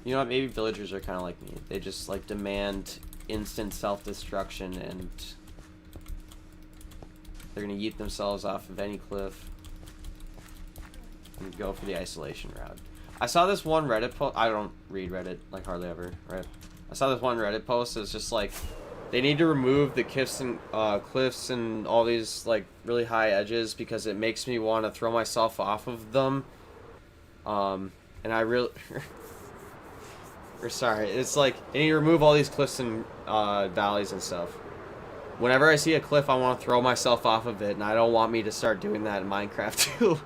You know what? Maybe villagers are kind of like me. They just like demand instant self-destruction and they're gonna yeet themselves off of any cliff and go for the isolation route. I saw this one Reddit post. I don't read Reddit, like hardly ever, right? I saw this one Reddit post. It's just like they need to remove the cliffs and all these like really high edges because it makes me want to throw myself off of them. And I really, or sorry, it's like they need to remove all these cliffs and valleys and stuff. Whenever I see a cliff, I want to throw myself off of it, and I don't want me to start doing that in Minecraft too.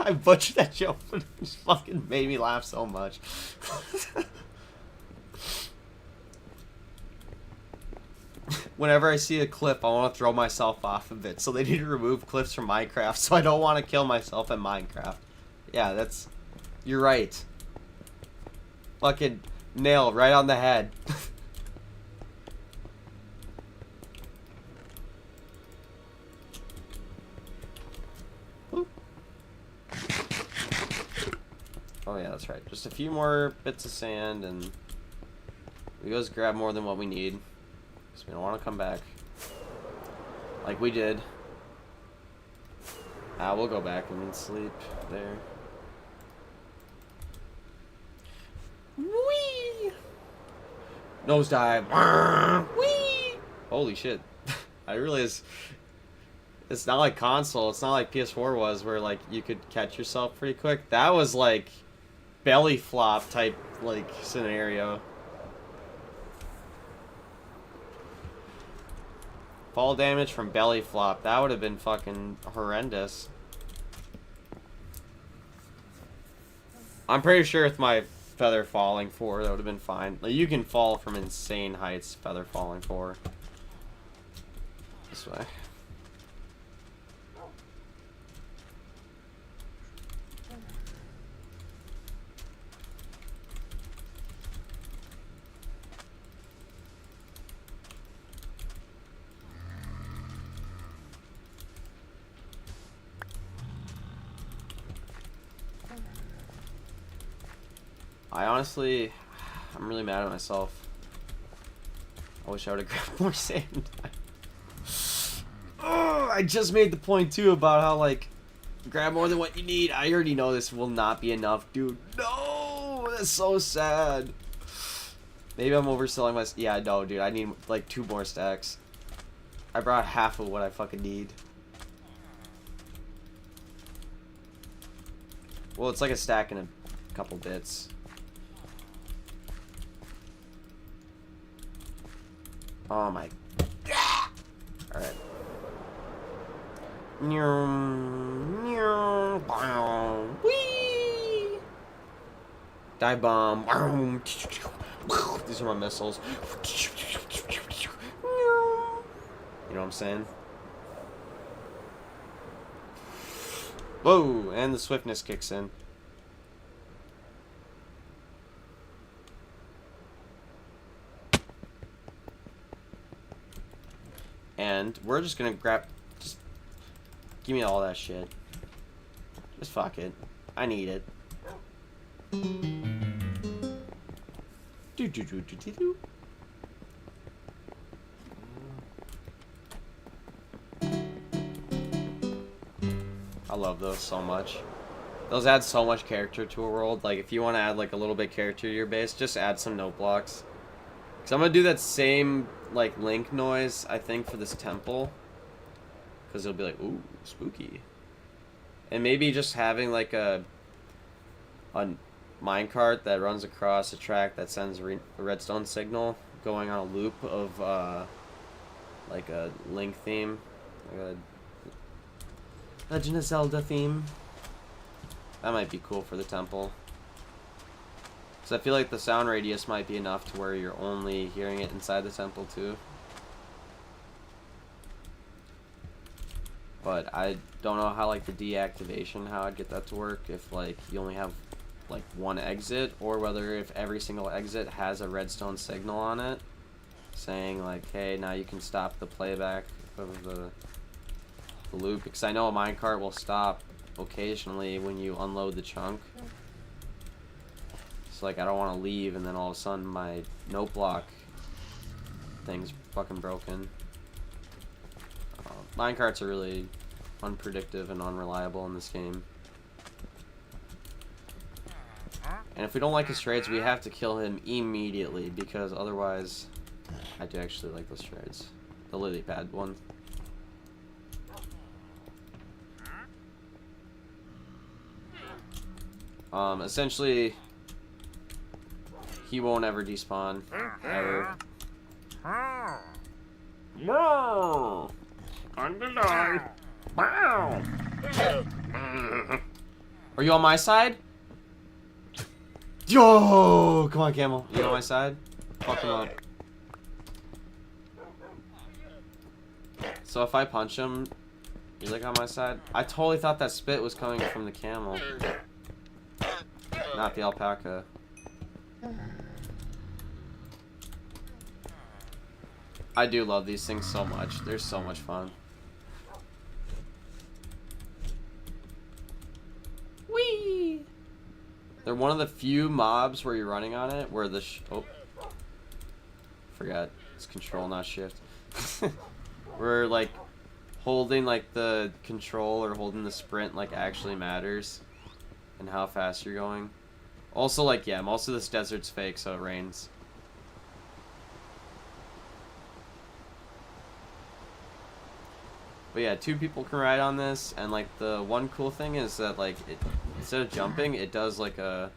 I butchered that joke, but it just fucking made me laugh so much. Whenever I see a cliff, I want to throw myself off of it. So they need to remove cliffs from Minecraft, so I don't want to kill myself in Minecraft. Yeah, that's... You're right. Fucking nail right on the head. Oh yeah, that's right. Just a few more bits of sand and We goes grab more than what we need. Because we don't want to come back. Like we did. We'll go back and sleep there. Whee! Nosedive. Whee! Holy shit. I realize it's not like console. It's not like PS4 was where like you could catch yourself pretty quick. That was like belly flop type like scenario. Fall damage from belly flop. That would have been fucking horrendous. I'm pretty sure with my feather falling 4, that would have been fine. Like, you can fall from insane heights, feather falling 4. This way. I'm really mad at myself. I wish I would have grabbed more sand. Oh, I just made the point too about how like grab more than what you need. I already know this will not be enough, dude. No, that's so sad. Maybe I'm overselling my. Yeah, no, dude. I need like 2 more stacks. I brought half of what I fucking need. Well, it's like a stack and a couple bits. Oh my. Alright. Whee! Dive bomb. These are my missiles. You know what I'm saying? Whoa! And the swiftness kicks in. And we're just gonna grab. Just give me all that shit. Just fuck it. I need it. I love those so much. Those add so much character to a world. Like, if you want to add, like, a little bit character to your base, just add some note blocks. Because I'm going to do that same, like, link noise, I think, for this temple. Because it'll be like, ooh, spooky. And maybe just having, like, a minecart that runs across a track that sends a redstone signal going on a loop of, like, a Link theme. Like a Legend of Zelda theme. That might be cool for the temple. So I feel like the sound radius might be enough to where you're only hearing it inside the temple too. But I don't know how like the deactivation, how I'd get that to work if like you only have like one exit, or whether if every single exit has a redstone signal on it saying like, hey, now you can stop the playback of the loop, because I know a minecart will stop occasionally when you unload the chunk. So like I don't want to leave and then all of a sudden my note block thing's fucking broken. Minecarts are really unpredictable and unreliable in this game. And if we don't like his trades, we have to kill him immediately, because otherwise I do actually like those trades. The lily pad one. Essentially, he won't ever despawn, ever. No! I'm the die. Wow! Are you on my side? Yo! Come on, Camel. You on my side? Fuck him up. So if I punch him, you're like on my side? I totally thought that spit was coming from the camel. Not the alpaca. I do love these things so much. They're so much fun. Whee! They're one of the few mobs where you're running on it where the Forgot. It's control, not shift. We're like holding like the control or holding the sprint like actually matters, and how fast you're going. Also, like, yeah, most of this desert's fake, so it rains. But yeah, 2 people can ride on this, and like the one cool thing is that like instead of jumping, it does like a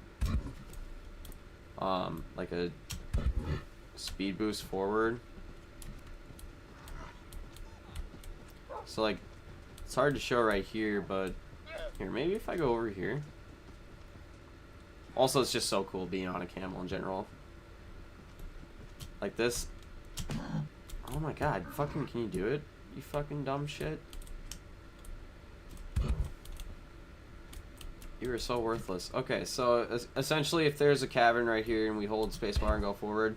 speed boost forward. So like it's hard to show right here, but here, maybe if I go over here. Also, it's just so cool being on a camel in general. Like this. Oh my god, fucking can you do it? You fucking dumb shit. You are so worthless. Okay, so essentially if there's a cavern right here and we hold spacebar and go forward,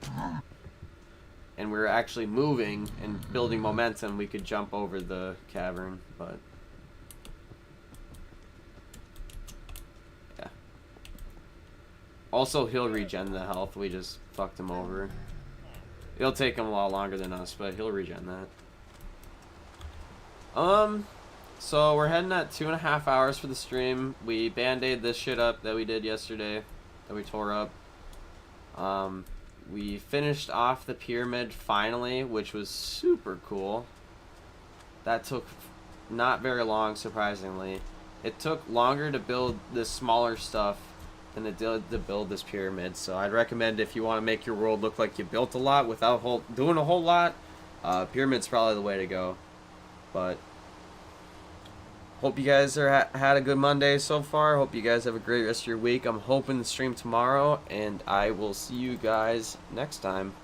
and we're actually moving and building momentum, we could jump over the cavern, but yeah. Also, he'll regen the health. We just fucked him over. It'll take him a lot longer than us, but he'll regen that. So we're heading at 2.5 hours for the stream. We band-aid this shit up that we did yesterday, that we tore up. We finished off the pyramid finally, which was super cool. That took not very long, surprisingly. It took longer to build this smaller stuff than it did to build this pyramid, so I'd recommend if you want to make your world look like you built a lot without doing a whole lot, pyramid's probably the way to go. But hope you guys had a good Monday so far. Hope you guys have a great rest of your week. I'm hoping to stream tomorrow, and I will see you guys next time.